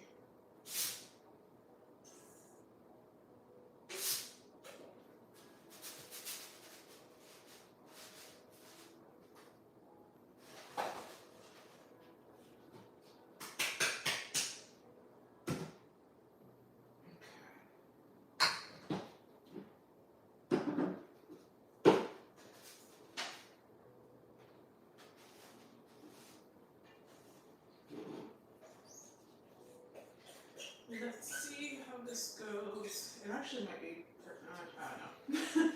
Let's see how this goes. It actually might be, I don't know.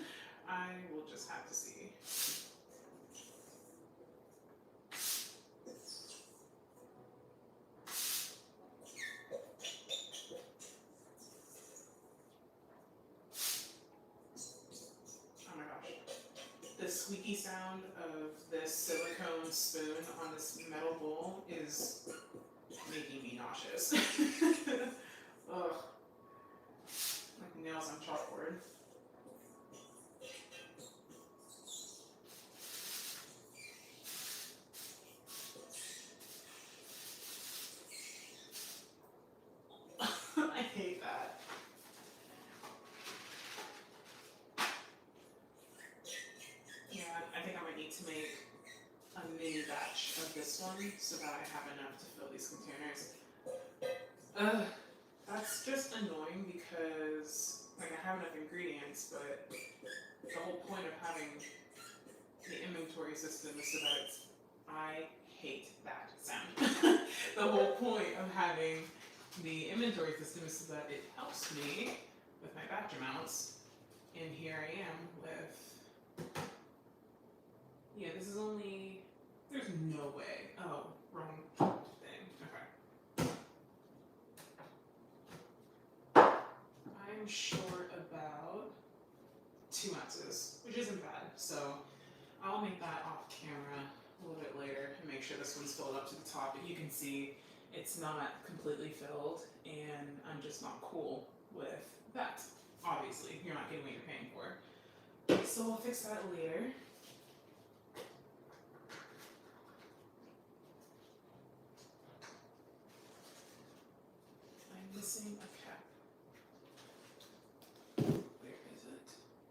I will just have to see. Oh my gosh. The squeaky sound of this silicone spoon on this metal bowl is making me nauseous. Ugh. Like nails on chalkboard. I hate that. Yeah, I think I might need to make a mini batch of this one so that I have enough to fill these containers. That's just annoying because like I have enough ingredients, but the whole point of having the inventory system is so that it's, I hate that sound. The whole point of having the inventory system is so that it helps me with my batch amounts. And here I am with, yeah, this is only, there's no way. Oh, wrong thing. Okay. I'm short about 2 ounces, which isn't bad. So I'll make that off camera a little bit later and make sure this one's filled up to the top. But you can see it's not completely filled, and I'm just not cool with that. Obviously, you're not getting what you're paying for. So we'll fix that later. I'm missing a cap. Where is it?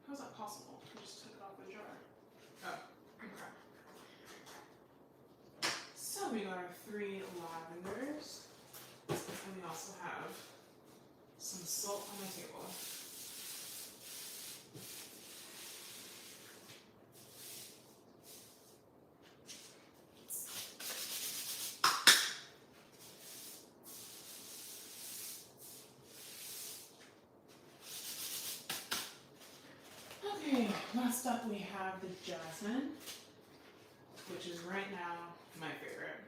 How is that possible? I just took it off the jar. Oh, okay. So we got our 3 lavenders, and we also have some salt on the table. last up we have the jasmine, which is right now my favorite.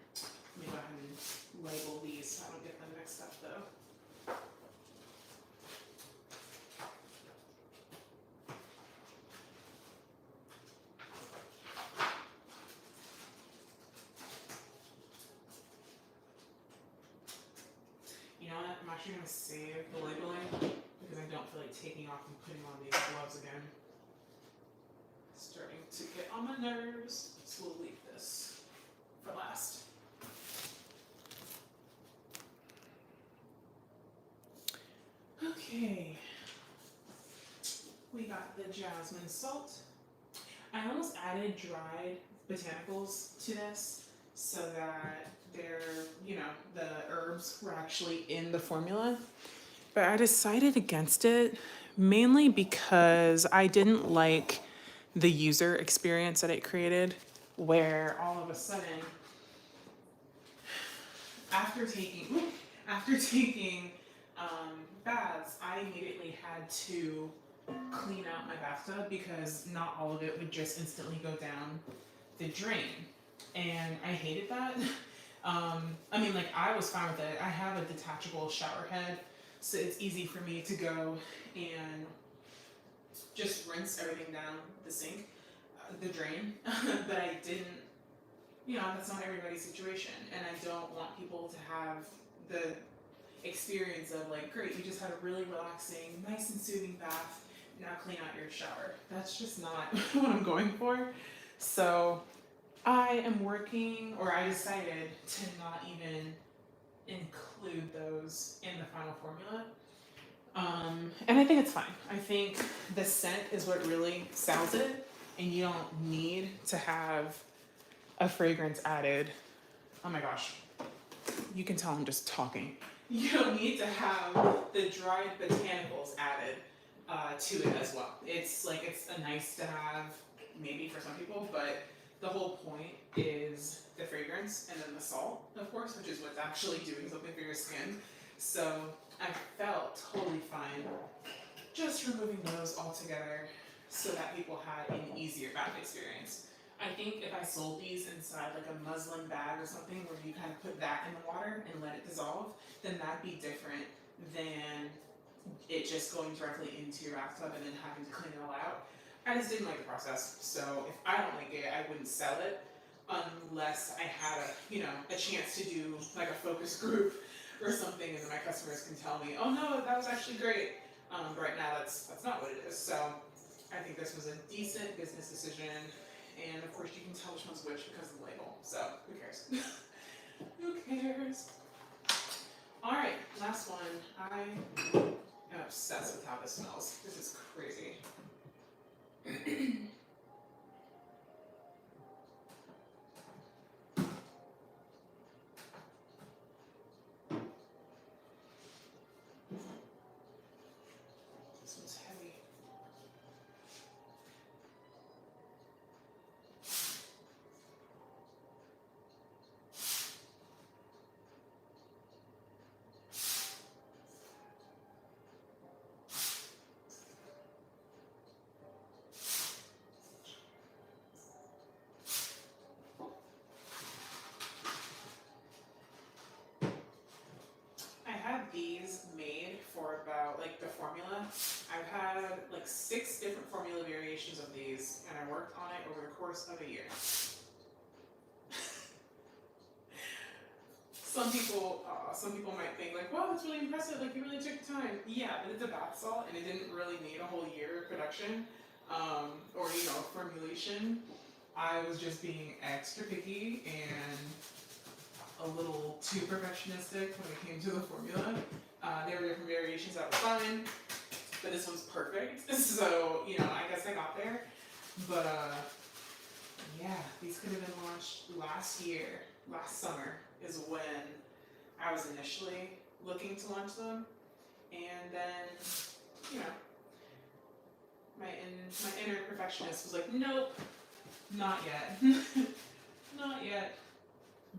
Let me go ahead and label these so I don't get them mixed up though. You know what? I'm actually going to save the labeling because I don't feel like taking off and putting on these gloves again. It's starting to get on my nerves, so we'll leave this for last. Okay, we got the jasmine salt. I almost added dried botanicals to this so that they're, you know, the herbs were actually in the formula. But I decided against it mainly because I didn't like the user experience that it created, where all of a sudden, after taking baths, I immediately had to clean out my bathtub because not all of it would just instantly go down the drain. And I hated that. I mean, like, I was fine with it. I have a detachable shower head, so it's easy for me to go and just rinse everything down the sink, the drain. But I didn't, you know, that's not everybody's situation. And I don't want people to have the experience of like, great, you just had a really relaxing, nice and soothing bath, now clean out your shower. That's just not what I'm going for. So I am working, or I decided to not even include those in the final formula. And I think it's fine. I think the scent is what really sells it, and you don't need to have a fragrance added. Oh my gosh, you can tell I'm just talking. You don't need to have the dried botanicals added to it as well. It's like, it's a nice to have maybe for some people, but the whole point is the fragrance and then the salt, of course, which is what's actually doing something for your skin. So I felt totally fine just removing those altogether so that people had an easier bath experience. I think if I sold these inside like a muslin bag or something where you kind of put that in the water and let it dissolve, then that'd be different than it just going directly into your bathtub and then having to clean it all out. I just didn't like the process, so if I don't like it, I wouldn't sell it unless I had a chance to do like a focus group or something, and then my customers can tell me, oh no, that was actually great. But right now, that's not what it is. So I think this was a decent business decision, and of course you can tell which one's which because of the label. So who cares? Who cares? All right, last one. I am obsessed with how this smells. This is crazy. This one's heavy. These made for about like the formula. I've had like 6 different formula variations of these, and I worked on it over the course of a year. Some people might think like, wow, that's really impressive, like you really took time. Yeah, but it's a bath salt and it didn't really need a whole year of production or formulation. I was just being extra picky and a little too perfectionistic when it came to the formula. There were different variations that were fine, but this one's perfect. So, I guess I got there. But yeah, these could have been launched last summer is when I was initially looking to launch them. And then, my inner perfectionist was like, nope, not yet. Not yet.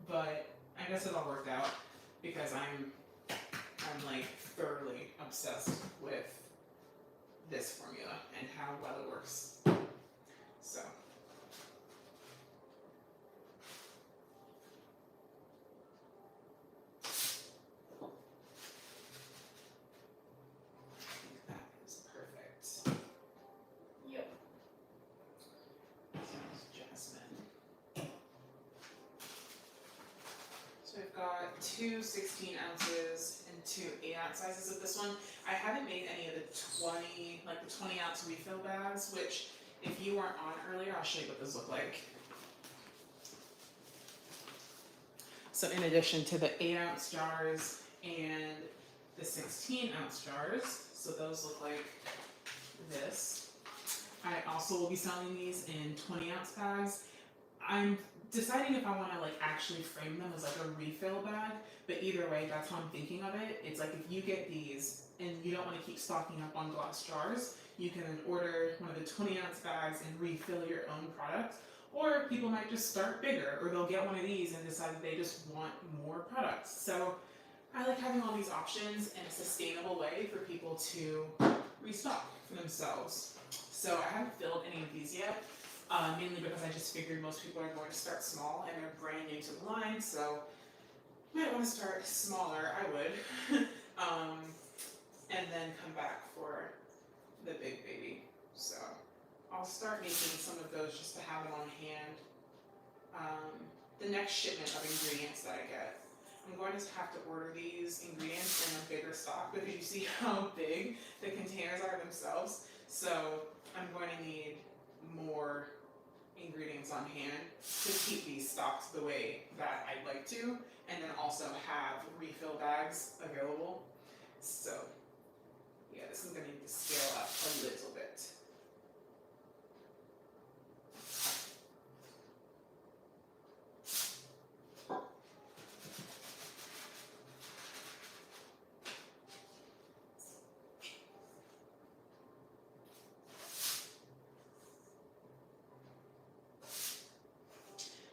But I guess it all worked out because I'm like thoroughly obsessed with this formula and how well it works. two 16 ounces and two 8-ounce sizes of this one. I haven't made any of the 20-ounce refill bags, which if you weren't on earlier, I'll show you what those look like. So in addition to the 8-ounce jars and the 16-ounce jars, so those look like this. I also will be selling these in 20-ounce bags. I'm deciding if I want to like actually frame them as like a refill bag, but either way, that's how I'm thinking of it. It's like if you get these and you don't want to keep stocking up on glass jars, you can order one of the 20-ounce bags and refill your own product. Or people might just start bigger, or they'll get one of these and decide that they just want more products. So I like having all these options in a sustainable way for people to restock for themselves. So I haven't filled any of these yet, mainly because I just figured most people are going to start small and they're brand new to the line, so you might want to start smaller, I would, and then come back for the big baby. So I'll start making some of those just to have them on hand. The next shipment of ingredients that I get, I'm going to have to order these ingredients in a bigger stock because you see how big the containers are themselves. So I'm going to need more ingredients on hand to keep these stocks the way that I'd like to, and then also have refill bags available. So yeah, this is going to need to scale up a little bit.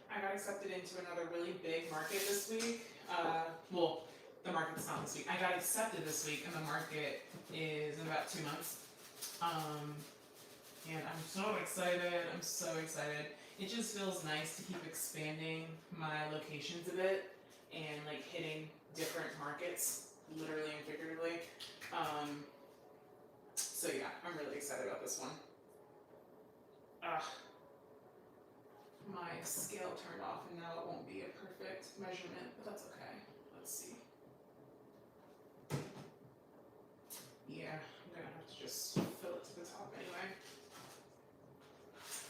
I got accepted into another really big market this week. Well, the market's not this week. I got accepted this week, and the market is in about 2 months. And I'm so excited. I'm so excited. It just feels nice to keep expanding my locations a bit and like hitting different markets, literally and figuratively. So yeah, I'm really excited about this one. My scale turned off and now it won't be a perfect measurement, but that's okay. Let's see. Yeah, I'm gonna have to just fill it to the top anyway.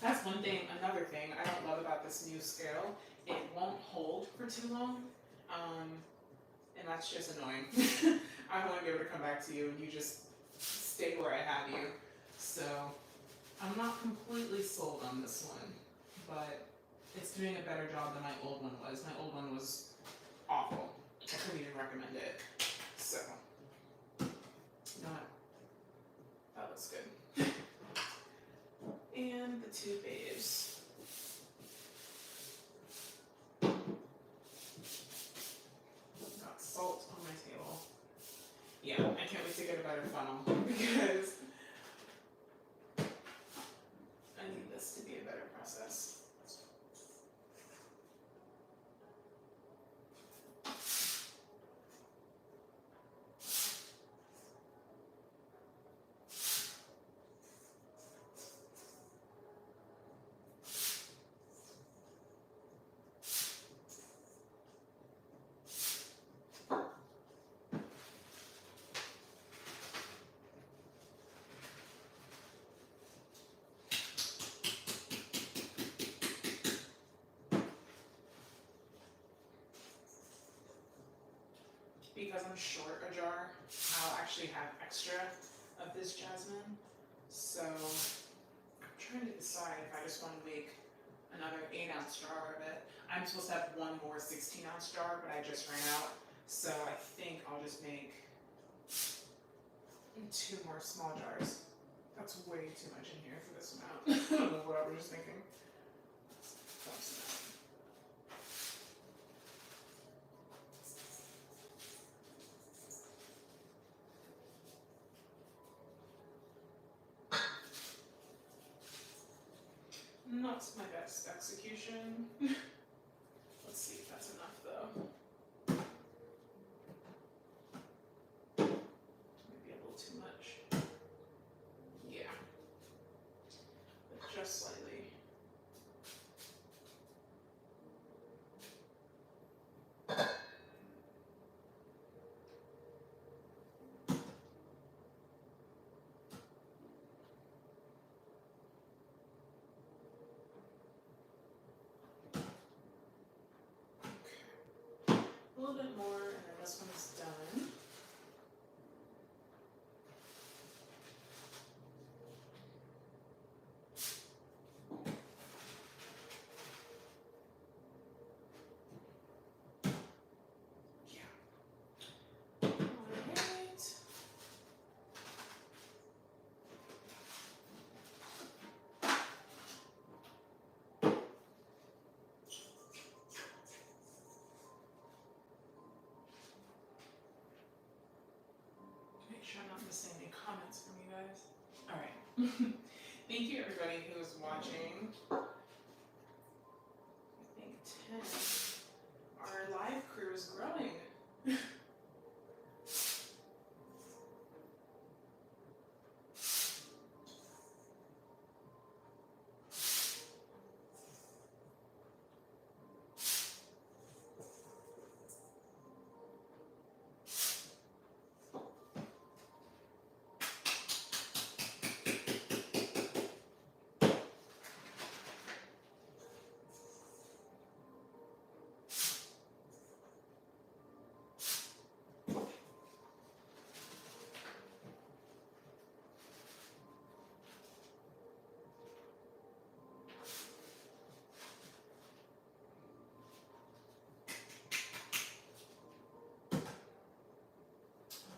That's one thing, another thing I don't love about this new scale. It won't hold for too long, and that's just annoying. I want to be able to come back to you and you just stay where I have you. So I'm not completely sold on this one, but it's doing a better job than my old one was. My old one was awful. I couldn't even recommend it. So, that looks good. And the two babes. Got salt on my table. Yeah, I can't wait to get a better funnel because I need this to be a better process. Because I'm short a jar, I'll actually have extra of this jasmine. So I'm trying to decide if I just want to make another 8-ounce jar of it. I'm supposed to have one more 16-ounce jar, but I just ran out. So I think I'll just make 2 more small jars. That's way too much in here for this amount. I don't know what I was just thinking. Not my best execution. Let's see if that's enough though. Maybe a little too much. Yeah. But just slightly. little bit more, and then this one's done. Make sure I'm not missing any comments from you guys. All right. Thank you everybody who is watching. I think 10. Our live crew is growing.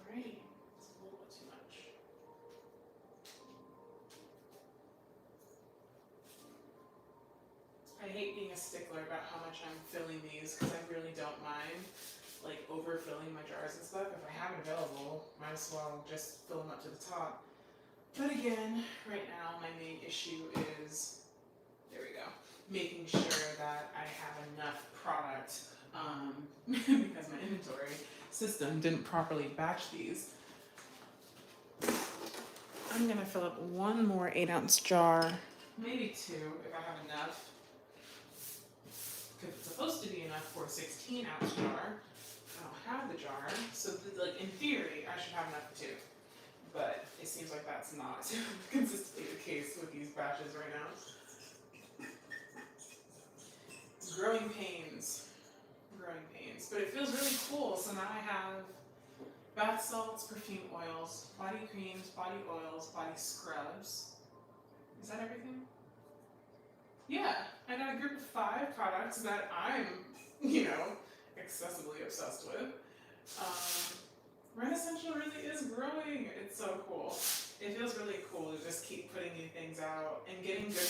Alrighty, it's a little bit too much. I hate being a stickler about how much I'm filling these because I really don't mind like overfilling my jars and stuff. If I have it available, might as well just fill them up to the top. But again, right now my main issue is, there we go, making sure that I have enough product because my inventory system didn't properly batch these. I'm gonna fill up one more 8-ounce jar, maybe 2 if I have enough. Because it's supposed to be enough for a 16-ounce jar. I don't have the jar, so like in theory I should have enough for 2. But it seems like that's not consistently the case with these batches right now. Growing pains. But it feels really cool. So now I have bath salts, perfume oils, body creams, body oils, body scrubs. Is that everything? Yeah, I got a group of 5 products that I'm, excessively obsessed with. Renascential really is growing. It's so cool. It feels really cool to just keep putting new things out and getting good,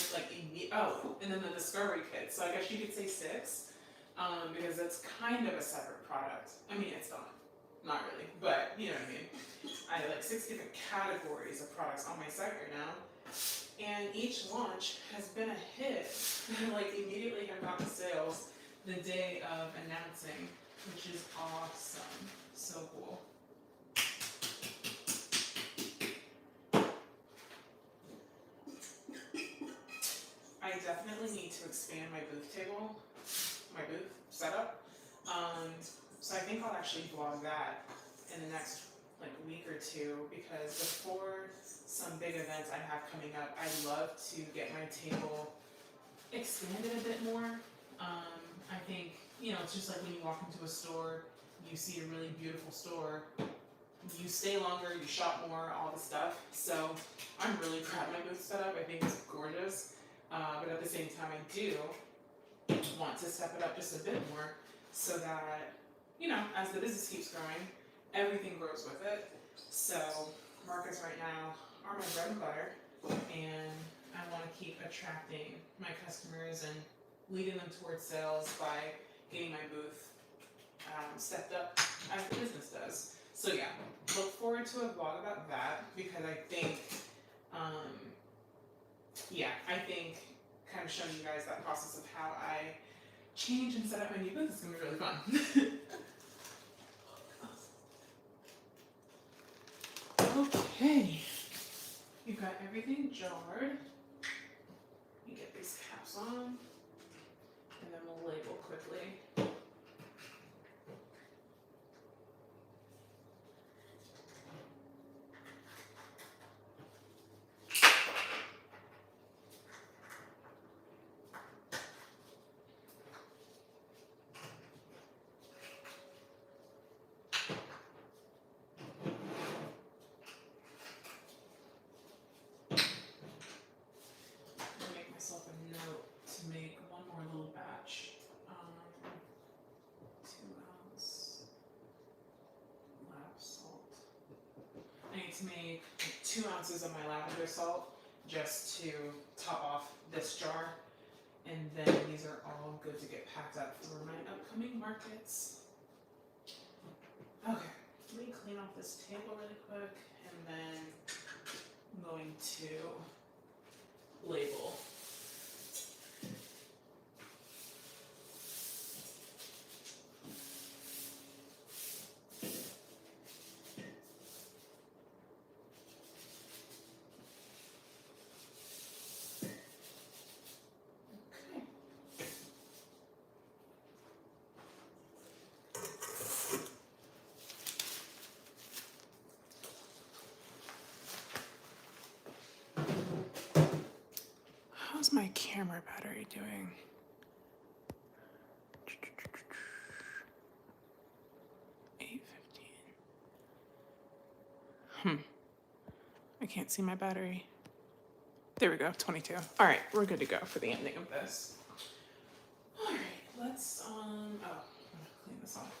and then the discovery kit. So I guess you could say 6, because it's kind of a separate product. I mean, it's not really, but you know what I mean. I have like 6 different categories of products on my site right now. And each launch has been a hit. Like immediately have gotten sales the day of announcing, which is awesome. So cool. I definitely need to expand my booth setup. So I think I'll actually vlog that in the next week or 2, because before some big events I have coming up, I'd love to get my table expanded a bit more. I think, it's just like when you walk into a store, you see a really beautiful store, you stay longer, you shop more, all the stuff. So I'm really proud of my booth setup. I think it's gorgeous. But at the same time, I do want to step it up just a bit more so that, as the business keeps growing, everything grows with it. So markets right now are my bread and butter, and I want to keep attracting my customers and leading them towards sales by getting my booth stepped up as the business does. So yeah, look forward to a vlog about that, because I think, kind of showing you guys that process of how I change and set up my new booth is going to be really fun. Okay, you've got everything jarred. You get these caps on, and then we'll label quickly. to make 2 ounces of my lavender salt just to top off this jar. And then these are all good to get packed up for my upcoming markets. Okay, let me clean off this table really quick, and then I'm going to label. How's my camera battery doing? I can't see my battery. There we go, 22. All right, we're good to go for the ending of this. All right, let's, I'm gonna clean this off.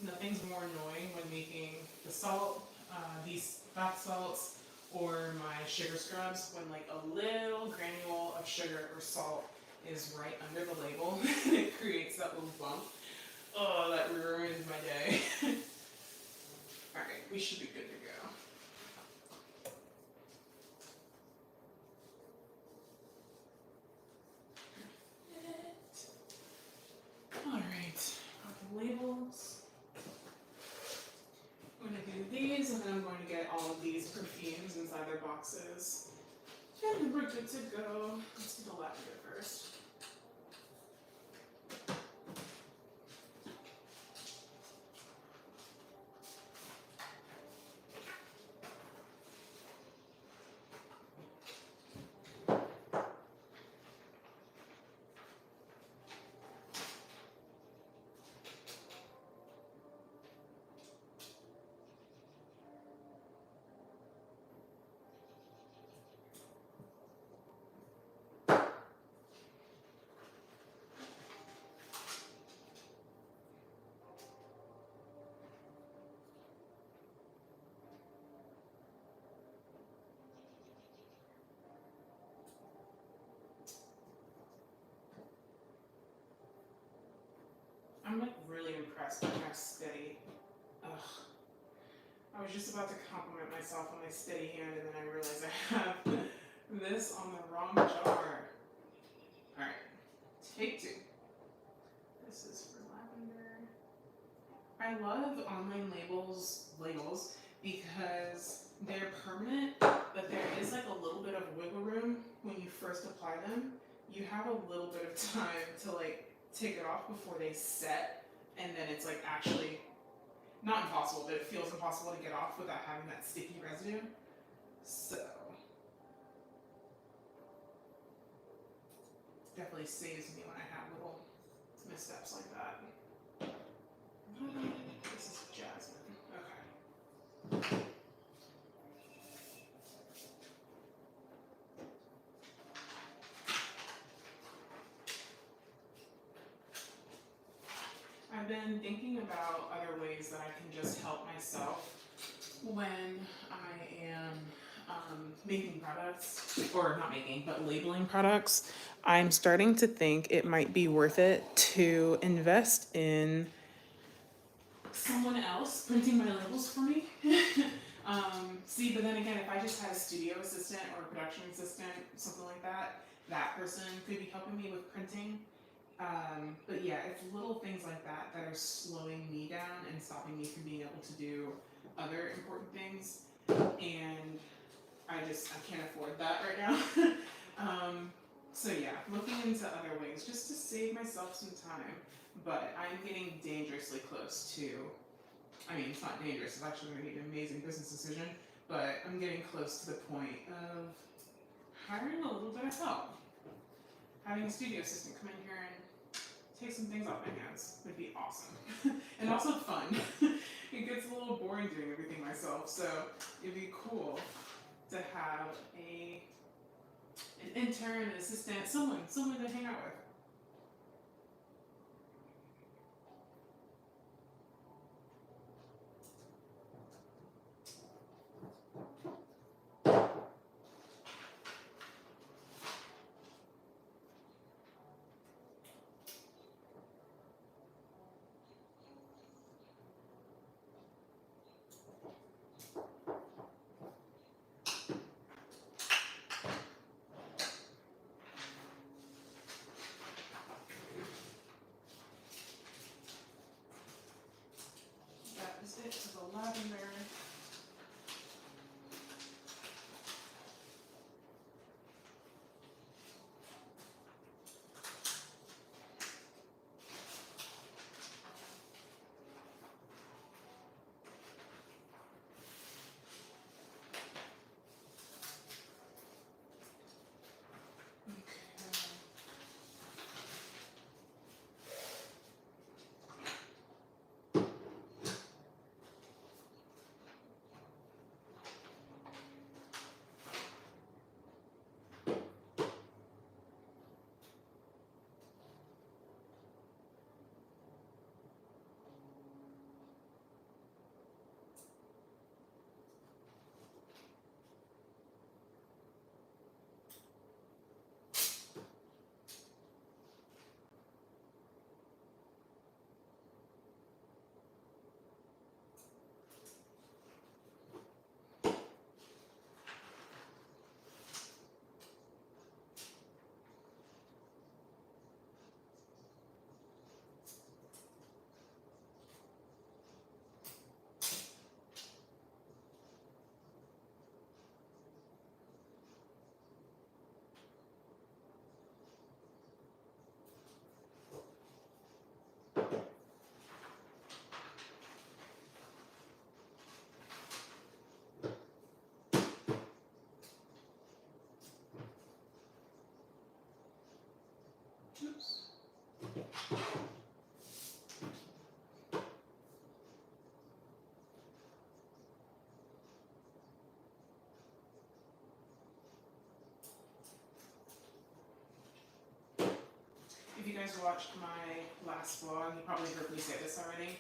Nothing's more annoying when making the salt, these bath salts, or my sugar scrubs, when like a little granule of sugar or salt is right under the label and it creates that little bump. Oh, that ruins my day. Alright, we should be good to go. Alright, got the labels. I'm going to do these, and then I'm going to get all of these perfumes inside their boxes. And we're good to go. Let's do the lavender first. I'm like really impressed by how steady. Ugh. I was just about to compliment myself on my steady hand, and then I realized I have this on the wrong jar. Alright, take 2. This is for lavender. I love online labels because they're permanent, but there is like a little bit of wiggle room when you first apply them. You have a little bit of time to like take it off before they set, and then it's like actually not impossible, but it feels impossible to get off without having that sticky residue. So definitely saves me when I have little missteps like that. This is jasmine. Okay. I've been thinking about other ways that I can just help myself when I am making products, or not making, but labeling products. I'm starting to think it might be worth it to invest in someone else printing my labels for me. See, but then again, if I just had a studio assistant or a production assistant, something like that, that person could be helping me with printing. But yeah, it's little things like that that are slowing me down and stopping me from being able to do other important things. And I can't afford that right now. So yeah, looking into other ways just to save myself some time. But I'm getting dangerously close to, I mean, it's not dangerous, it's actually going to be an amazing business decision, but I'm getting close to the point of hiring a little bit of help. Having a studio assistant come in here and take some things off my hands would be awesome. And also fun. It gets a little boring doing everything myself, so it'd be cool to have an intern, an assistant, someone to hang out with. That is it for the lavender. Oops. If you guys watched my last vlog, you probably heard me say this already.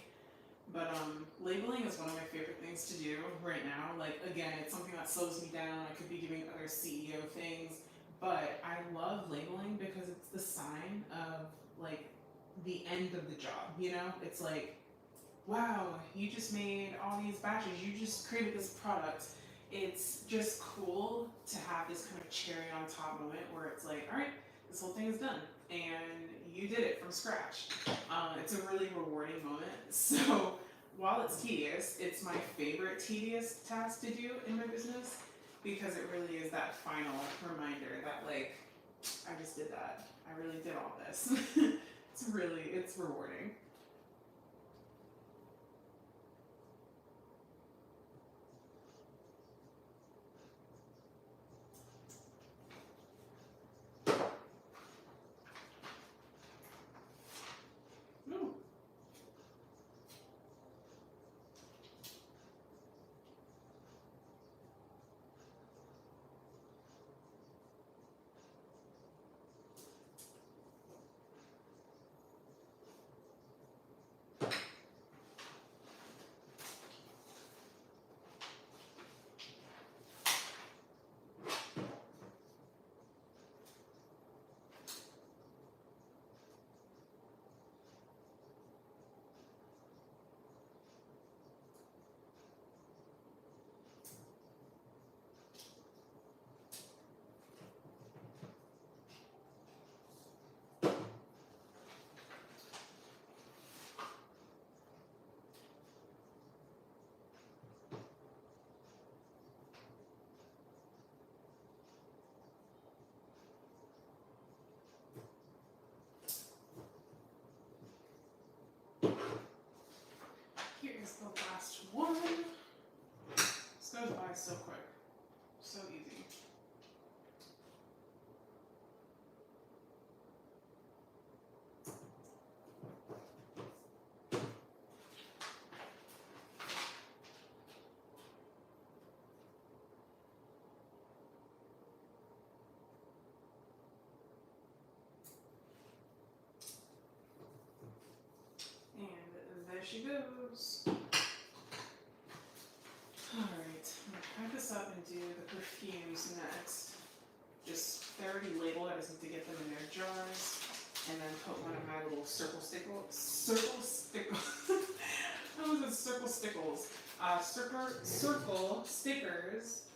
But labeling is one of my favorite things to do right now. Like, again, it's something that slows me down. I could be giving other CEO things, but I love labeling because it's the sign of like the end of the job. You know, it's like, wow, you just made all these batches. You just created this product. It's just cool to have this kind of cherry on top moment where it's like, all right, this whole thing is done, and you did it from scratch. It's a really rewarding moment. So while it's tedious, it's my favorite tedious task to do in my business because it really is that final reminder that like, I just did that. I really did all this. It's rewarding. Ooh. Here is the last one. This goes by so quick, so easy. she goes. Alright, I'm gonna pack this up and do the perfumes next. They're already labeled, I just need to get them in their jars. And then put one of my little circle stickles. Circle stickers.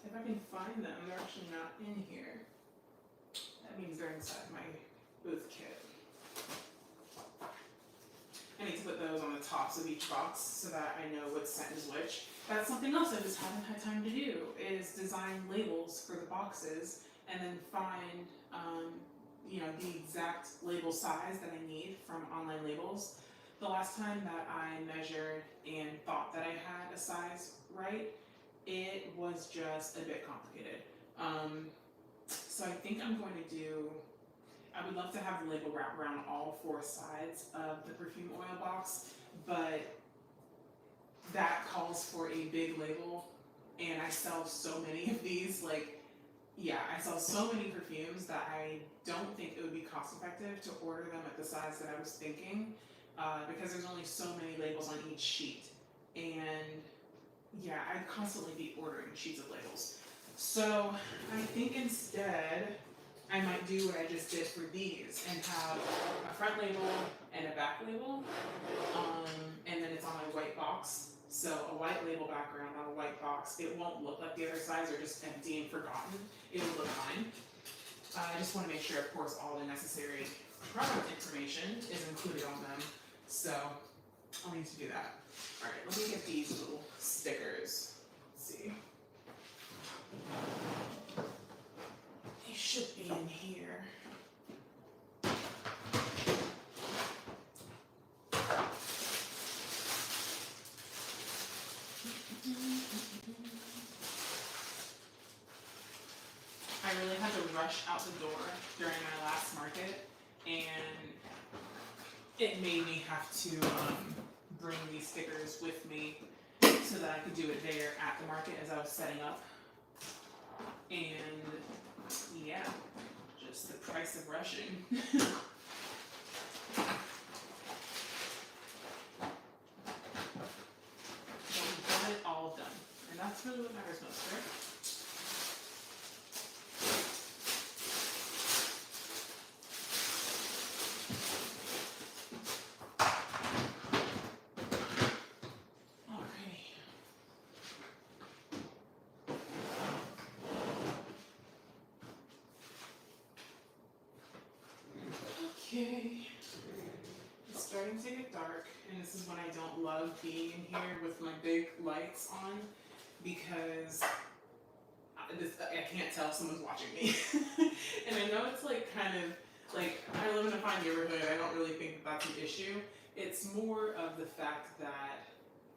If I can find them, they're actually not in here. That means they're inside my booth kit. I need to put those on the tops of each box so that I know what scent is which. That's something else I just haven't had time to do, is design labels for the boxes and then find the exact label size that I need from online labels. The last time that I measured and thought that I had a size right, it was just a bit complicated. So I think I'm going to I would love to have the label wrap around all 4 sides of the perfume oil box, but that calls for a big label, and I sell so many of these, I sell so many perfumes that I don't think it would be cost effective to order them at the size that I was thinking, because there's only so many labels on each sheet, and I'd constantly be ordering sheets of labels. So I think instead I might do what I just did for these and have a front label and a back label, and then it's on a white box. So a white label background on a white box. It won't look like the other sides are just empty and forgotten. It will look fine. I just want to make sure, of course, all the necessary product information is included on them. So I'll need to do that. All right, let me get these little stickers. Let's see. They should be in here. I really had to rush out the door during my last market, and it made me have to bring these stickers with me so that I could do it there at the market as I was setting up. And just the price of rushing. But we got it all done, and that's really what matters most, right? Okay, it's starting to get dark, and this is when I don't love being in here with my big lights on, because I can't tell if someone's watching me. And I know it's I live in a fine neighborhood, I don't really think that that's an issue. It's more of the fact that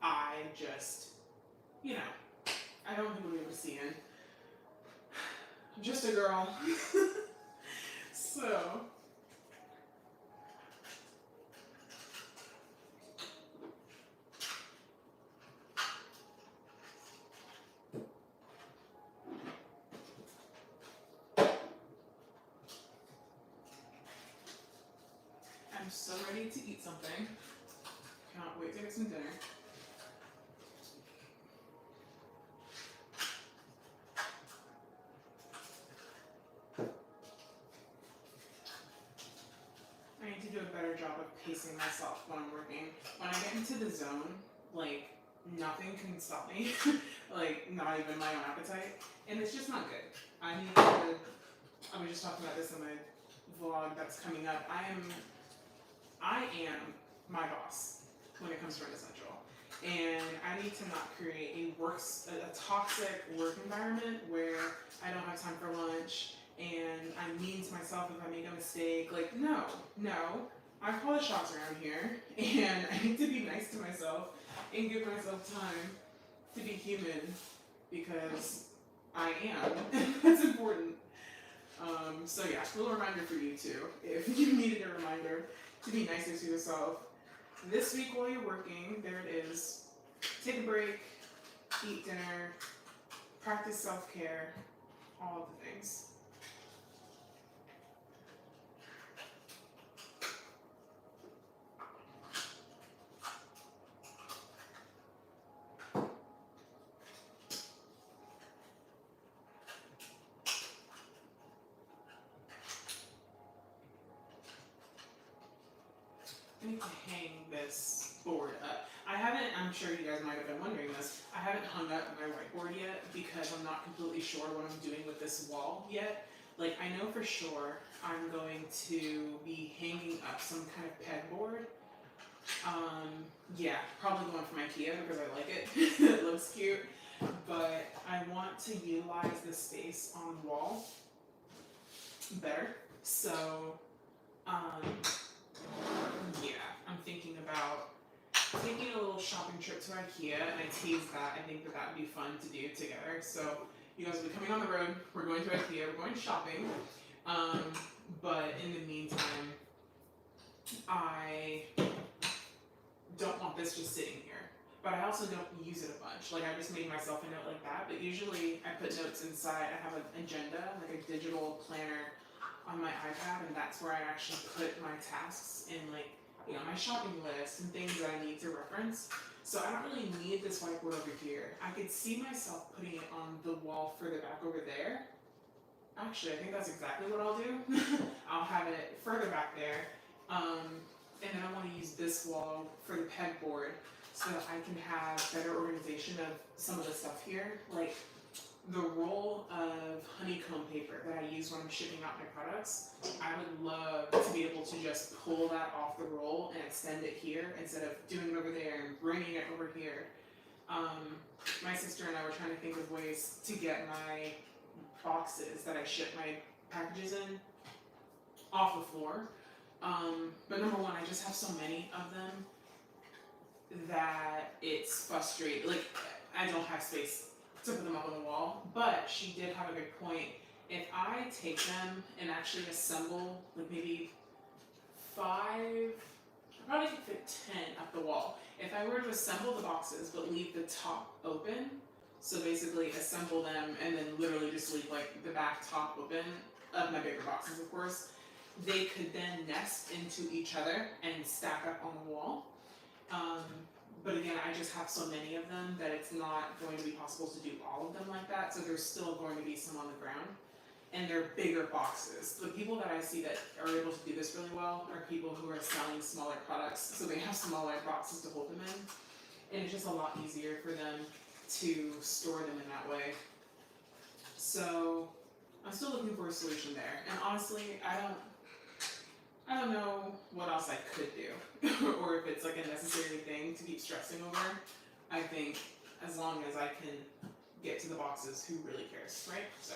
I just, I don't think we'll be able to see in. I'm just a girl. So I'm so ready to eat something. Can't wait to get some dinner. I need to do a better job of pacing myself when I'm working. When I get into the zone, nothing can stop me. Not even my own appetite. And it's just not good. I was just talking about this in my vlog that's coming up. I am my boss when it comes to Renascential, and I need to not create a toxic work environment where I don't have time for lunch and I'm mean to myself if I make a mistake. No, I call the shots around here, and I need to be nice to myself and give myself time to be human, because I am. That's important. A little reminder for you too, if you needed a reminder to be nicer to yourself. This week while you're working, there it is. Take a break, eat dinner, practice self-care, all of the things. I need to hang this board up. I haven't, I'm sure you guys might have been wondering this, I haven't hung up my whiteboard yet because I'm not completely sure what I'm doing with this wall yet. Like, I know for sure I'm going to be hanging up some kind of pegboard. Yeah, probably going from IKEA because I like it. It looks cute. But I want to utilize the space on the wall better. So, yeah, I'm thinking about taking a little shopping trip to IKEA, and I teased that. I think that would be fun to do together. So you guys will be coming on the road. We're going to IKEA. We're going shopping. But in the meantime, I don't want this just sitting here. But I also don't use it a bunch. Like, I just made myself a note like that. But usually I put notes inside. I have an agenda, like a digital planner on my iPad, and that's where I actually put my tasks in, like, you know, my shopping list and things that I need to reference. So I don't really need this whiteboard over here. I could see myself putting it on the wall further back over there. Actually, I think that's exactly what I'll do. I'll have it further back there. And then I want to use this wall for the pegboard so that I can have better organization of some of the stuff here. Like the roll of honeycomb paper that I use when I'm shipping out my products, I would love to be able to just pull that off the roll and extend it here instead of doing it over there and bringing it over here. My sister and I were trying to think of ways to get my boxes that I ship my packages in off the floor. But number one, I just have so many of them that it's frustrating. Like, I don't have space to put them up on the wall. But she did have a good point. If I take them and actually assemble, like maybe 5, I probably could fit 10 up the wall. If I were to assemble the boxes but leave the top open, so basically assemble them and then literally just leave like the back top open of my bigger boxes, of course, they could then nest into each other and stack up on the wall. But again, I just have so many of them that it's not going to be possible to do all of them like that. So there's still going to be some on the ground. And they're bigger boxes. The people that I see that are able to do this really well are people who are selling smaller products. So they have smaller boxes to hold them in. And it's just a lot easier for them to store them in that way. So I'm still looking for a solution there. And honestly, I don't know what else I could do, or if it's like a necessary thing to keep stressing over. I think as long as I can get to the boxes, who really cares, right? So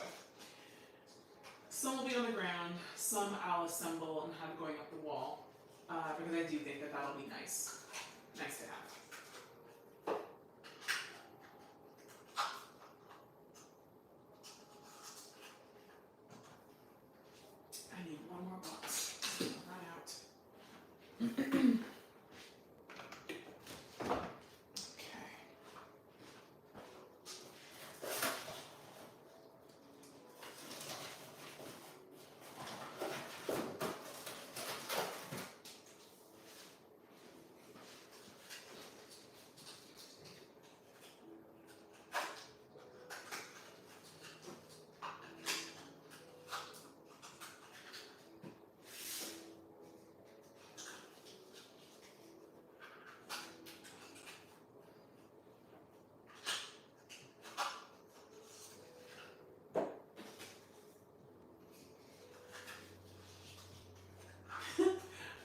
some will be on the ground, some I'll assemble and have going up the wall, because I do think that that'll be nice to have. I need one more box. Run out. Okay.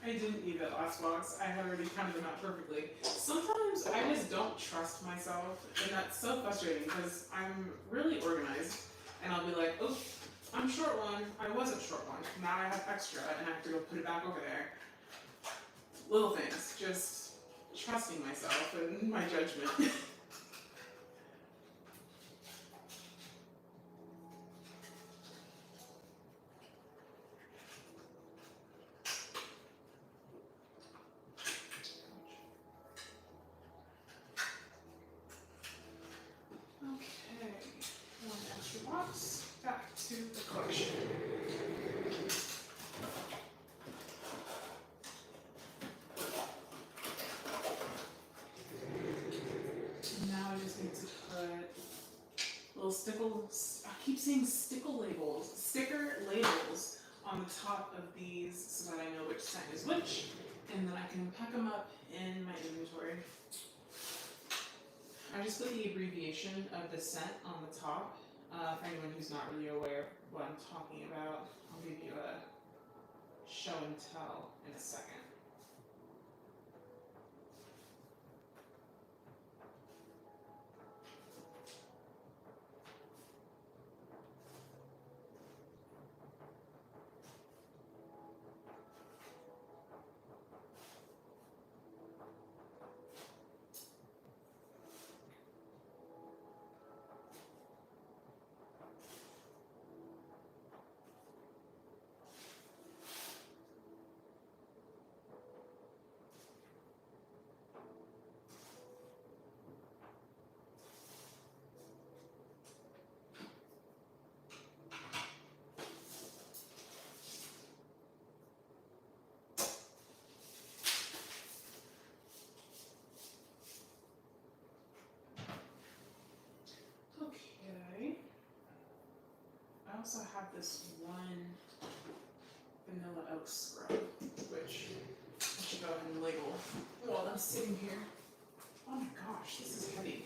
I didn't eat that last box. I had already counted them out perfectly. Sometimes I just don't trust myself, and that's so frustrating because I'm really organized, and I'll be like, oh, I'm short one. I wasn't short one. Now I have extra, and I have to go put it back over there. Little things, just trusting myself and my judgment. Back to the collection. Now I just need to put little stickles. I keep saying sticker labels on the top of these so that I know which scent is which. and then I can pack them up in my inventory. I just put the abbreviation of the scent on the top. For anyone who's not really aware of what I'm talking about, I'll give you a show and tell in a second. Okay. I also have this one vanilla oak scrub, which I should go ahead and label while I'm sitting here. Oh my gosh, this is heavy.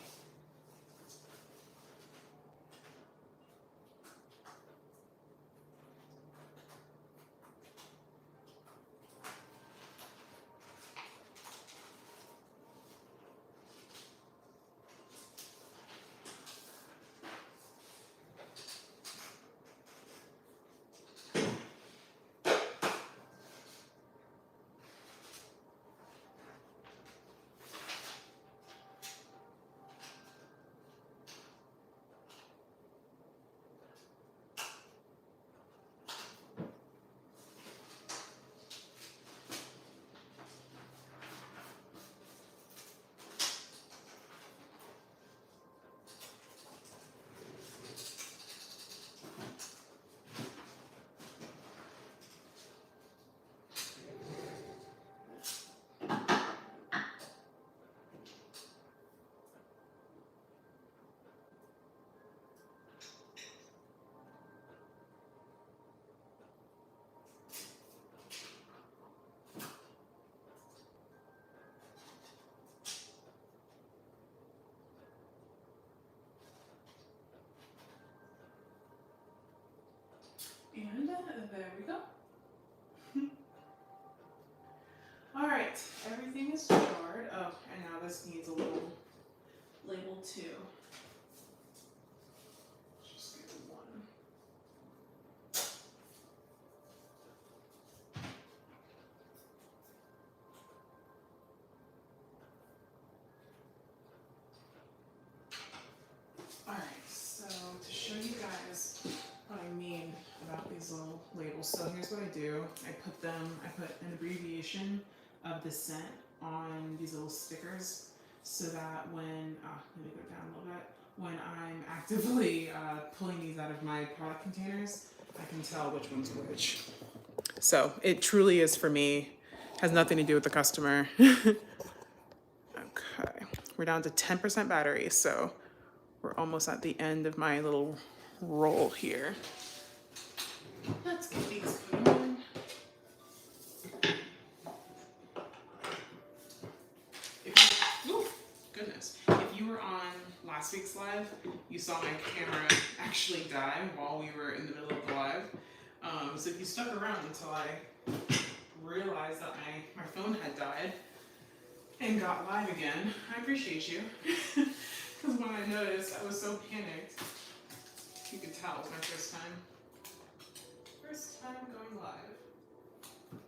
And there we go. All right, everything is jarred. Oh, and now this needs a little label too. Just get one. All right, so to show you guys what I mean about these little labels. So here's what I do. I put an abbreviation of the scent on these little stickers so that when, let me go down a little bit, when I'm actively pulling these out of my product containers, I can tell which one's which. So it truly is for me, has nothing to do with the customer. Okay, we're down to 10% battery, so we're almost at the end of my little roll here. Let's get these going. Goodness. If you were on last week's live, you saw my camera actually die while we were in the middle of the live. So if you stuck around until I realized that my phone had died and got live again, I appreciate you. Because when I noticed, I was so panicked. You could tell it was my first time. First time going live.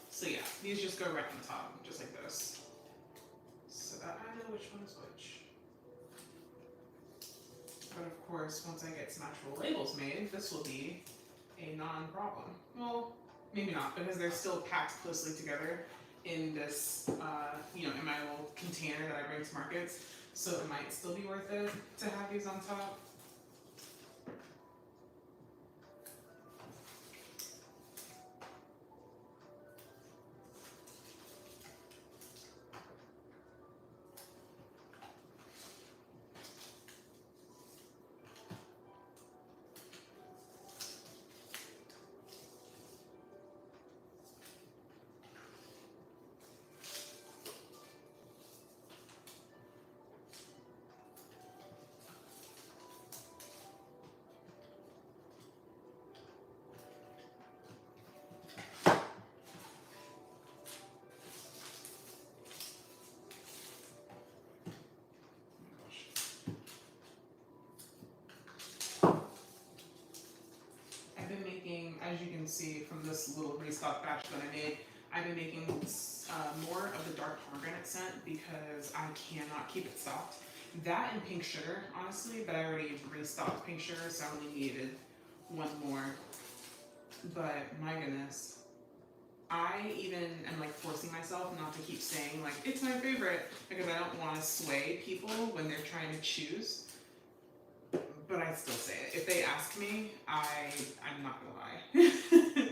So yeah, these just go right on top, just like this. So that I know which one's which. But of course, once I get some actual labels made, this will be a non-problem. Well, maybe not, because they're still packed closely together in this, in my little container that I bring to markets. So it might still be worth it to have these on top. see from this little restock batch that I made, I've been making more of the dark pomegranate scent because I cannot keep it stocked. That and pink sugar, honestly, but I already restocked pink sugar, so I only needed one more. But my goodness, I even am like forcing myself not to keep saying like it's my favorite because I don't want to sway people when they're trying to choose. But I still say it. If they ask me, I'm not gonna lie.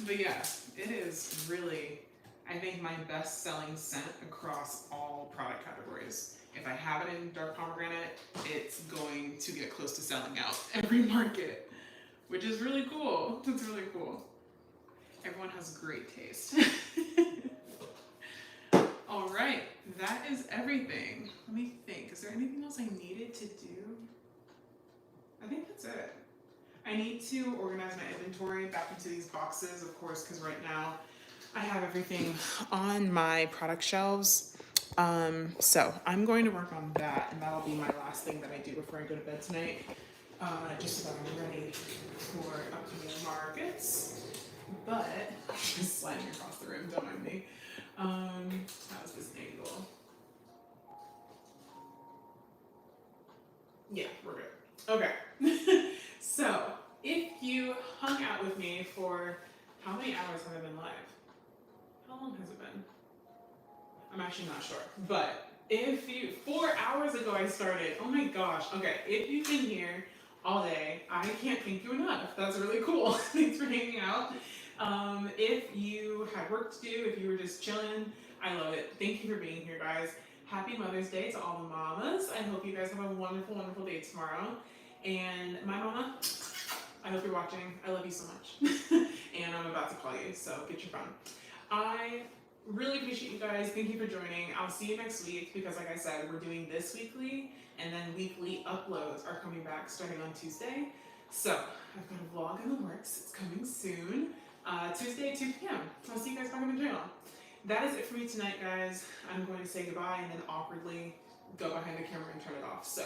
But yeah, it is really, I think, my best-selling scent across all product categories. If I have it in dark pomegranate, it's going to get close to selling out every market, which is really cool. That's really cool. Everyone has great taste. All right, that is everything. Let me think. Is there anything else I needed to do? I think that's it. I need to organize my inventory back into these boxes, of course, because right now I have everything on my product shelves. So I'm going to work on that, and that'll be my last thing that I do before I go to bed tonight, just so that I'm ready for upcoming markets. But just sliding across the room, don't mind me. How's this angle? Yeah, we're good. Okay. So, if you hung out with me for, how many hours have I been live? How long has it been? I'm actually not sure. But if you, 4 hours ago I started. Oh my gosh. Okay, if you've been here all day, I can't thank you enough. That's really cool. Thanks for hanging out. If you had work to do, if you were just chilling, I love it. Thank you for being here, guys. Happy Mother's Day to all the mamas. I hope you guys have a wonderful, wonderful day tomorrow. And my mama, I hope you're watching. I love you so much. And I'm about to call you, so get your phone. I really appreciate you guys. Thank you for joining. I'll see you next week because, like I said, we're doing this weekly, and then weekly uploads are coming back starting on Tuesday. So I've got a vlog in the works. It's coming soon. Tuesday at 2 p.m. I'll see you guys back on the channel. That is it for me tonight, guys. I'm going to say goodbye and then awkwardly go behind the camera and turn it off. So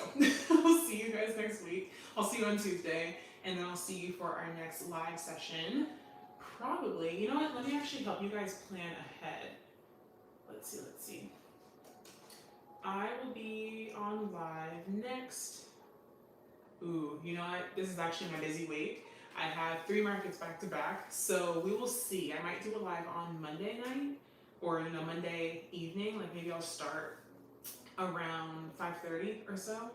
I'll see you guys next week. I'll see you on Tuesday, and then I'll see you for our next live session. Probably, you know what? Let me actually help you guys plan ahead. Let's see. I will be on live next. Ooh, you know what? This is actually my busy week. I have 3 markets back to back, so we will see. I might do a live on Monday night, or Monday evening. Like maybe I'll start around 5:30 or so.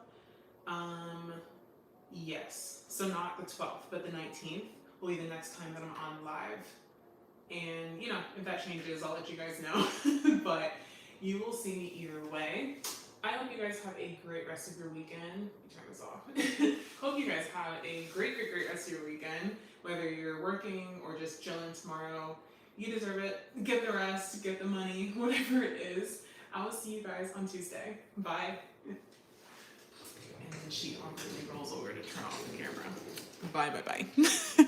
Yes, so not the 12th, but the 19th will be the next time that I'm on live. And if that changes, I'll let you guys know. But you will see me either way. I hope you guys have a great rest of your weekend. Let me turn this off. Hope you guys have a great rest of your weekend. Whether you're working or just chilling tomorrow, you deserve it. Get the rest, get the money, whatever it is. I will see you guys on Tuesday. Bye. And then she awkwardly rolls over to turn off the camera. Bye.